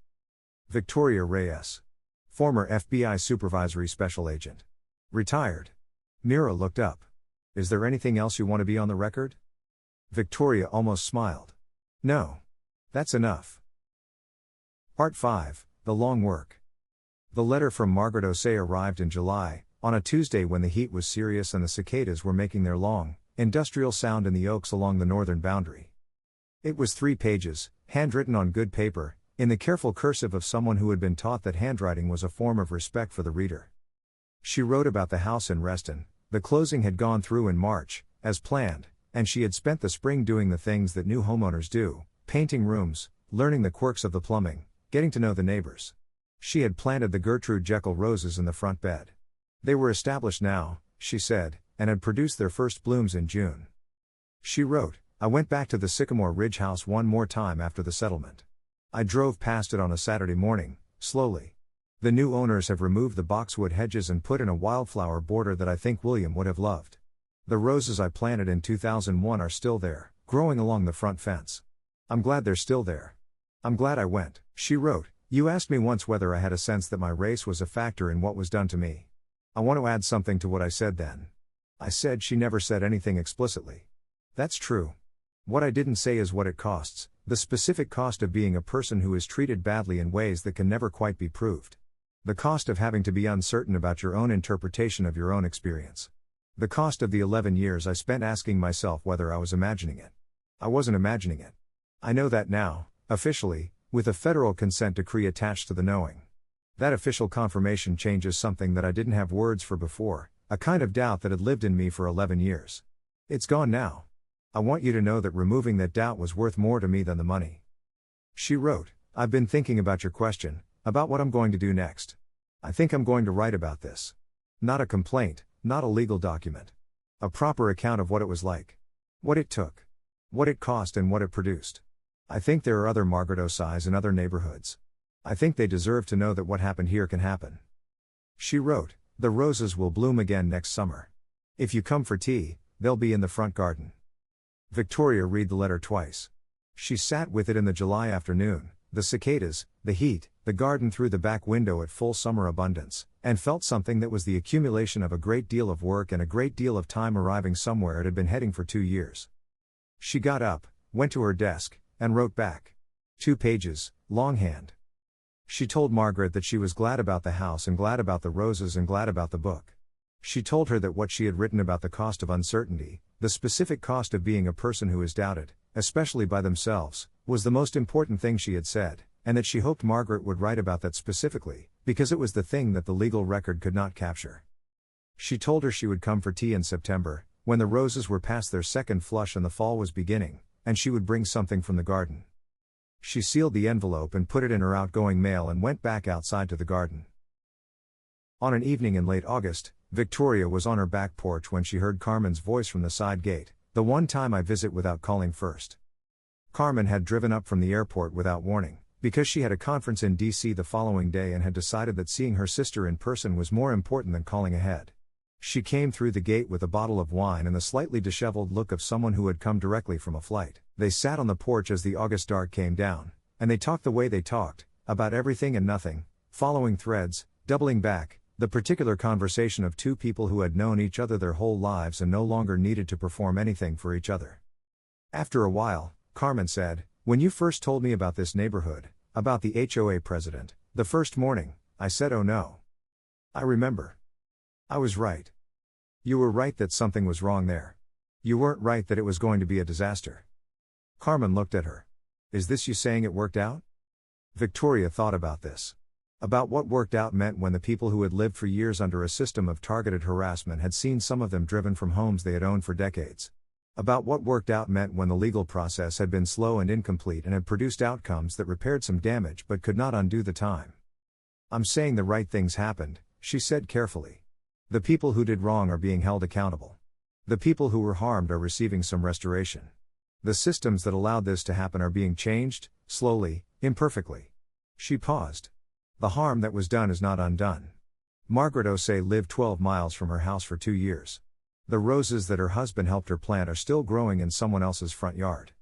Victoria Reyes. Former FBI Supervisory Special Agent. Retired. Mira looked up. Is there anything else you want to be on the record? Victoria almost smiled. No. That's enough. Part 5, The Long Work. The letter from Margaret Osei arrived in July, on a Tuesday when the heat was serious and the cicadas were making their long, industrial sound in the oaks along the northern boundary. It was 3 pages, handwritten on good paper, in the careful cursive of someone who had been taught that handwriting was a form of respect for the reader. She wrote about the house in Reston. The closing had gone through in March, as planned, and she had spent the spring doing the things that new homeowners do, painting rooms, learning the quirks of the plumbing, getting to know the neighbors. She had planted the Gertrude Jekyll roses in the front bed. They were established now, she said, and had produced their first blooms in June. She wrote, I went back to the Sycamore Ridge house one more time after the settlement. I drove past it on a Saturday morning, slowly. The new owners have removed the boxwood hedges and put in a wildflower border that I think William would have loved. The roses I planted in 2001 are still there, growing along the front fence. I'm glad they're still there. I'm glad I went. She wrote, you asked me once whether I had a sense that my race was a factor in what was done to me. I want to add something to what I said then. I said she never said anything explicitly. That's true. What I didn't say is what it costs, the specific cost of being a person who is treated badly in ways that can never quite be proved. The cost of having to be uncertain about your own interpretation of your own experience. The cost of the 11 years I spent asking myself whether I was imagining it. I wasn't imagining it. I know that now, officially, with a federal consent decree attached to the knowing. That official confirmation changes something that I didn't have words for before, a kind of doubt that had lived in me for 11 years. It's gone now. I want you to know that removing that doubt was worth more to me than the money. She wrote, I've been thinking about your question, about what I'm going to do next. I think I'm going to write about this. Not a complaint, not a legal document. A proper account of what it was like. What it took. What it cost and what it produced. I think there are other Margaret Osais in other neighborhoods. I think they deserve to know that what happened here can happen. She wrote, the roses will bloom again next summer. If you come for tea, they'll be in the front garden. Victoria read the letter twice. She sat with it in the July afternoon, the cicadas, the heat, the garden through the back window at full summer abundance, and felt something that was the accumulation of a great deal of work and a great deal of time arriving somewhere it had been heading for 2 years. She got up, went to her desk, and wrote back. 2 pages, longhand. She told Margaret that she was glad about the house and glad about the roses and glad about the book. She told her that what she had written about the cost of uncertainty, the specific cost of being a person who is doubted, especially by themselves, was the most important thing she had said, and that she hoped Margaret would write about that specifically, because it was the thing that the legal record could not capture. She told her she would come for tea in September, when the roses were past their second flush and the fall was beginning, and she would bring something from the garden. She sealed the envelope and put it in her outgoing mail and went back outside to the garden. On an evening in late August, Victoria was on her back porch when she heard Carmen's voice from the side gate, the one time I visit without calling first. Carmen had driven up from the airport without warning, because she had a conference in D.C. the following day and had decided that seeing her sister in person was more important than calling ahead. She came through the gate with a bottle of wine and the slightly disheveled look of someone who had come directly from a flight. They sat on the porch as the August dark came down, and they talked the way they talked, about everything and nothing, following threads, doubling back, the particular conversation of 2 people who had known each other their whole lives and no longer needed to perform anything for each other. After a while, Carmen said, when you first told me about this neighborhood, about the HOA president, the first morning, I said oh no. I remember. I was right. You were right that something was wrong there. You weren't right that it was going to be a disaster. Carmen looked at her. Is this you saying it worked out? Victoria thought about this. About what worked out meant when the people who had lived for years under a system of targeted harassment had seen some of them driven from homes they had owned for decades. About what worked out meant when the legal process had been slow and incomplete and had produced outcomes that repaired some damage but could not undo the time. I'm saying the right things happened, she said carefully. The people who did wrong are being held accountable. The people who were harmed are receiving some restoration. The systems that allowed this to happen are being changed, slowly, imperfectly. She paused. The harm that was done is not undone. Margaret Osei lived 12 miles from her house for 2 years. The roses that her husband helped her plant are still growing in someone else's front yard.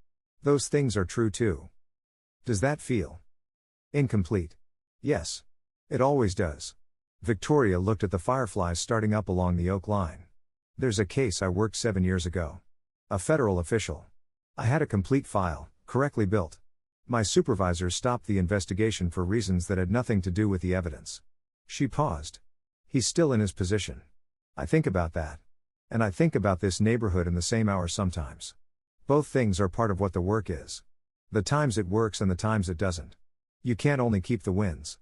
Those things are true too. Does that feel incomplete? Yes. It always does. Victoria looked at the fireflies starting up along the oak line. There's a case I worked 7 years ago. A federal official. I had a complete file, correctly built. My supervisors stopped the investigation for reasons that had nothing to do with the evidence. She paused. He's still in his position. I think about that. And I think about this neighborhood in the same hour sometimes. Both things are part of what the work is. The times it works and the times it doesn't. You can't only keep the wins.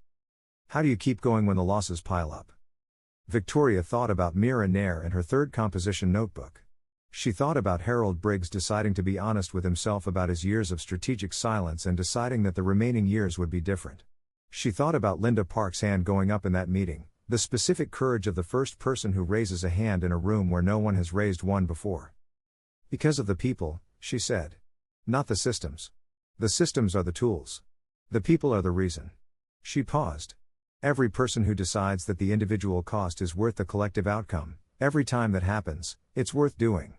How do you keep going when the losses pile up? Victoria thought about Mira Nair and her third composition notebook. She thought about Harold Briggs deciding to be honest with himself about his years of strategic silence and deciding that the remaining years would be different. She thought about Linda Park's hand going up in that meeting, the specific courage of the first person who raises a hand in a room where no one has raised one before. Because of the people, she said. Not the systems. The systems are the tools. The people are the reason. She paused. Every person who decides that the individual cost is worth the collective outcome, every time that happens, it's worth doing.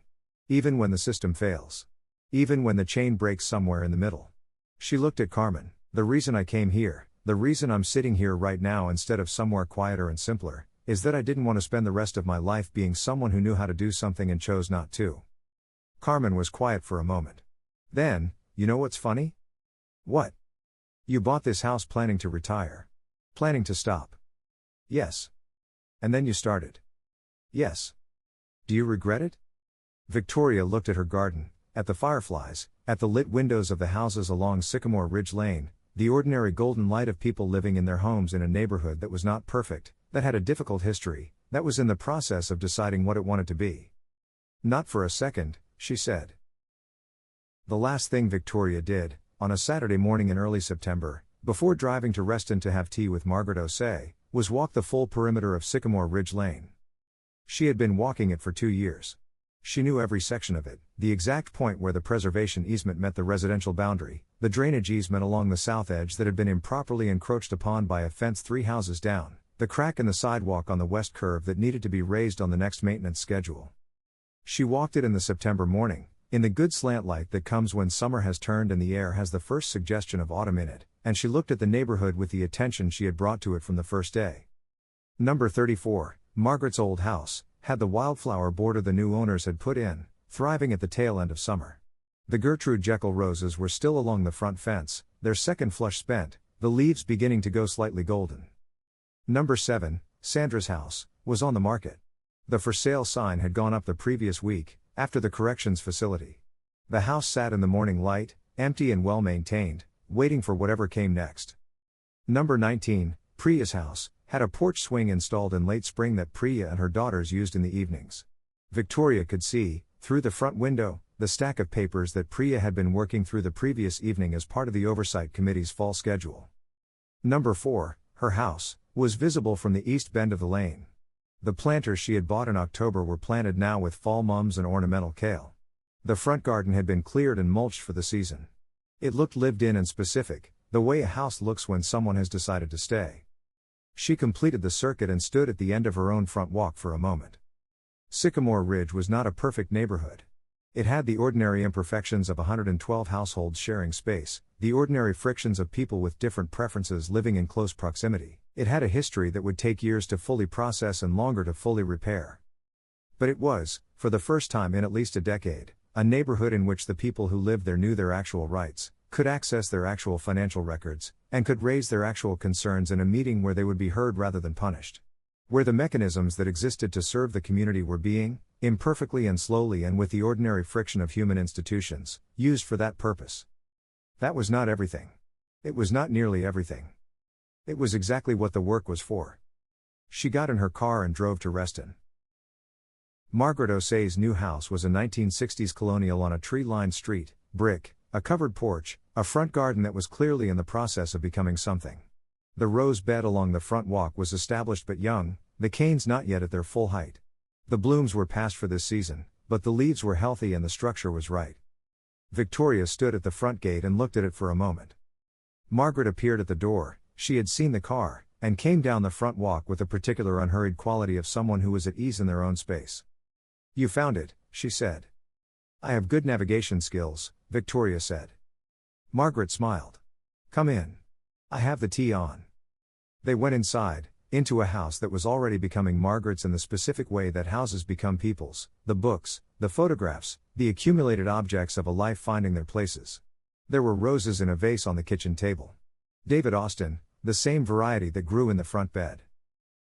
Even when the system fails. Even when the chain breaks somewhere in the middle. She looked at Carmen. The reason I came here, the reason I'm sitting here right now instead of somewhere quieter and simpler, is that I didn't want to spend the rest of my life being someone who knew how to do something and chose not to. Carmen was quiet for a moment. Then, you know what's funny? What? You bought this house planning to retire. Planning to stop. Yes. And then you started. Yes. Do you regret it? Victoria looked at her garden, at the fireflies, at the lit windows of the houses along Sycamore Ridge Lane, the ordinary golden light of people living in their homes in a neighborhood that was not perfect, that had a difficult history, that was in the process of deciding what it wanted to be. Not for a second, she said. The last thing Victoria did, on a Saturday morning in early September, before driving to Reston to have tea with Margaret O'Say, was walk the full perimeter of Sycamore Ridge Lane. She had been walking it for 2 years. She knew every section of it, the exact point where the preservation easement met the residential boundary, the drainage easement along the south edge that had been improperly encroached upon by a fence 3 houses down, the crack in the sidewalk on the west curve that needed to be raised on the next maintenance schedule. She walked it in the September morning, in the good slant light that comes when summer has turned and the air has the first suggestion of autumn in it, and she looked at the neighborhood with the attention she had brought to it from the first day. Number 34, Margaret's old house, had the wildflower border the new owners had put in, thriving at the tail end of summer. The Gertrude Jekyll roses were still along the front fence, their second flush spent, the leaves beginning to go slightly golden. Number 7, Sandra's house, was on the market. The for sale sign had gone up the previous week, after the corrections facility. The house sat in the morning light, empty and well maintained, waiting for whatever came next. Number 19, Priya's house, had a porch swing installed in late spring that Priya and her daughters used in the evenings. Victoria could see, through the front window, the stack of papers that Priya had been working through the previous evening as part of the Oversight Committee's fall schedule. Number 4, her house, was visible from the east bend of the lane. The planters she had bought in October were planted now with fall mums and ornamental kale. The front garden had been cleared and mulched for the season. It looked lived in and specific, the way a house looks when someone has decided to stay. She completed the circuit and stood at the end of her own front walk for a moment. Sycamore Ridge was not a perfect neighborhood. It had the ordinary imperfections of 112 households sharing space, the ordinary frictions of people with different preferences living in close proximity. It had a history that would take years to fully process and longer to fully repair. But it was, for the first time in at least a decade, a neighborhood in which the people who lived there knew their actual rights, could access their actual financial records, and could raise their actual concerns in a meeting where they would be heard rather than punished. Where the mechanisms that existed to serve the community were being, imperfectly and slowly and with the ordinary friction of human institutions, used for that purpose. That was not everything. It was not nearly everything. It was exactly what the work was for. She got in her car and drove to Reston. Margaret O'Say's new house was a 1960s colonial on a tree-lined street, brick, a covered porch, a front garden that was clearly in the process of becoming something. The rose bed along the front walk was established but young, the canes not yet at their full height. The blooms were past for this season, but the leaves were healthy and the structure was right. Victoria stood at the front gate and looked at it for a moment. Margaret appeared at the door, she had seen the car, and came down the front walk with the particular unhurried quality of someone who was at ease in their own space. "You found it," she said. "I have good navigation skills," Victoria said. Margaret smiled. "Come in. I have the tea on." They went inside, into a house that was already becoming Margaret's in the specific way that houses become people's, the books, the photographs, the accumulated objects of a life finding their places. There were roses in a vase on the kitchen table. David Austin, the same variety that grew in the front bed.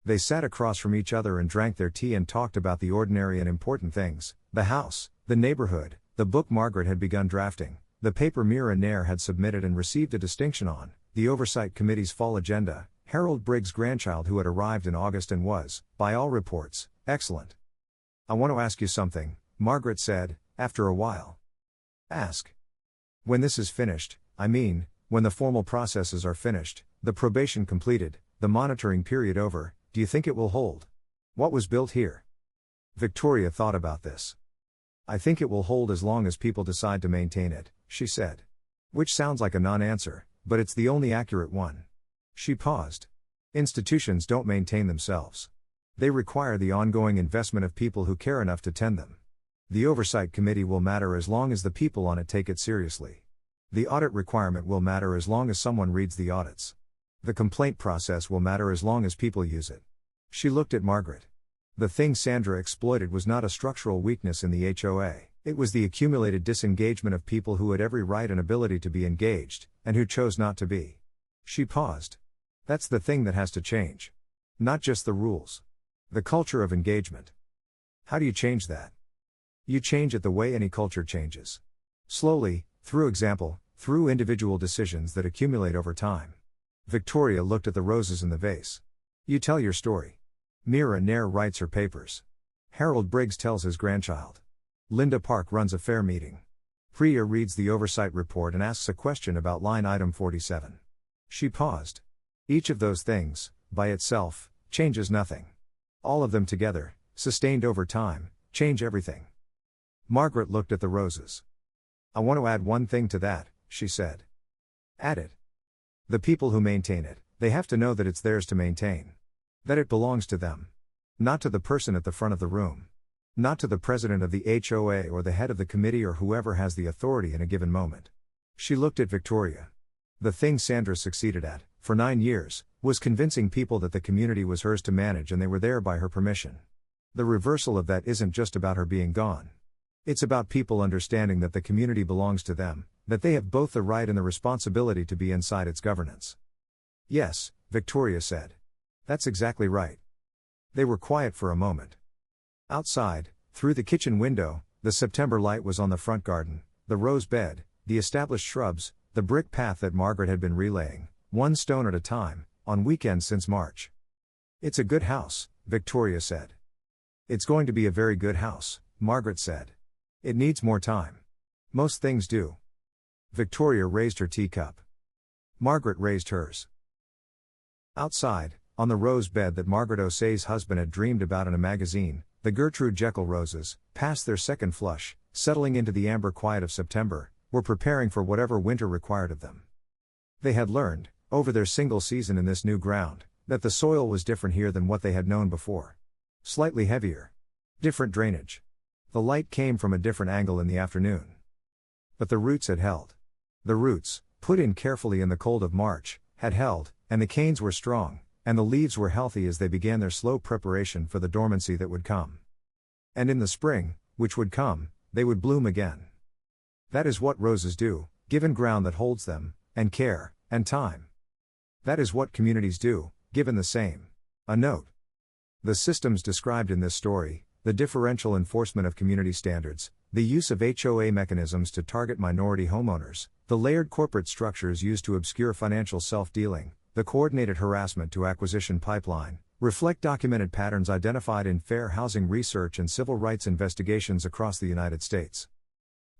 They sat across from each other and drank their tea and talked about the ordinary and important things, the house, the neighborhood, the book Margaret had begun drafting, the paper Mira Nair had submitted and received a distinction on, the Oversight Committee's fall agenda, Harold Briggs' grandchild who had arrived in August and was, by all reports, excellent. "I want to ask you something," Margaret said, after a while. "Ask." "When this is finished, I mean, when the formal processes are finished, the probation completed, the monitoring period over, do you think it will hold? What was built here?" Victoria thought about this. "I think it will hold as long as people decide to maintain it," she said. Which sounds like a non-answer, but it's the only accurate one. She paused. Institutions don't maintain themselves. They require the ongoing investment of people who care enough to tend them. The Oversight Committee will matter as long as the people on it take it seriously. The audit requirement will matter as long as someone reads the audits. The complaint process will matter as long as people use it. She looked at Margaret. The thing Sandra exploited was not a structural weakness in the HOA, it was the accumulated disengagement of people who had every right and ability to be engaged, and who chose not to be. She paused. That's the thing that has to change. Not just the rules. The culture of engagement. How do you change that? You change it the way any culture changes. Slowly, through example, through individual decisions that accumulate over time. Victoria looked at the roses in the vase. You tell your story. Mira Nair writes her papers. Harold Briggs tells his grandchild. Linda Park runs a fair meeting. Priya reads the oversight report and asks a question about line item 47. She paused. Each of those things, by itself, changes nothing. All of them together, sustained over time, change everything. Margaret looked at the roses. I want to add one thing to that, she said. Add it. The people who maintain it, they have to know that it's theirs to maintain. That it belongs to them. Not to the person at the front of the room. Not to the president of the HOA or the head of the committee or whoever has the authority in a given moment. She looked at Victoria. The thing Sandra succeeded at, for 9 years, was convincing people that the community was hers to manage and they were there by her permission. The reversal of that isn't just about her being gone. It's about people understanding that the community belongs to them, that they have both the right and the responsibility to be inside its governance. Yes, Victoria said. That's exactly right. They were quiet for a moment. Outside, through the kitchen window, the September light was on the front garden, the rose bed, the established shrubs, the brick path that Margaret had been relaying, one stone at a time, on weekends since March. It's a good house, Victoria said. It's going to be a very good house, Margaret said. It needs more time. Most things do. Victoria raised her teacup. Margaret raised hers. Outside, on the rose bed that Margaret O'Sea's husband had dreamed about in a magazine, the Gertrude Jekyll roses, past their second flush, settling into the amber quiet of September, were preparing for whatever winter required of them. They had learned, over their single season in this new ground, that the soil was different here than what they had known before. Slightly heavier. Different drainage. The light came from a different angle in the afternoon. But the roots had held. The roots, put in carefully in the cold of March, had held, and the canes were strong, and the leaves were healthy as they began their slow preparation for the dormancy that would come. And in the spring, which would come, they would bloom again. That is what roses do, given ground that holds them, and care, and time. That is what communities do, given the same. A note. The systems described in this story, the differential enforcement of community standards, the use of HOA mechanisms to target minority homeowners, the layered corporate structures used to obscure financial self-dealing, the coordinated harassment to acquisition pipeline, reflect documented patterns identified in fair housing research and civil rights investigations across the United States.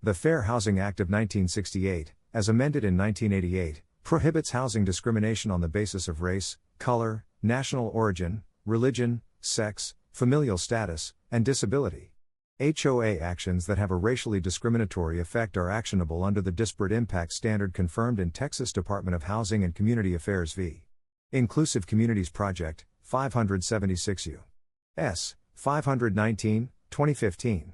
The Fair Housing Act of 1968, as amended in 1988, prohibits housing discrimination on the basis of race, color, national origin, religion, sex, familial status, and disability. HOA actions that have a racially discriminatory effect are actionable under the disparate impact standard confirmed in Texas Department of Housing and Community Affairs v. Inclusive Communities Project, 576 U.S. 519, 2015.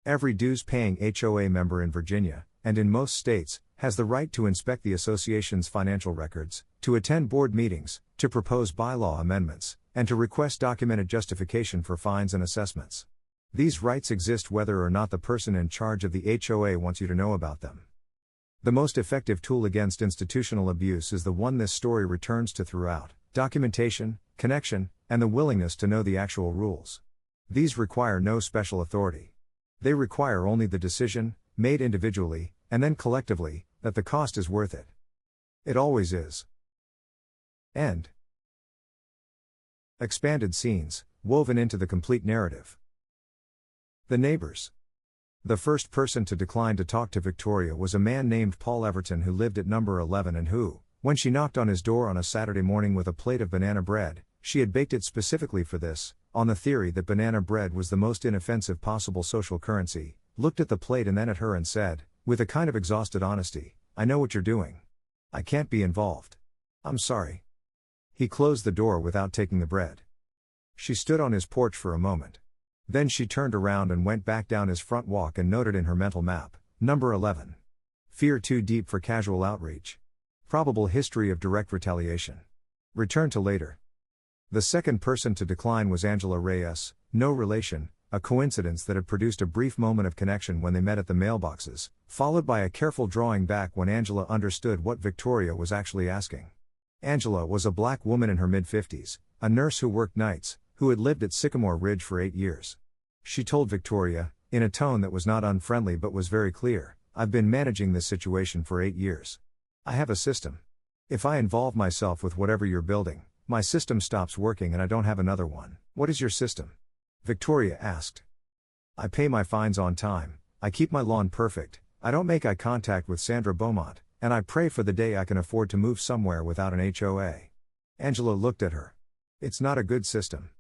Every dues-paying HOA member in Virginia, and in most states, has the right to inspect the association's financial records, to attend board meetings, to propose bylaw amendments, and to request documented justification for fines and assessments. These rights exist whether or not the person in charge of the HOA wants you to know about them. The most effective tool against institutional abuse is the one this story returns to throughout: documentation, connection, and the willingness to know the actual rules. These require no special authority. They require only the decision, made individually, and then collectively, that the cost is worth it. It always is. End. Expanded scenes, woven into the complete narrative. The neighbors. The first person to decline to talk to Victoria was a man named Paul Everton who lived at number 11 and who, when she knocked on his door on a Saturday morning with a plate of banana bread, she had baked it specifically for this, on the theory that banana bread was the most inoffensive possible social currency, looked at the plate and then at her and said, with a kind of exhausted honesty, "I know what you're doing. I can't be involved. I'm sorry." He closed the door without taking the bread. She stood on his porch for a moment. Then she turned around and went back down his front walk and noted in her mental map, number 11. Fear too deep for casual outreach. Probable history of direct retaliation. Return to later. The second person to decline was Angela Reyes, no relation, a coincidence that had produced a brief moment of connection when they met at the mailboxes, followed by a careful drawing back when Angela understood what Victoria was actually asking. Angela was a black woman in her mid-50s, a nurse who worked nights, who had lived at Sycamore Ridge for 8 years. She told Victoria, in a tone that was not unfriendly but was very clear, I've been managing this situation for 8 years. I have a system. If I involve myself with whatever you're building, my system stops working and I don't have another one. What is your system? Victoria asked. I pay my fines on time, I keep my lawn perfect, I don't make eye contact with Sandra Beaumont, and I pray for the day I can afford to move somewhere without an HOA. Angela looked at her. It's not a good system.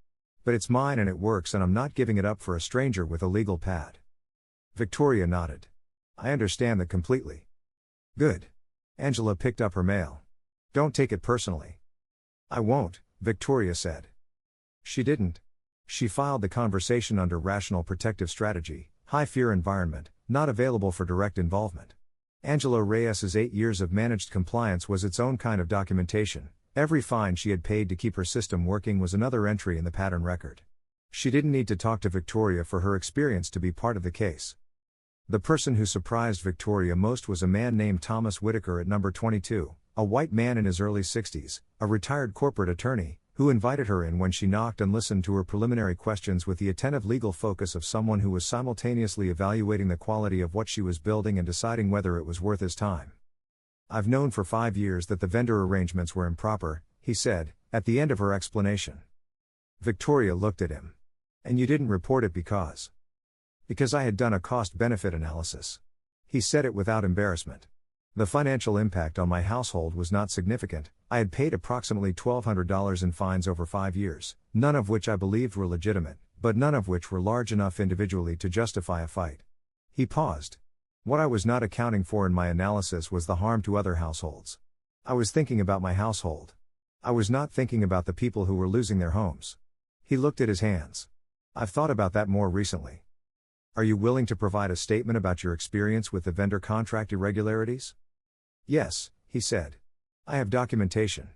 But it's mine and it works and I'm not giving it up for a stranger with a legal pad. Victoria nodded. I understand that completely. Good. Angela picked up her mail. Don't take it personally. I won't, Victoria said. She didn't. She filed the conversation under Rational Protective Strategy, High Fear Environment, not available for direct involvement. Angela Reyes's 8 years of managed compliance was its own kind of documentation. Every fine she had paid to keep her system working was another entry in the pattern record. She didn't need to talk to Victoria for her experience to be part of the case. The person who surprised Victoria most was a man named Thomas Whitaker at number 22, a white man in his early 60s, a retired corporate attorney, who invited her in when she knocked and listened to her preliminary questions with the attentive legal focus of someone who was simultaneously evaluating the quality of what she was building and deciding whether it was worth his time. I've known for 5 years that the vendor arrangements were improper, he said, at the end of her explanation. Victoria looked at him. And you didn't report it because? Because I had done a cost-benefit analysis. He said it without embarrassment. The financial impact on my household was not significant. I had paid approximately $1,200 in fines over 5 years, none of which I believed were legitimate, but none of which were large enough individually to justify a fight. He paused. What I was not accounting for in my analysis was the harm to other households. I was thinking about my household. I was not thinking about the people who were losing their homes. He looked at his hands. I've thought about that more recently. Are you willing to provide a statement about your experience with the vendor contract irregularities? Yes, he said. I have documentation.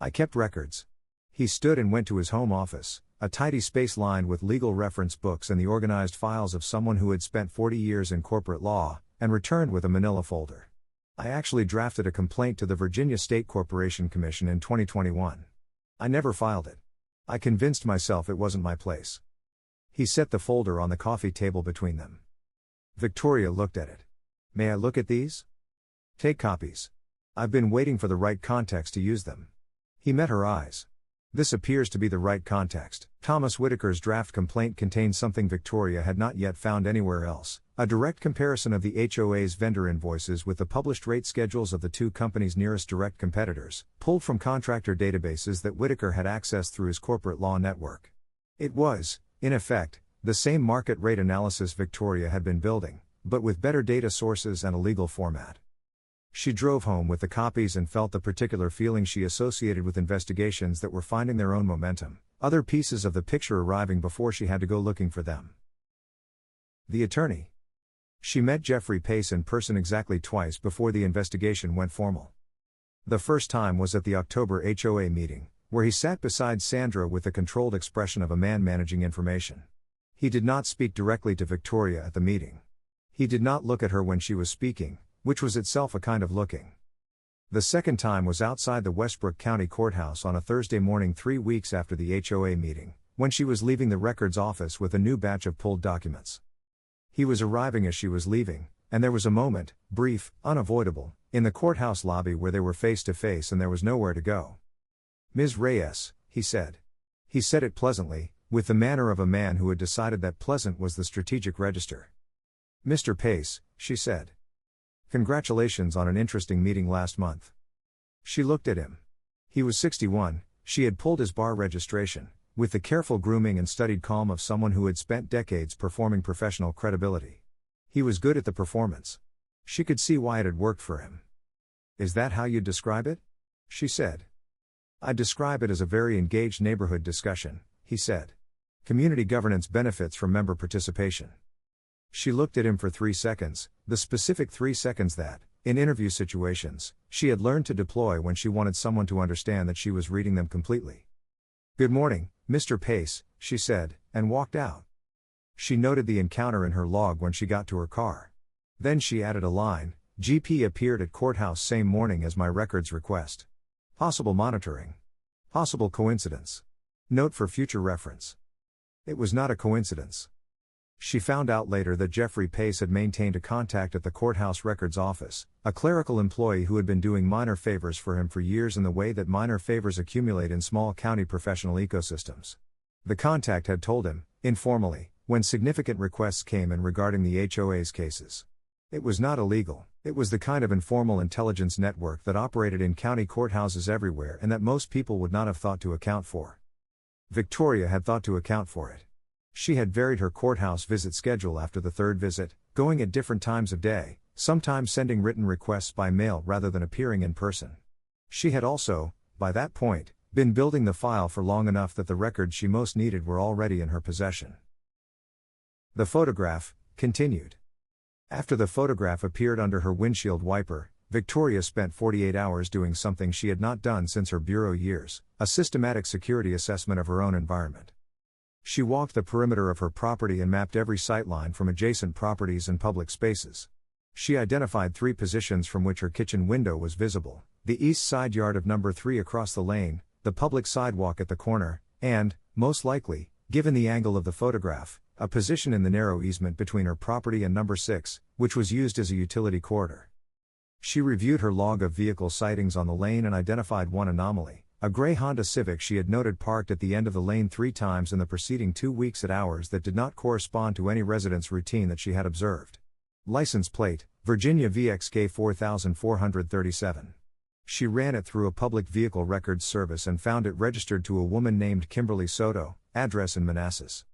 I kept records. He stood and went to his home office, a tidy space lined with legal reference books and the organized files of someone who had spent 40 years in corporate law, and returned with a manila folder. I actually drafted a complaint to the Virginia State Corporation Commission in 2021. I never filed it. I convinced myself it wasn't my place. He set the folder on the coffee table between them. Victoria looked at it. May I look at these? Take copies. I've been waiting for the right context to use them. He met her eyes. This appears to be the right context. Thomas Whitaker's draft complaint contained something Victoria had not yet found anywhere else, a direct comparison of the HOA's vendor invoices with the published rate schedules of the two companies' nearest direct competitors, pulled from contractor databases that Whitaker had accessed through his corporate law network. It was, in effect, the same market rate analysis Victoria had been building, but with better data sources and a legal format. She drove home with the copies and felt the particular feeling she associated with investigations that were finding their own momentum, other pieces of the picture arriving before she had to go looking for them. The attorney. She met Jeffrey Pace in person exactly twice before the investigation went formal. The first time was at the October HOA meeting, where he sat beside Sandra with the controlled expression of a man managing information. He did not speak directly to Victoria at the meeting. He did not look at her when she was speaking, which was itself a kind of looking. The second time was outside the Westbrook County Courthouse on a Thursday morning 3 weeks after the HOA meeting, when she was leaving the records office with a new batch of pulled documents. He was arriving as she was leaving, and there was a moment, brief, unavoidable, in the courthouse lobby where they were face to face and there was nowhere to go. Ms. Reyes, he said. He said it pleasantly, with the manner of a man who had decided that pleasant was the strategic register. Mr. Pace, she said. Congratulations on an interesting meeting last month. She looked at him. He was 61, she had pulled his bar registration, with the careful grooming and studied calm of someone who had spent decades performing professional credibility. He was good at the performance. She could see why it had worked for him. Is that how you'd describe it? She said. I'd describe it as a very engaged neighborhood discussion, he said. Community governance benefits from member participation. She looked at him for 3 seconds, the specific 3 seconds that, in interview situations, she had learned to deploy when she wanted someone to understand that she was reading them completely. Good morning, Mr. Pace, she said, and walked out. She noted the encounter in her log when she got to her car. Then she added a line, GP appeared at courthouse same morning as my records request. Possible monitoring. Possible coincidence. Note for future reference. It was not a coincidence. She found out later that Jeffrey Pace had maintained a contact at the courthouse records office, a clerical employee who had been doing minor favors for him for years in the way that minor favors accumulate in small county professional ecosystems. The contact had told him, informally, when significant requests came in regarding the HOA's cases. It was not illegal, it was the kind of informal intelligence network that operated in county courthouses everywhere and that most people would not have thought to account for. Victoria had thought to account for it. She had varied her courthouse visit schedule after the third visit, going at different times of day, sometimes sending written requests by mail rather than appearing in person. She had also, by that point, been building the file for long enough that the records she most needed were already in her possession. The photograph continued. After the photograph appeared under her windshield wiper, Victoria spent 48 hours doing something she had not done since her bureau years, a systematic security assessment of her own environment. She walked the perimeter of her property and mapped every sightline from adjacent properties and public spaces. She identified 3 positions from which her kitchen window was visible: the east side yard of number 3 across the lane, the public sidewalk at the corner, and, most likely, given the angle of the photograph, a position in the narrow easement between her property and number 6, which was used as a utility corridor. She reviewed her log of vehicle sightings on the lane and identified one anomaly: a gray Honda Civic she had noted parked at the end of the lane 3 times in the preceding 2 weeks at hours that did not correspond to any resident's routine that she had observed. License plate, Virginia VXK 4437. She ran it through a public vehicle records service and found it registered to a woman named Kimberly Soto, address in Manassas.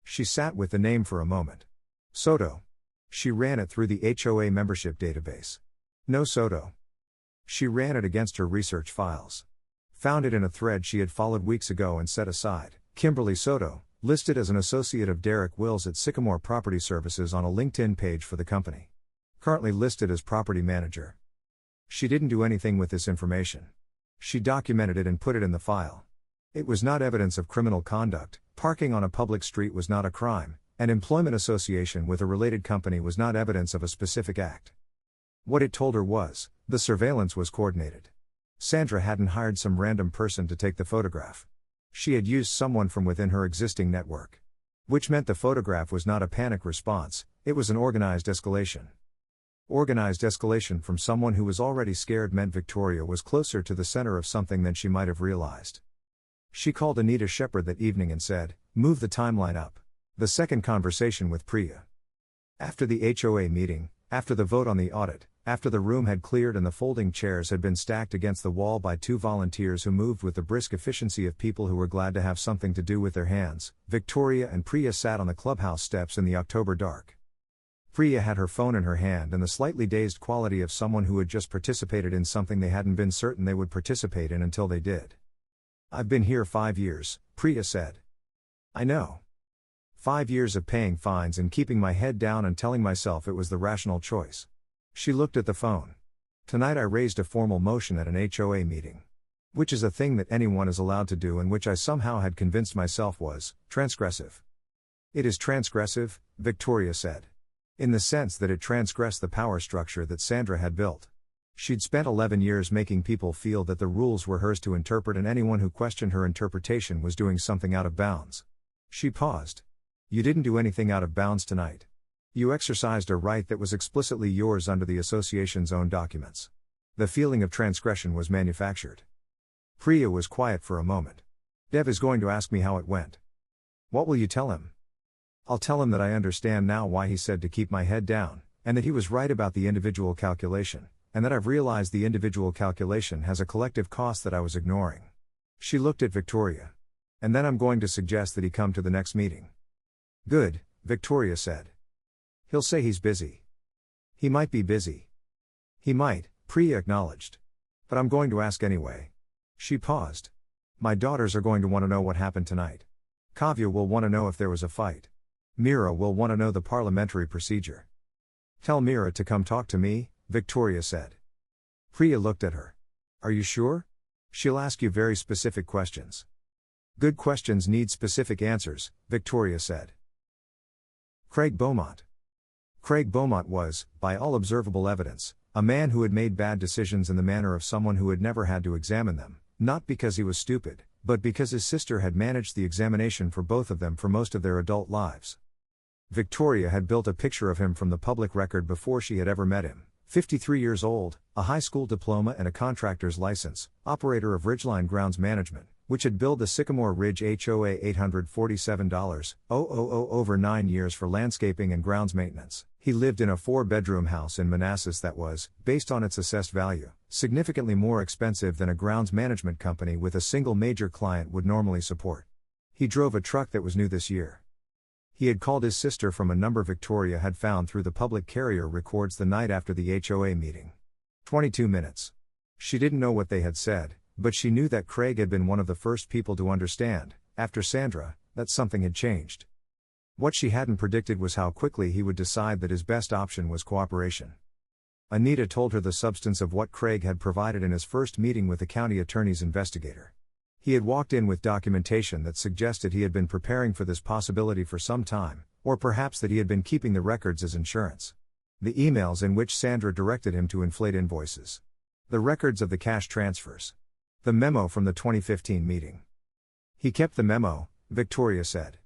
She sat with the name for a moment. Soto. She ran it through the HOA membership database. No Soto. She ran it against her research files. Found it in a thread she had followed weeks ago and set aside. Kimberly Soto, listed as an associate of Derek Wills at Sycamore Property Services on a LinkedIn page for the company. Currently listed as property manager. She didn't do anything with this information. She documented it and put it in the file. It was not evidence of criminal conduct, parking on a public street was not a crime, and employment association with a related company was not evidence of a specific act. What it told her was, the surveillance was coordinated. Sandra hadn't hired some random person to take the photograph. She had used someone from within her existing network. Which meant the photograph was not a panic response, it was an organized escalation. Organized escalation from someone who was already scared meant Victoria was closer to the center of something than she might have realized. She called Anita Shepard that evening and said, "Move the timeline up." The second conversation with Priya. After the HOA meeting, after the vote on the audit, after the room had cleared and the folding chairs had been stacked against the wall by 2 volunteers who moved with the brisk efficiency of people who were glad to have something to do with their hands, Victoria and Priya sat on the clubhouse steps in the October dark. Priya had her phone in her hand and the slightly dazed quality of someone who had just participated in something they hadn't been certain they would participate in until they did. "I've been here 5 years, Priya said. "I know. 5 years of paying fines and keeping my head down and telling myself it was the rational choice." She looked at the phone. "Tonight I raised a formal motion at an HOA meeting. Which is a thing that anyone is allowed to do and which I somehow had convinced myself was transgressive." "It is transgressive," Victoria said. "In the sense that it transgressed the power structure that Sandra had built. She'd spent 11 years making people feel that the rules were hers to interpret and anyone who questioned her interpretation was doing something out of bounds." She paused. "You didn't do anything out of bounds tonight. You exercised a right that was explicitly yours under the association's own documents. The feeling of transgression was manufactured." Priya was quiet for a moment. "Dev is going to ask me how it went. What will you tell him?" "I'll tell him that I understand now why he said to keep my head down, and that he was right about the individual calculation, and that I've realized the individual calculation has a collective cost that I was ignoring." She looked at Victoria. "And then I'm going to suggest that he come to the next meeting." "Good," Victoria said. "He'll say he's busy." "He might be busy." "He might," Priya acknowledged. "But I'm going to ask anyway." She paused. "My daughters are going to want to know what happened tonight. Kavya will want to know if there was a fight. Mira will want to know the parliamentary procedure." "Tell Mira to come talk to me," Victoria said. Priya looked at her. "Are you sure? She'll ask you very specific questions." "Good questions need specific answers," Victoria said. Craig Beaumont. Craig Beaumont was, by all observable evidence, a man who had made bad decisions in the manner of someone who had never had to examine them, not because he was stupid, but because his sister had managed the examination for both of them for most of their adult lives. Victoria had built a picture of him from the public record before she had ever met him. 53 years old, a high school diploma and a contractor's license, operator of Ridgeline Grounds Management, which had billed the Sycamore Ridge HOA $847,000 over 9 years for landscaping and grounds maintenance. He lived in a 4-bedroom house in Manassas that was, based on its assessed value, significantly more expensive than a grounds management company with a single major client would normally support. He drove a truck that was new this year. He had called his sister from a number Victoria had found through the public carrier records the night after the HOA meeting. 22 minutes. She didn't know what they had said, but she knew that Craig had been one of the first people to understand, after Sandra, that something had changed. What she hadn't predicted was how quickly he would decide that his best option was cooperation. Anita told her the substance of what Craig had provided in his first meeting with the county attorney's investigator. He had walked in with documentation that suggested he had been preparing for this possibility for some time, or perhaps that he had been keeping the records as insurance. The emails in which Sandra directed him to inflate invoices. The records of the cash transfers. The memo from the 2015 meeting. He kept the memo, Victoria said.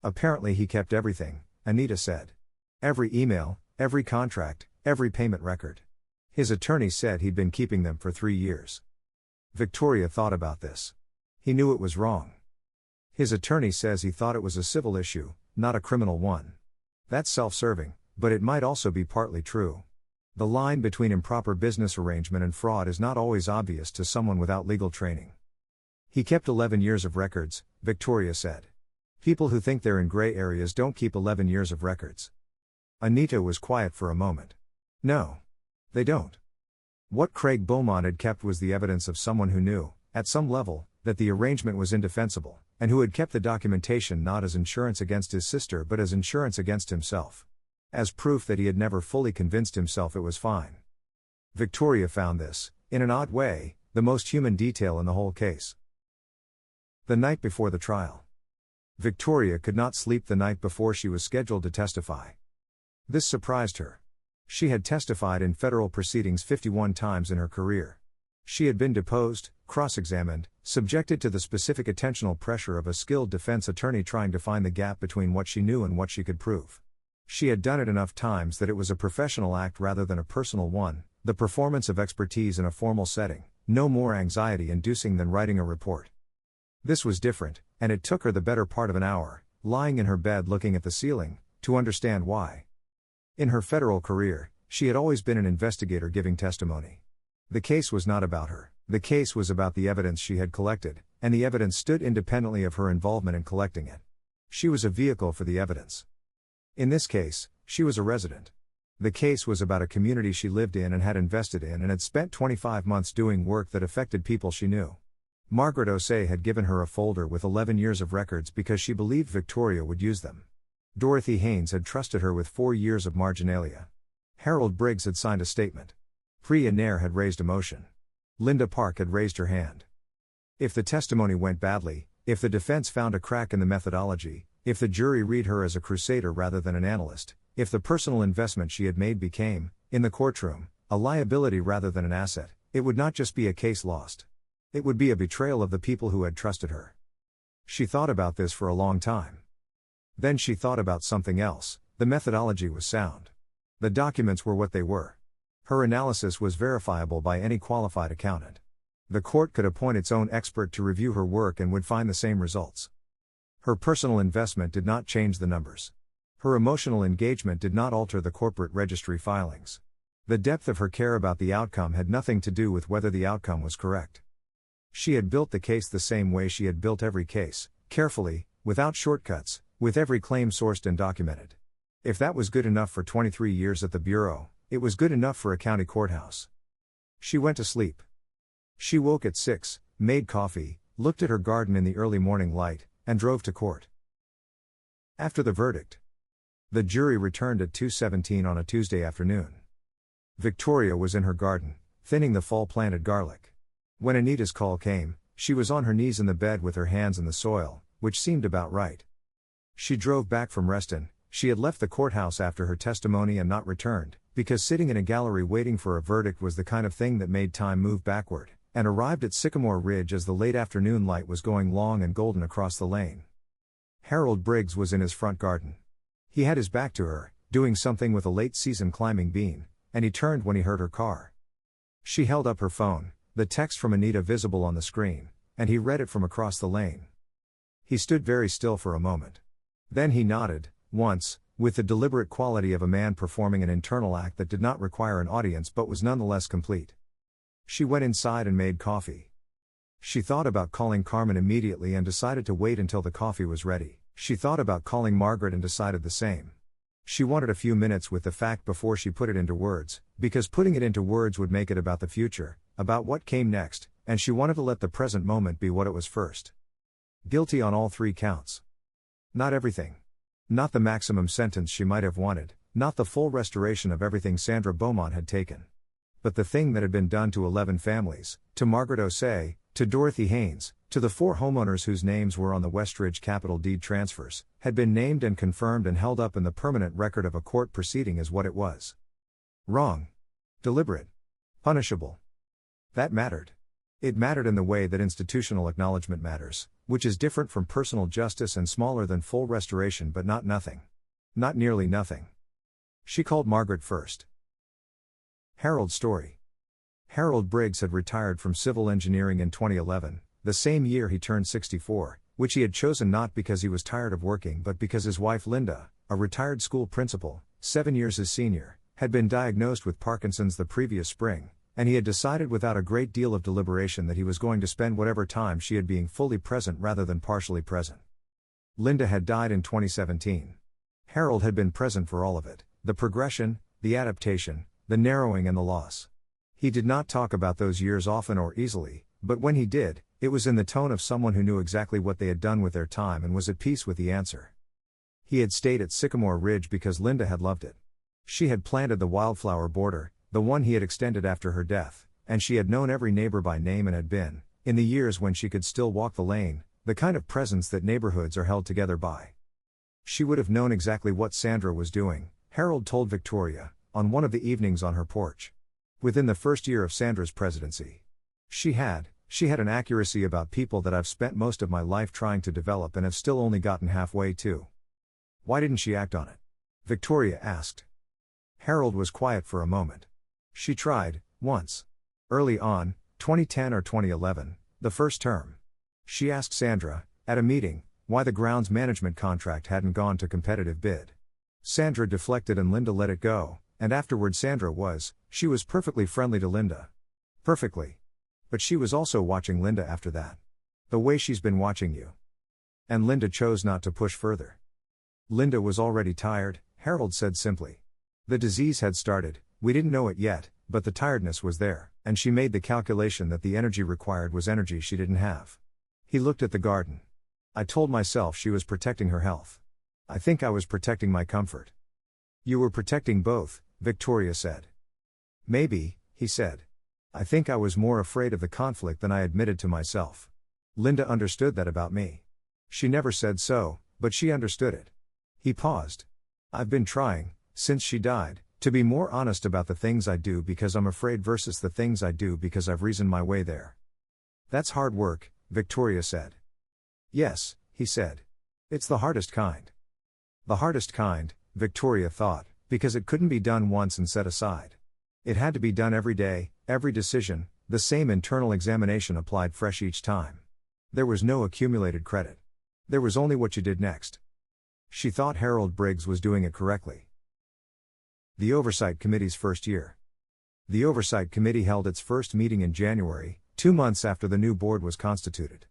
Apparently he kept everything, Anita said. Every email, every contract, every payment record. His attorney said he'd been keeping them for 3 years. Victoria thought about this. He knew it was wrong. His attorney says he thought it was a civil issue, not a criminal one. That's self-serving, but it might also be partly true. The line between improper business arrangement and fraud is not always obvious to someone without legal training. He kept 11 years of records, Victoria said. People who think they're in gray areas don't keep 11 years of records. Anita was quiet for a moment. No. They don't. What Craig Beaumont had kept was the evidence of someone who knew, at some level, that the arrangement was indefensible, and who had kept the documentation not as insurance against his sister but as insurance against himself. As proof that he had never fully convinced himself it was fine. Victoria found this, in an odd way, the most human detail in the whole case. The night before the trial. Victoria could not sleep the night before she was scheduled to testify. This surprised her. She had testified in federal proceedings 51 times in her career. She had been deposed, cross-examined, subjected to the specific attentional pressure of a skilled defense attorney trying to find the gap between what she knew and what she could prove. She had done it enough times that it was a professional act rather than a personal one, the performance of expertise in a formal setting, no more anxiety-inducing than writing a report. This was different, and it took her the better part of an hour, lying in her bed looking at the ceiling, to understand why. In her federal career, she had always been an investigator giving testimony. The case was not about her, the case was about the evidence she had collected, and the evidence stood independently of her involvement in collecting it. She was a vehicle for the evidence. In this case, she was a resident. The case was about a community she lived in and had invested in and had spent 25 months doing work that affected people she knew. Margaret Osei had given her a folder with 11 years of records because she believed Victoria would use them. Dorothy Haynes had trusted her with 4 years of marginalia. Harold Briggs had signed a statement. Priya Nair had raised a motion. Linda Park had raised her hand. If the testimony went badly, if the defense found a crack in the methodology, if the jury read her as a crusader rather than an analyst, if the personal investment she had made became, in the courtroom, a liability rather than an asset, it would not just be a case lost. It would be a betrayal of the people who had trusted her. She thought about this for a long time. Then she thought about something else. The methodology was sound. The documents were what they were. Her analysis was verifiable by any qualified accountant. The court could appoint its own expert to review her work and would find the same results. Her personal investment did not change the numbers. Her emotional engagement did not alter the corporate registry filings. The depth of her care about the outcome had nothing to do with whether the outcome was correct. She had built the case the same way she had built every case, carefully, without shortcuts, with every claim sourced and documented. If that was good enough for 23 years at the Bureau, it was good enough for a county courthouse. She went to sleep. She woke at 6, made coffee, looked at her garden in the early morning light, and drove to court. After the verdict, the jury returned at 2:17 on a Tuesday afternoon. Victoria was in her garden, thinning the fall-planted garlic. When Anita's call came, she was on her knees in the bed with her hands in the soil, which seemed about right. She drove back from Reston. She had left the courthouse after her testimony and not returned, because sitting in a gallery waiting for a verdict was the kind of thing that made time move backward, and arrived at Sycamore Ridge as the late afternoon light was going long and golden across the lane. Harold Briggs was in his front garden. He had his back to her, doing something with a late-season climbing bean, and he turned when he heard her car. She held up her phone, the text from Anita visible on the screen, and he read it from across the lane. He stood very still for a moment. Then he nodded, once, with the deliberate quality of a man performing an internal act that did not require an audience but was nonetheless complete. She went inside and made coffee. She thought about calling Carmen immediately and decided to wait until the coffee was ready. She thought about calling Margaret and decided the same. She wanted a few minutes with the fact before she put it into words, because putting it into words would make it about the future, about what came next, and she wanted to let the present moment be what it was first. Guilty on all 3 counts. Not everything. Not the maximum sentence she might have wanted, not the full restoration of everything Sandra Beaumont had taken. But the thing that had been done to 11 families, to Margaret Osei, to Dorothy Haynes, to the 4 homeowners whose names were on the Westridge capital deed transfers, had been named and confirmed and held up in the permanent record of a court proceeding as what it was. Wrong. Deliberate. Punishable. That mattered. It mattered in the way that institutional acknowledgement matters, which is different from personal justice and smaller than full restoration but not nothing. Not nearly nothing. She called Margaret first. Harold Story. Harold Briggs had retired from civil engineering in 2011, the same year he turned 64, which he had chosen not because he was tired of working but because his wife Linda, a retired school principal, 7 years his senior, had been diagnosed with Parkinson's the previous spring, and he had decided without a great deal of deliberation that he was going to spend whatever time she had being fully present rather than partially present. Linda had died in 2017. Harold had been present for all of it, the progression, the adaptation, the narrowing and the loss. He did not talk about those years often or easily, but when he did, it was in the tone of someone who knew exactly what they had done with their time and was at peace with the answer. He had stayed at Sycamore Ridge because Linda had loved it. She had planted the wildflower border, the one he had extended after her death, and she had known every neighbor by name and had been, in the years when she could still walk the lane, the kind of presence that neighborhoods are held together by. She would have known exactly what Sandra was doing, Harold told Victoria, on one of the evenings on her porch. Within the first year of Sandra's presidency. She had an accuracy about people that I've spent most of my life trying to develop and have still only gotten halfway to. Why didn't she act on it? Victoria asked. Harold was quiet for a moment. She tried, once. Early on, 2010 or 2011, the first term. She asked Sandra, at a meeting, why the grounds management contract hadn't gone to competitive bid. Sandra deflected and Linda let it go, and afterward she was perfectly friendly to Linda. Perfectly. But she was also watching Linda after that. The way she's been watching you. And Linda chose not to push further. Linda was already tired, Harold said simply. The disease had started, we didn't know it yet, but the tiredness was there, and she made the calculation that the energy required was energy she didn't have. He looked at the garden. I told myself she was protecting her health. I think I was protecting my comfort. You were protecting both, Victoria said. Maybe, he said. I think I was more afraid of the conflict than I admitted to myself. Linda understood that about me. She never said so, but she understood it. He paused. I've been trying, since she died, to be more honest about the things I do because I'm afraid versus the things I do because I've reasoned my way there. That's hard work, Victoria said. Yes, he said. It's the hardest kind. The hardest kind, Victoria thought, because it couldn't be done once and set aside. It had to be done every day, every decision, the same internal examination applied fresh each time. There was no accumulated credit. There was only what you did next. She thought Harold Briggs was doing it correctly. The Oversight Committee's first year. The Oversight Committee held its first meeting in January, 2 months after the new board was constituted.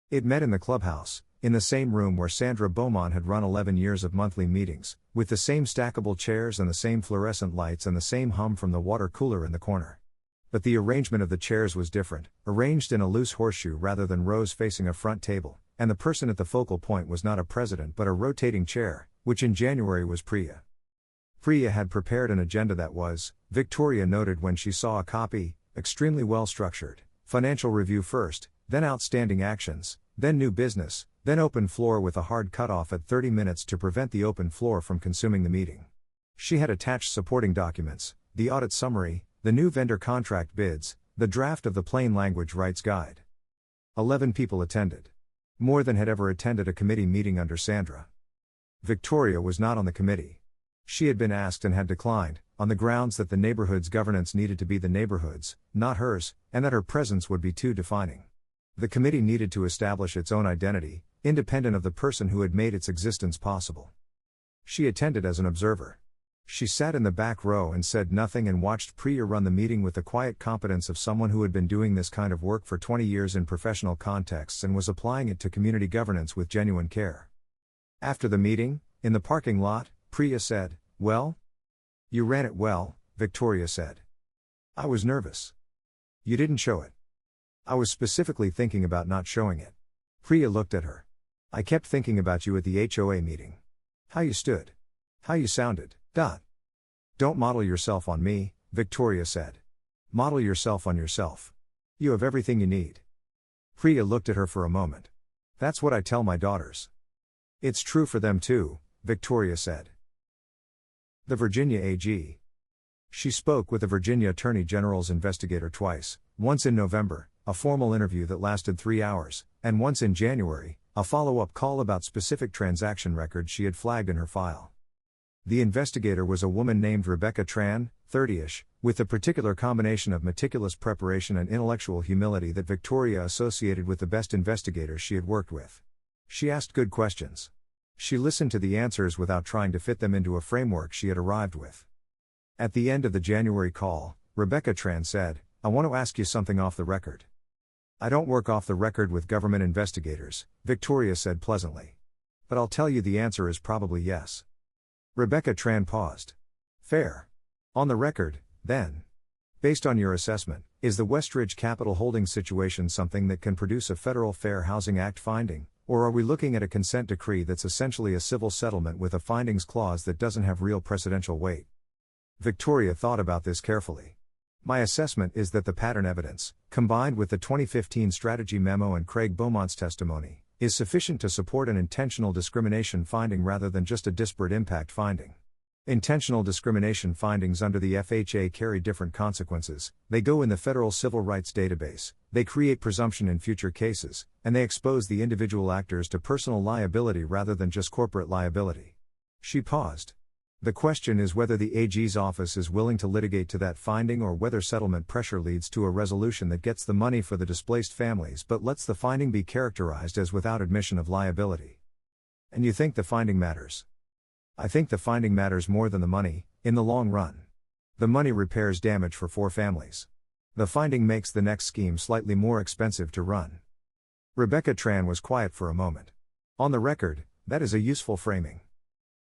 It met in the clubhouse, in the same room where Sandra Beaumont had run 11 years of monthly meetings, with the same stackable chairs and the same fluorescent lights and the same hum from the water cooler in the corner. But the arrangement of the chairs was different, arranged in a loose horseshoe rather than rows facing a front table, and the person at the focal point was not a president but a rotating chair, which in January was Priya. Priya had prepared an agenda that was, Victoria noted when she saw a copy, extremely well structured. Financial review first, then outstanding actions, then new business, then open floor with a hard cutoff at 30 minutes to prevent the open floor from consuming the meeting. She had attached supporting documents, the audit summary, the new vendor contract bids, the draft of the plain language rights guide. 11 people attended. More than had ever attended a committee meeting under Sandra. Victoria was not on the committee. She had been asked and had declined, on the grounds that the neighborhood's governance needed to be the neighborhood's, not hers, and that her presence would be too defining. The committee needed to establish its own identity, independent of the person who had made its existence possible. She attended as an observer. She sat in the back row and said nothing and watched Priya run the meeting with the quiet competence of someone who had been doing this kind of work for 20 years in professional contexts and was applying it to community governance with genuine care. After the meeting, in the parking lot, Priya said, "Well? You ran it well," Victoria said. "I was nervous. You didn't show it." "I was specifically thinking about not showing it." Priya looked at her. "I kept thinking about you at the HOA meeting. How you stood. How you sounded. Don't model yourself on me," Victoria said. "Model yourself on yourself. You have everything you need." Priya looked at her for a moment. "That's what I tell my daughters." "It's true for them too," Victoria said. The Virginia AG. She spoke with the Virginia Attorney General's investigator twice, once in November, a formal interview that lasted 3 hours, and once in January, a follow-up call about specific transaction records she had flagged in her file. The investigator was a woman named Rebecca Tran, 30-ish, with the particular combination of meticulous preparation and intellectual humility that Victoria associated with the best investigators she had worked with. She asked good questions. She listened to the answers without trying to fit them into a framework she had arrived with. At the end of the January call, Rebecca Tran said, "I want to ask you something off the record." "I don't work off the record with government investigators," Victoria said pleasantly. "But I'll tell you the answer is probably yes." Rebecca Tran paused. "Fair. On the record, then. Based on your assessment, is the Westridge Capital Holdings situation something that can produce a Federal Fair Housing Act finding, or are we looking at a consent decree that's essentially a civil settlement with a findings clause that doesn't have real precedential weight?" Victoria thought about this carefully. "My assessment is that the pattern evidence, combined with the 2015 strategy memo and Craig Beaumont's testimony, is sufficient to support an intentional discrimination finding rather than just a disparate impact finding. Intentional discrimination findings under the FHA carry different consequences. They go in the Federal Civil Rights Database, they create presumption in future cases, and they expose the individual actors to personal liability rather than just corporate liability." She paused. "The question is whether the AG's office is willing to litigate to that finding or whether settlement pressure leads to a resolution that gets the money for the displaced families but lets the finding be characterized as without admission of liability." "And you think the finding matters?" "I think the finding matters more than the money, in the long run. The money repairs damage for 4 families. The finding makes the next scheme slightly more expensive to run." Rebecca Tran was quiet for a moment. "On the record, that is a useful framing.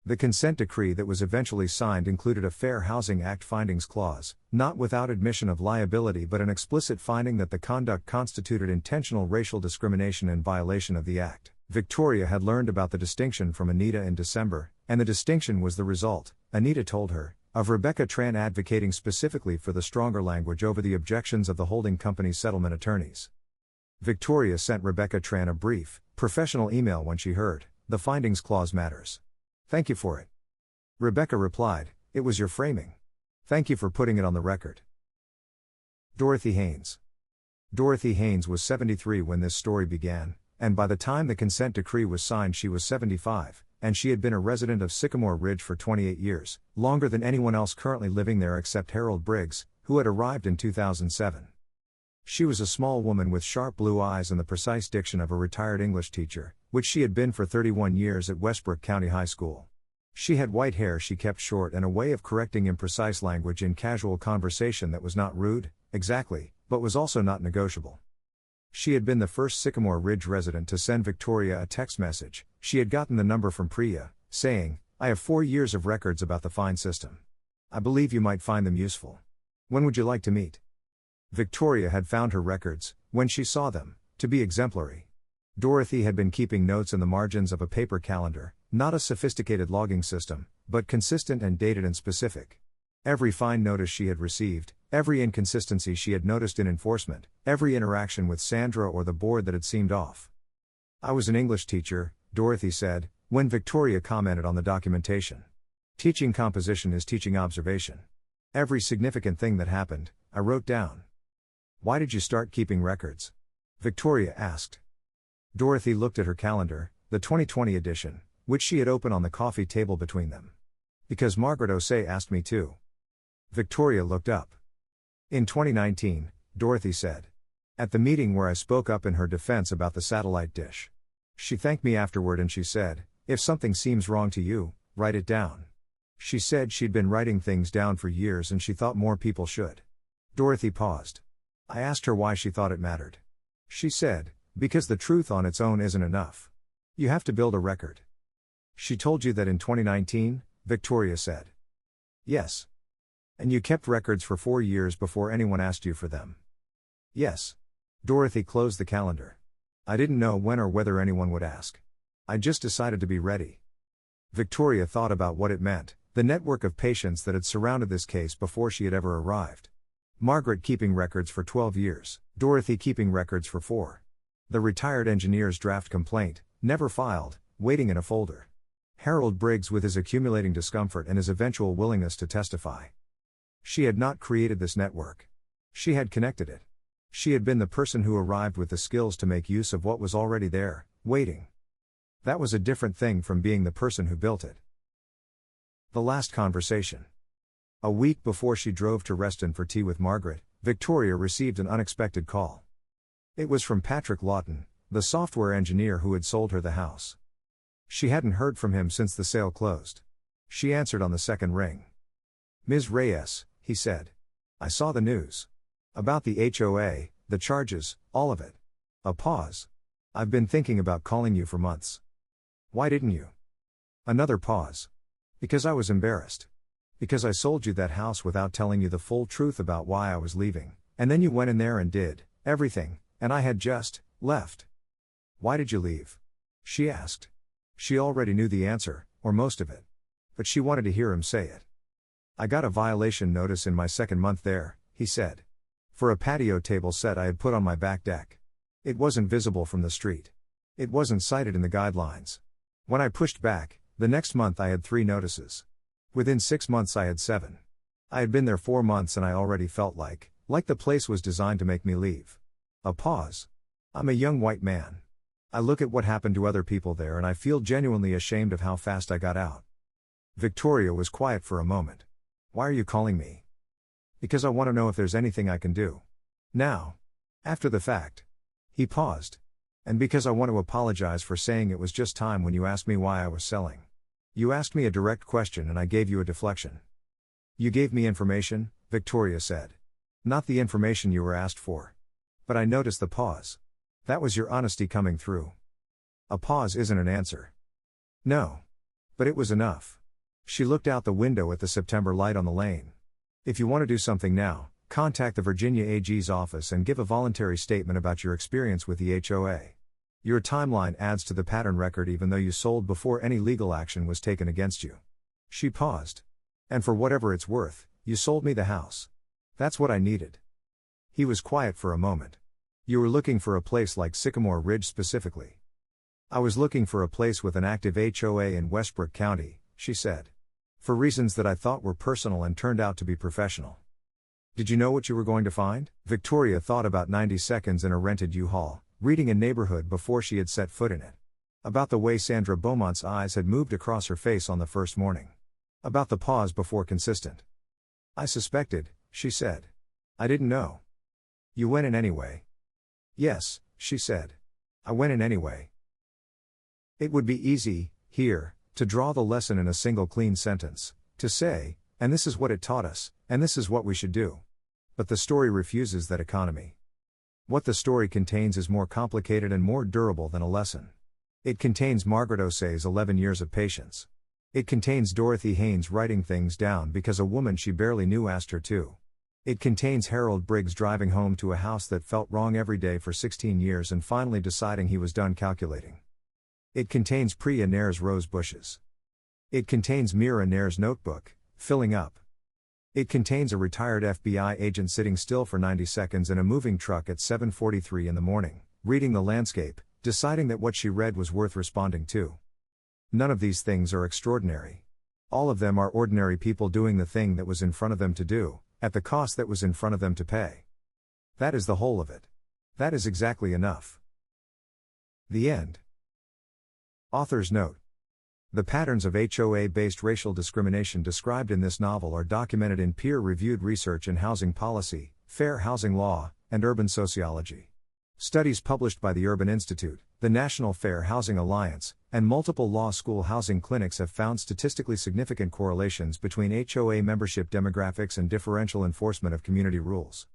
The consent decree that was eventually signed included a Fair Housing Act findings clause, not without admission of liability but an explicit finding that the conduct constituted intentional racial discrimination in violation of the Act." Victoria had learned about the distinction from Anita in December, and the distinction was the result, Anita told her, of Rebecca Tran advocating specifically for the stronger language over the objections of the holding company's settlement attorneys. Victoria sent Rebecca Tran a brief, professional email when she heard, "The findings clause matters. Thank you for it." Rebecca replied, "It was your framing. Thank you for putting it on the record." Dorothy Haynes. Dorothy Haynes was 73 when this story began, and by the time the consent decree was signed she was 75, and she had been a resident of Sycamore Ridge for 28 years, longer than anyone else currently living there except Harold Briggs, who had arrived in 2007. She was a small woman with sharp blue eyes and the precise diction of a retired English teacher, which she had been for 31 years at Westbrook County High School. She had white hair she kept short and a way of correcting imprecise language in casual conversation that was not rude, exactly, but was also not negotiable. She had been the first Sycamore Ridge resident to send Victoria a text message. She had gotten the number from Priya, saying, "I have 4 years of records about the fine system. I believe you might find them useful. When would you like to meet?" Victoria had found her records, when she saw them, to be exemplary. Dorothy had been keeping notes in the margins of a paper calendar, not a sophisticated logging system, but consistent and dated and specific. Every fine notice she had received, every inconsistency she had noticed in enforcement, every interaction with Sandra or the board that had seemed off. "I was an English teacher," Dorothy said, when Victoria commented on the documentation. "Teaching composition is teaching observation. Every significant thing that happened, I wrote down." "Why did you start keeping records?" Victoria asked. Dorothy looked at her calendar, the 2020 edition, which she had opened on the coffee table between them. Because Margaret O'Say asked me to. Victoria looked up. In 2019, Dorothy said. At the meeting where I spoke up in her defense about the satellite dish. She thanked me afterward and she said, if something seems wrong to you, write it down. She said she'd been writing things down for years and she thought more people should. Dorothy paused. I asked her why she thought it mattered. She said, because the truth on its own isn't enough. You have to build a record. She told you that in 2019, Victoria said. Yes. And you kept records for 4 years before anyone asked you for them. Yes. Dorothy closed the calendar. I didn't know when or whether anyone would ask. I just decided to be ready. Victoria thought about what it meant, the network of patients that had surrounded this case before she had ever arrived. Margaret keeping records for 12 years, Dorothy keeping records for 4. The retired engineer's draft complaint, never filed, waiting in a folder. Harold Briggs with his accumulating discomfort and his eventual willingness to testify. She had not created this network. She had connected it. She had been the person who arrived with the skills to make use of what was already there, waiting. That was a different thing from being the person who built it. The last conversation. A week before she drove to Reston for tea with Margaret, Victoria received an unexpected call. It was from Patrick Lawton, the software engineer who had sold her the house. She hadn't heard from him since the sale closed. She answered on the second ring. Ms. Reyes, he said. I saw the news. About the HOA, the charges, all of it. A pause. I've been thinking about calling you for months. Why didn't you? Another pause. Because I was embarrassed. Because I sold you that house without telling you the full truth about why I was leaving, and then you went in there and did everything, and I had just left. Why did you leave? She asked. She already knew the answer, or most of it. But she wanted to hear him say it. I got a violation notice in my second month there, he said. For a patio table set I had put on my back deck. It wasn't visible from the street. It wasn't cited in the guidelines. When I pushed back, the next month I had 3 notices. Within 6 months I had 7. I had been there 4 months and I already felt like the place was designed to make me leave. A pause. I'm a young white man. I look at what happened to other people there and I feel genuinely ashamed of how fast I got out. Victoria was quiet for a moment. Why are you calling me? Because I want to know if there's anything I can do. Now. After the fact. He paused. And because I want to apologize for saying it was just time when you asked me why I was selling. You asked me a direct question and I gave you a deflection. You gave me information, Victoria said. Not the information you were asked for. But I noticed the pause. That was your honesty coming through. A pause isn't an answer. No. But it was enough. She looked out the window at the September light on the lane. If you want to do something now, contact the Virginia AG's office and give a voluntary statement about your experience with the HOA. Your timeline adds to the pattern record even though you sold before any legal action was taken against you. She paused. And for whatever it's worth, you sold me the house. That's what I needed. He was quiet for a moment. You were looking for a place like Sycamore Ridge specifically. I was looking for a place with an active HOA in Westbrook County, she said. For reasons that I thought were personal and turned out to be professional. Did you know what you were going to find? Victoria thought about 90 seconds in a rented U-Haul, reading a neighborhood before she had set foot in it. About the way Sandra Beaumont's eyes had moved across her face on the first morning. About the pause before consistent. I suspected, she said. I didn't know. You went in anyway. Yes, she said. I went in anyway. It would be easy, here, to draw the lesson in a single clean sentence, to say, and this is what it taught us, and this is what we should do. But the story refuses that economy. What the story contains is more complicated and more durable than a lesson. It contains Margaret O'Say's 11 years of patience. It contains Dorothy Haynes writing things down because a woman she barely knew asked her to. It contains Harold Briggs driving home to a house that felt wrong every day for 16 years and finally deciding he was done calculating. It contains Priya Nair's rose bushes. It contains Mira Nair's notebook, filling up. It contains a retired FBI agent sitting still for 90 seconds in a moving truck at 7:43 in the morning, reading the landscape, deciding that what she read was worth responding to. None of these things are extraordinary. All of them are ordinary people doing the thing that was in front of them to do, at the cost that was in front of them to pay. That is the whole of it. That is exactly enough. The end. Author's note. The patterns of HOA-based racial discrimination described in this novel are documented in peer-reviewed research in housing policy, fair housing law, and urban sociology. Studies published by the Urban Institute, the National Fair Housing Alliance, and multiple law school housing clinics have found statistically significant correlations between HOA membership demographics and differential enforcement of community rules.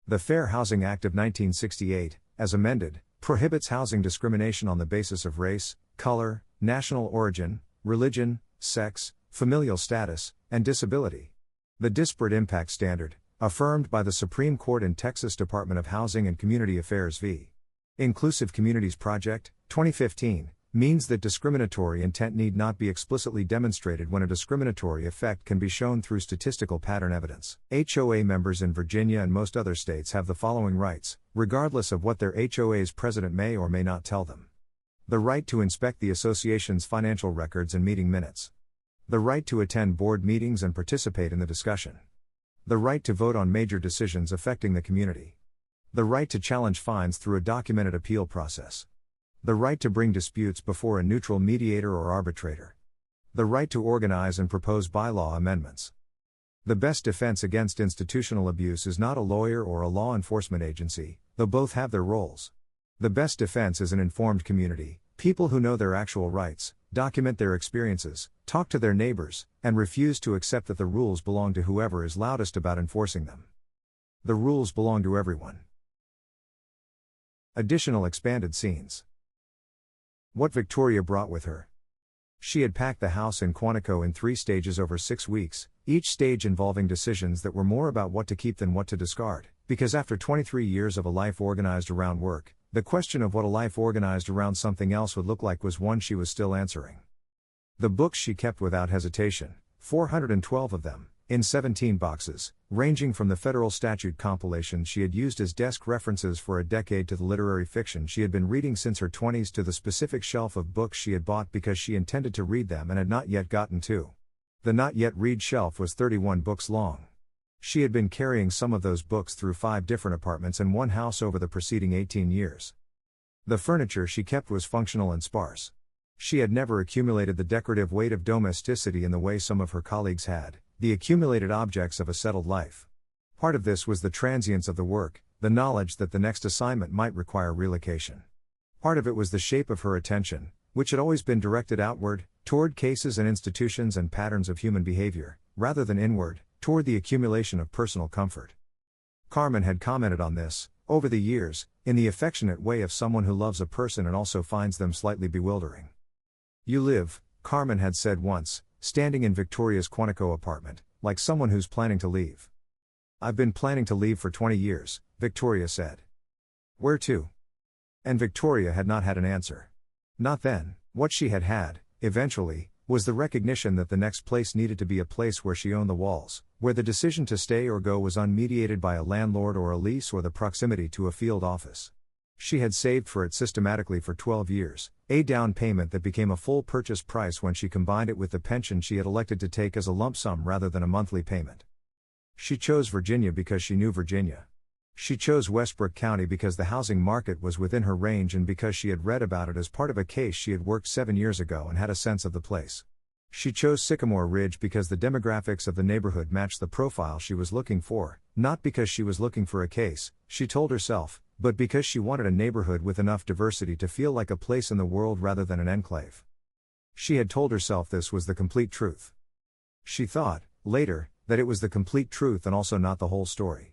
The Fair Housing Act of 1968, as amended, prohibits housing discrimination on the basis of race, color, national origin, religion, sex, familial status, and disability. The Disparate Impact Standard, affirmed by the Supreme Court in Texas Department of Housing and Community Affairs v. Inclusive Communities Project, 2015, means that discriminatory intent need not be explicitly demonstrated when a discriminatory effect can be shown through statistical pattern evidence. HOA members in Virginia and most other states have the following rights, regardless of what their HOA's president may or may not tell them. The right to inspect the association's financial records and meeting minutes. The right to attend board meetings and participate in the discussion. The right to vote on major decisions affecting the community. The right to challenge fines through a documented appeal process. The right to bring disputes before a neutral mediator or arbitrator. The right to organize and propose bylaw amendments. The best defense against institutional abuse is not a lawyer or a law enforcement agency, though both have their roles. The best defense is an informed community, people who know their actual rights, document their experiences, talk to their neighbors, and refuse to accept that the rules belong to whoever is loudest about enforcing them. The rules belong to everyone. Additional expanded scenes. What Victoria brought with her. She had packed the house in Quantico in 3 stages over 6 weeks, each stage involving decisions that were more about what to keep than what to discard, because after 23 years of a life organized around work, the question of what a life organized around something else would look like was one she was still answering. The books she kept without hesitation, 412 of them, in 17 boxes, ranging from the federal statute compilations she had used as desk references for a decade to the literary fiction she had been reading since her 20s to the specific shelf of books she had bought because she intended to read them and had not yet gotten to. The not yet read shelf was 31 books long. She had been carrying some of those books through 5 different apartments and one house over the preceding 18 years. The furniture she kept was functional and sparse. She had never accumulated the decorative weight of domesticity in the way some of her colleagues had, the accumulated objects of a settled life. Part of this was the transience of the work, the knowledge that the next assignment might require relocation. Part of it was the shape of her attention, which had always been directed outward, toward cases and institutions and patterns of human behavior, rather than inward, toward the accumulation of personal comfort. Carmen had commented on this, over the years, in the affectionate way of someone who loves a person and also finds them slightly bewildering. "You live," Carmen had said once, standing in Victoria's Quantico apartment, like someone who's planning to leave. "I've been planning to leave for 20 years, Victoria said. "Where to?" And Victoria had not had an answer. Not then. What she had had, eventually, was the recognition that the next place needed to be a place where she owned the walls, where the decision to stay or go was unmediated by a landlord or a lease or the proximity to a field office. She had saved for it systematically for 12 years, a down payment that became a full purchase price when she combined it with the pension she had elected to take as a lump sum rather than a monthly payment. She chose Virginia because she knew Virginia. She chose Westbrook County because the housing market was within her range and because she had read about it as part of a case she had worked 7 years ago and had a sense of the place. She chose Sycamore Ridge because the demographics of the neighborhood matched the profile she was looking for, not because she was looking for a case, she told herself, but because she wanted a neighborhood with enough diversity to feel like a place in the world rather than an enclave. She had told herself this was the complete truth. She thought, later, that it was the complete truth and also not the whole story.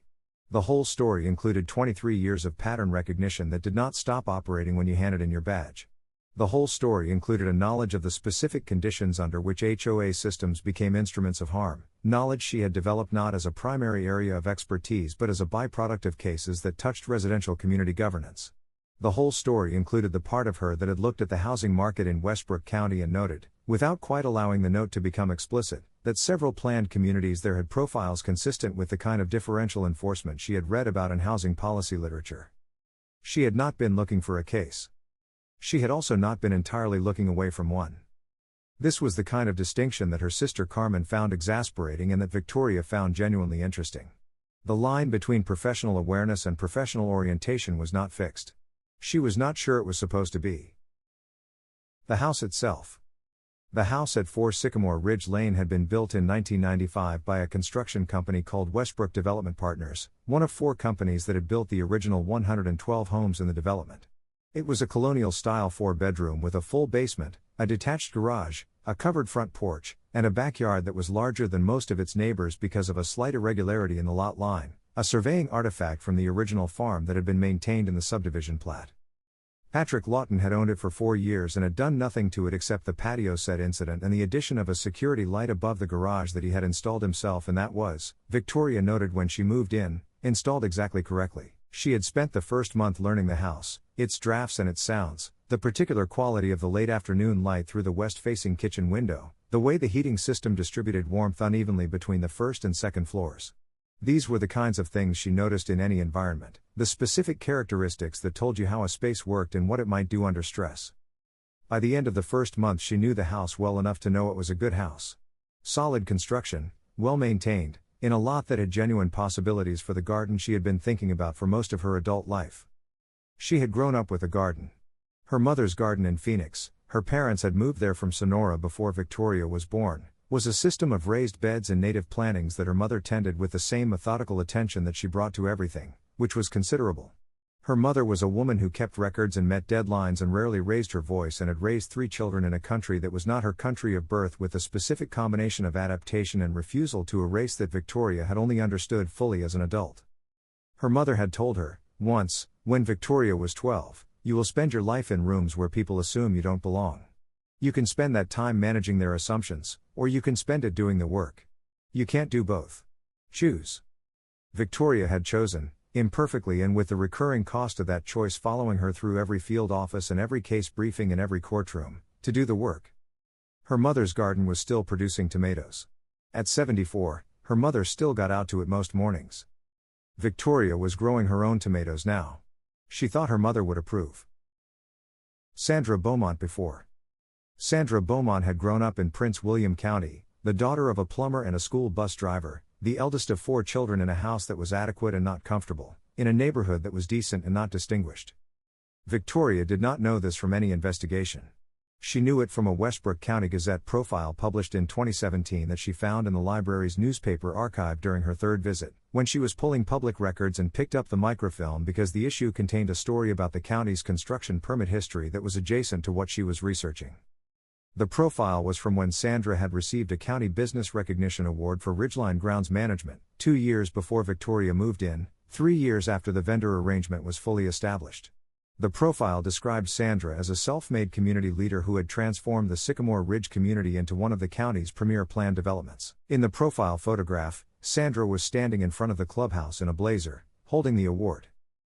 The whole story included 23 years of pattern recognition that did not stop operating when you handed in your badge. The whole story included a knowledge of the specific conditions under which HOA systems became instruments of harm, knowledge she had developed not as a primary area of expertise but as a byproduct of cases that touched residential community governance. The whole story included the part of her that had looked at the housing market in Westbrook County and noted, without quite allowing the note to become explicit, that several planned communities there had profiles consistent with the kind of differential enforcement she had read about in housing policy literature. She had not been looking for a case. She had also not been entirely looking away from one. This was the kind of distinction that her sister Carmen found exasperating and that Victoria found genuinely interesting. The line between professional awareness and professional orientation was not fixed. She was not sure it was supposed to be. The house itself. The house at 4 Sycamore Ridge Lane had been built in 1995 by a construction company called Westbrook Development Partners, one of 4 companies that had built the original 112 homes in the development. It was a colonial-style 4-bedroom with a full basement, a detached garage, a covered front porch, and a backyard that was larger than most of its neighbors because of a slight irregularity in the lot line, a surveying artifact from the original farm that had been maintained in the subdivision plat. Patrick Lawton had owned it for 4 years and had done nothing to it except the patio set incident and the addition of a security light above the garage that he had installed himself, and that was, Victoria noted when she moved in, installed exactly correctly. She had spent the first month learning the house, its drafts and its sounds, the particular quality of the late afternoon light through the west-facing kitchen window, the way the heating system distributed warmth unevenly between the first and second floors. These were the kinds of things she noticed in any environment, the specific characteristics that told you how a space worked and what it might do under stress. By the end of the first month she knew the house well enough to know it was a good house. Solid construction, well maintained, in a lot that had genuine possibilities for the garden she had been thinking about for most of her adult life. She had grown up with a garden. Her mother's garden in Phoenix, her parents had moved there from Sonora before Victoria was born, was a system of raised beds and native plantings that her mother tended with the same methodical attention that she brought to everything, which was considerable. Her mother was a woman who kept records and met deadlines and rarely raised her voice, and had raised 3 children in a country that was not her country of birth, with a specific combination of adaptation and refusal to a race that Victoria had only understood fully as an adult. Her mother had told her, once, when Victoria was 12, "You will spend your life in rooms where people assume you don't belong. You can spend that time managing their assumptions, or you can spend it doing the work. You can't do both. Choose." Victoria had chosen, imperfectly and with the recurring cost of that choice following her through every field office and every case briefing and every courtroom, to do the work. Her mother's garden was still producing tomatoes. At 74, her mother still got out to it most mornings. Victoria was growing her own tomatoes now. She thought her mother would approve. Sandra Beaumont before. Sandra Beaumont had grown up in Prince William County, the daughter of a plumber and a school bus driver, the eldest of 4 children in a house that was adequate and not comfortable, in a neighborhood that was decent and not distinguished. Victoria did not know this from any investigation. She knew it from a Westbrook County Gazette profile published in 2017 that she found in the library's newspaper archive during her 3rd visit, when she was pulling public records and picked up the microfilm because the issue contained a story about the county's construction permit history that was adjacent to what she was researching. The profile was from when Sandra had received a County Business Recognition Award for Ridgeline Grounds Management, 2 years before Victoria moved in, 3 years after the vendor arrangement was fully established. The profile described Sandra as a self-made community leader who had transformed the Sycamore Ridge community into one of the county's premier planned developments. In the profile photograph, Sandra was standing in front of the clubhouse in a blazer, holding the award.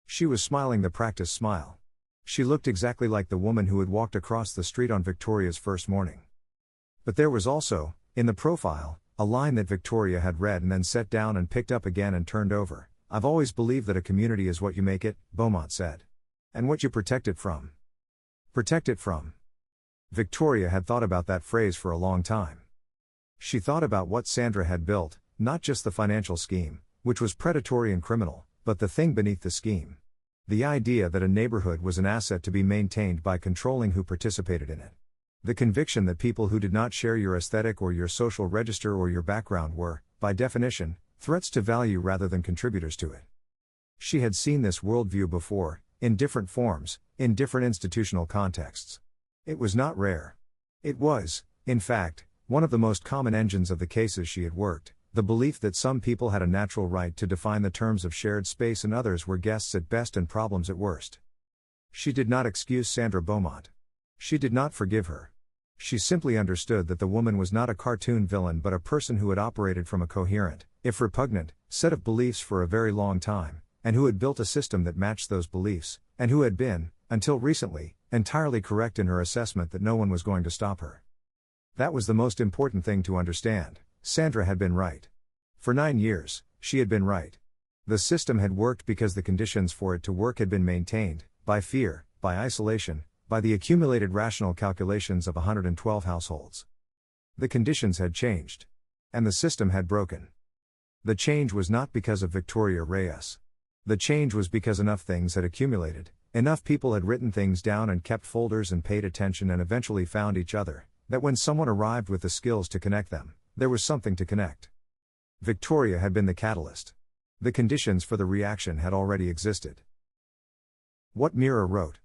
She was smiling the practice smile. She looked exactly like the woman who had walked across the street on Victoria's first morning. But there was also, in the profile, a line that Victoria had read and then set down and picked up again and turned over. "I've always believed that a community is what you make it," Beaumont said. "And what you protect it from." Protect it from. Victoria had thought about that phrase for a long time. She thought about what Sandra had built, not just the financial scheme, which was predatory and criminal, but the thing beneath the scheme. The idea that a neighborhood was an asset to be maintained by controlling who participated in it. The conviction that people who did not share your aesthetic or your social register or your background were, by definition, threats to value rather than contributors to it. She had seen this worldview before, in different forms, in different institutional contexts. It was not rare. It was, in fact, one of the most common engines of the cases she had worked. The belief that some people had a natural right to define the terms of shared space and others were guests at best and problems at worst. She did not excuse Sandra Beaumont. She did not forgive her. She simply understood that the woman was not a cartoon villain but a person who had operated from a coherent, if repugnant, set of beliefs for a very long time, and who had built a system that matched those beliefs, and who had been, until recently, entirely correct in her assessment that no one was going to stop her. That was the most important thing to understand. Sandra had been right. For 9 years, she had been right. The system had worked because the conditions for it to work had been maintained, by fear, by isolation, by the accumulated rational calculations of 112 households. The conditions had changed. And the system had broken. The change was not because of Victoria Reyes. The change was because enough things had accumulated, enough people had written things down and kept folders and paid attention and eventually found each other, that when someone arrived with the skills to connect them, there was something to connect. Victoria had been the catalyst. The conditions for the reaction had already existed. What Mira wrote.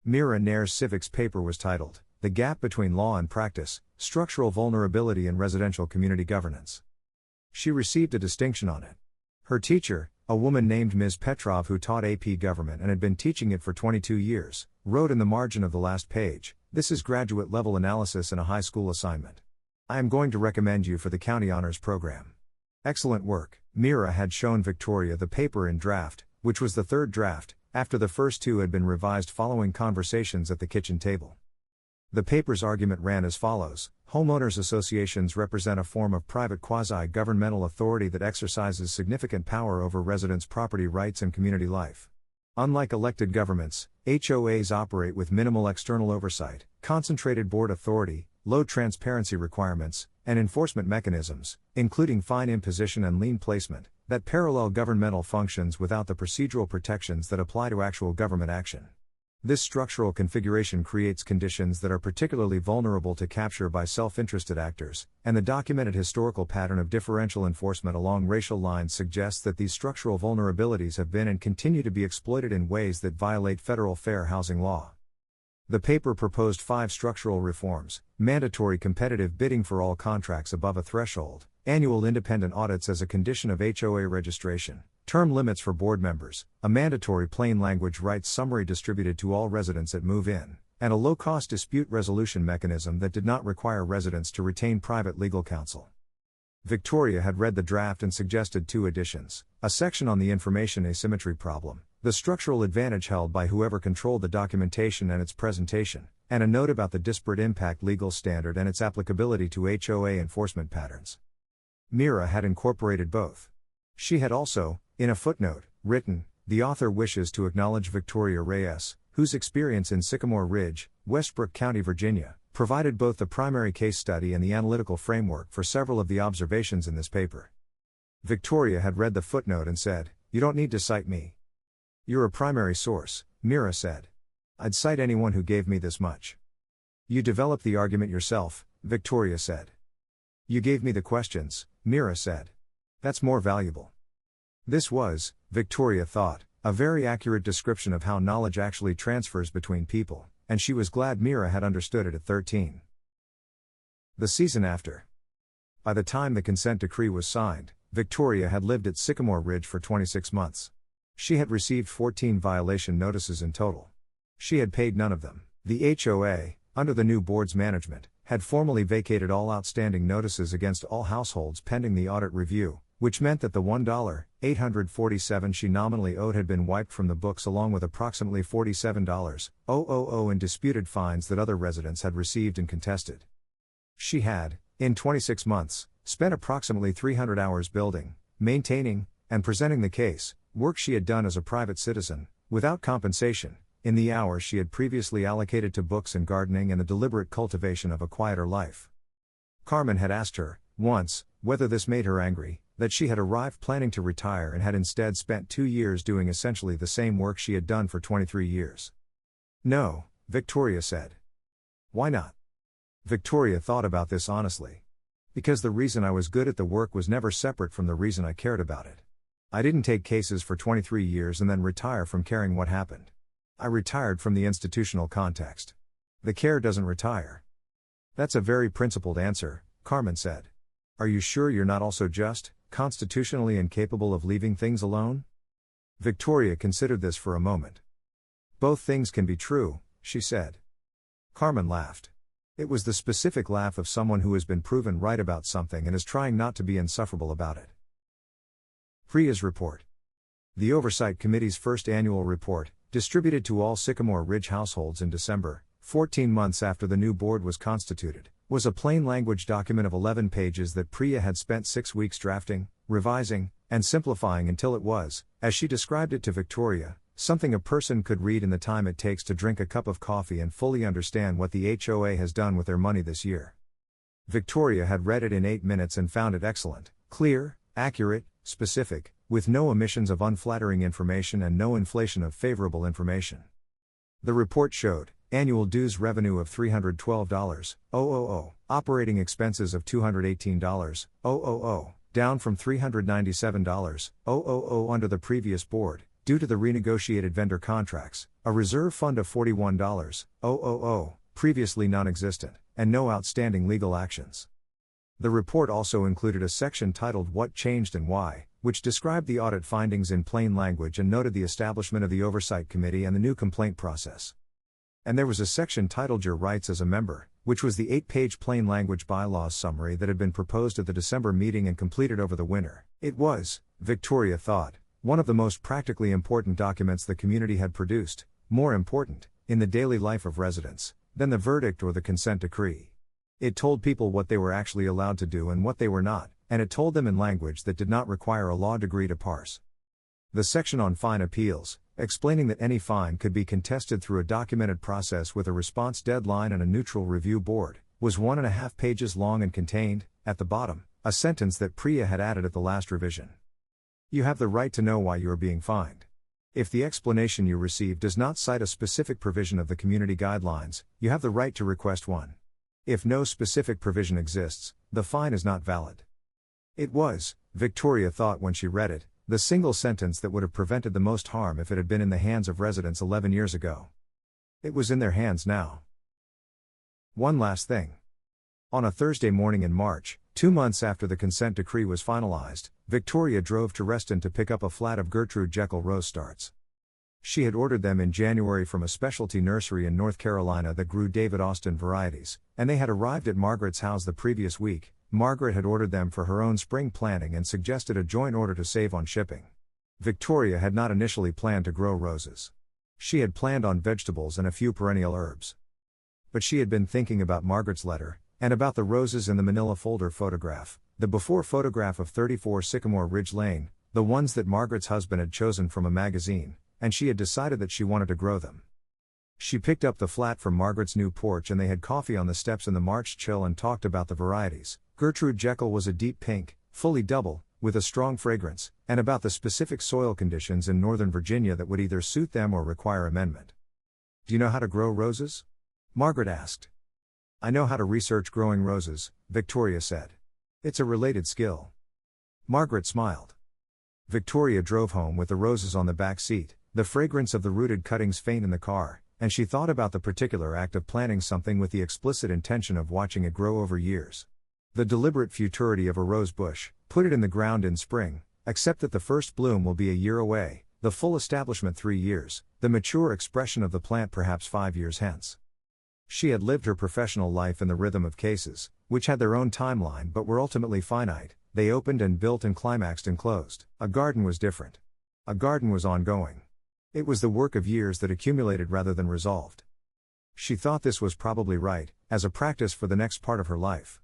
Mira Nair's civics paper was titled, "The Gap Between Law and Practice, Structural Vulnerability in Residential Community Governance." She received a distinction on it. Her teacher, a woman named Ms. Petrov who taught AP Government and had been teaching it for 22 years, wrote in the margin of the last page, "This is graduate-level analysis in a high school assignment. I am going to recommend you for the County Honors Program." Excellent work. Mira had shown Victoria the paper in draft, which was the third draft, after the first two had been revised following conversations at the kitchen table. The paper's argument ran as follows: homeowners associations represent a form of private quasi-governmental authority that exercises significant power over residents' property rights and community life. Unlike elected governments, HOAs operate with minimal external oversight, concentrated board authority, low transparency requirements, and enforcement mechanisms, including fine imposition and lien placement, that parallel governmental functions without the procedural protections that apply to actual government action. This structural configuration creates conditions that are particularly vulnerable to capture by self-interested actors, and the documented historical pattern of differential enforcement along racial lines suggests that these structural vulnerabilities have been and continue to be exploited in ways that violate federal fair housing law. The paper proposed 5 structural reforms: mandatory competitive bidding for all contracts above a threshold, annual independent audits as a condition of HOA registration, term limits for board members, a mandatory plain language rights summary distributed to all residents at move-in, and a low-cost dispute resolution mechanism that did not require residents to retain private legal counsel. Victoria had read the draft and suggested 2 additions: a section on the information asymmetry problem, the structural advantage held by whoever controlled the documentation and its presentation, and a note about the disparate impact legal standard and its applicability to HOA enforcement patterns. Mira had incorporated both. She had also, in a footnote, written, "The author wishes to acknowledge Victoria Reyes, whose experience in Sycamore Ridge, Westbrook County, Virginia, provided both the primary case study and the analytical framework for several of the observations in this paper." Victoria had read the footnote and said, "You don't need to cite me. You're a primary source," Mira said. "I'd cite anyone who gave me this much." "You developed the argument yourself," Victoria said. "You gave me the questions," Mira said. "That's more valuable." This was, Victoria thought, a very accurate description of how knowledge actually transfers between people, and she was glad Mira had understood it at 13. The season after. By the time the consent decree was signed, Victoria had lived at Sycamore Ridge for 26 months. She had received 14 violation notices in total. She had paid none of them. The HOA, under the new board's management, had formally vacated all outstanding notices against all households pending the audit review, which meant that the $1,847 she nominally owed had been wiped from the books along with approximately $47,000 in disputed fines that other residents had received and contested. She had, in 26 months, spent approximately 300 hours building, maintaining, and presenting the case, work she had done as a private citizen, without compensation, in the hours she had previously allocated to books and gardening and the deliberate cultivation of a quieter life. Carmen had asked her, once, whether this made her angry, that she had arrived planning to retire and had instead spent 2 years doing essentially the same work she had done for 23 years. "No," Victoria said. "Why not?" Victoria thought about this honestly. "Because the reason I was good at the work was never separate from the reason I cared about it. I didn't take cases for 23 years and then retire from caring what happened. I retired from the institutional context. The care doesn't retire." "That's a very principled answer," Carmen said. "Are you sure you're not also just, constitutionally incapable of leaving things alone?" Victoria considered this for a moment. "Both things can be true," she said. Carmen laughed. It was the specific laugh of someone who has been proven right about something and is trying not to be insufferable about it. Priya's report. The Oversight Committee's first annual report, distributed to all Sycamore Ridge households in December, 14 months after the new board was constituted, was a plain language document of 11 pages that Priya had spent 6 weeks drafting, revising, and simplifying until it was, as she described it to Victoria, something a person could read in the time it takes to drink a cup of coffee and fully understand what the HOA has done with their money this year. Victoria had read it in 8 minutes and found it excellent, clear, accurate, specific, with no omissions of unflattering information and no inflation of favorable information. The report showed, annual dues revenue of $312,000, operating expenses of $218,000, down from $397,000, under the previous board, due to the renegotiated vendor contracts, a reserve fund of $41,000, previously non-existent, and no outstanding legal actions. The report also included a section titled What Changed and Why, which described the audit findings in plain language and noted the establishment of the Oversight Committee and the new complaint process. And there was a section titled Your Rights as a Member, which was the 8-page plain language bylaws summary that had been proposed at the December meeting and completed over the winter. It was, Victoria thought, one of the most practically important documents the community had produced, more important, in the daily life of residents, than the verdict or the consent decree. It told people what they were actually allowed to do and what they were not, and it told them in language that did not require a law degree to parse. The section on fine appeals, explaining that any fine could be contested through a documented process with a response deadline and a neutral review board, was 1.5 pages long and contained, at the bottom, a sentence that Priya had added at the last revision. You have the right to know why you are being fined. If the explanation you receive does not cite a specific provision of the community guidelines, you have the right to request one. If no specific provision exists, the fine is not valid. It was, Victoria thought when she read it, the single sentence that would have prevented the most harm if it had been in the hands of residents 11 years ago. It was in their hands now. One last thing. On a Thursday morning in March, 2 months after the consent decree was finalized, Victoria drove to Reston to pick up a flat of Gertrude Jekyll rose starts. She had ordered them in January from a specialty nursery in North Carolina that grew David Austin varieties, and they had arrived at Margaret's house the previous week. Margaret had ordered them for her own spring planting and suggested a joint order to save on shipping. Victoria had not initially planned to grow roses. She had planned on vegetables and a few perennial herbs. But she had been thinking about Margaret's letter, and about the roses in the manila folder photograph, the before photograph of 34 Sycamore Ridge Lane, the ones that Margaret's husband had chosen from a magazine, and she had decided that she wanted to grow them. She picked up the flat from Margaret's new porch and they had coffee on the steps in the March chill and talked about the varieties. Gertrude Jekyll was a deep pink, fully double, with a strong fragrance, and about the specific soil conditions in Northern Virginia that would either suit them or require amendment. Do you know how to grow roses? Margaret asked. I know how to research growing roses, Victoria said. It's a related skill. Margaret smiled. Victoria drove home with the roses on the back seat, the fragrance of the rooted cuttings faint in the car, and she thought about the particular act of planting something with the explicit intention of watching it grow over years. The deliberate futurity of a rose bush, put it in the ground in spring, accept that the first bloom will be a year away, the full establishment 3 years, the mature expression of the plant perhaps 5 years hence. She had lived her professional life in the rhythm of cases, which had their own timeline but were ultimately finite. They opened and built and climaxed and closed. A garden was different. A garden was ongoing. It was the work of years that accumulated rather than resolved. She thought this was probably right, as a practice for the next part of her life.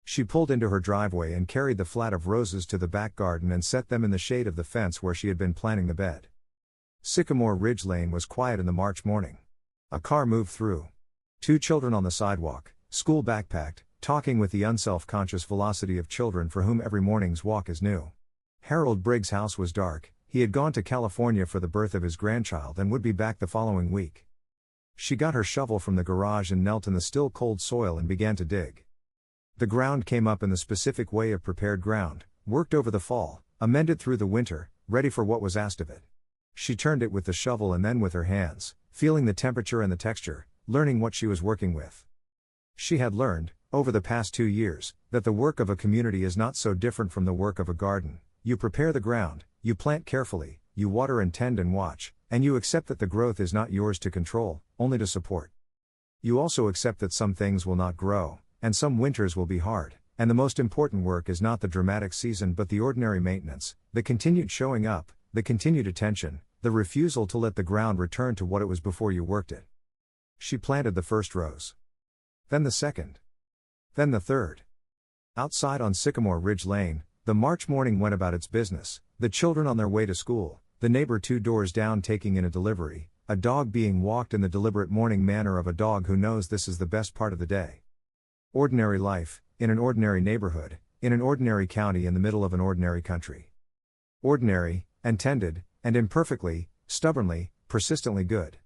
She pulled into her driveway and carried the flat of roses to the back garden and set them in the shade of the fence where she had been planting the bed. Sycamore Ridge Lane was quiet in the March morning. A car moved through. 2 children on the sidewalk, school backpacked, talking with the unself-conscious velocity of children for whom every morning's walk is new. Harold Briggs' house was dark. He had gone to California for the birth of his grandchild and would be back the following week. She got her shovel from the garage and knelt in the still cold soil and began to dig. The ground came up in the specific way of prepared ground, worked over the fall, amended through the winter, ready for what was asked of it. She turned it with the shovel and then with her hands, feeling the temperature and the texture, learning what she was working with. She had learned, over the past 2 years, that the work of a community is not so different from the work of a garden. You prepare the ground, you plant carefully, you water and tend and watch, and you accept that the growth is not yours to control, only to support. You also accept that some things will not grow, and some winters will be hard, and the most important work is not the dramatic season but the ordinary maintenance, the continued showing up, the continued attention, the refusal to let the ground return to what it was before you worked it. She planted the first rose. Then the second. Then the third. Outside on Sycamore Ridge Lane, the March morning went about its business, the children on their way to school, the neighbor 2 doors down taking in a delivery, a dog being walked in the deliberate morning manner of a dog who knows this is the best part of the day. Ordinary life, in an ordinary neighborhood, in an ordinary county in the middle of an ordinary country. Ordinary, and tended, and imperfectly, stubbornly, persistently good.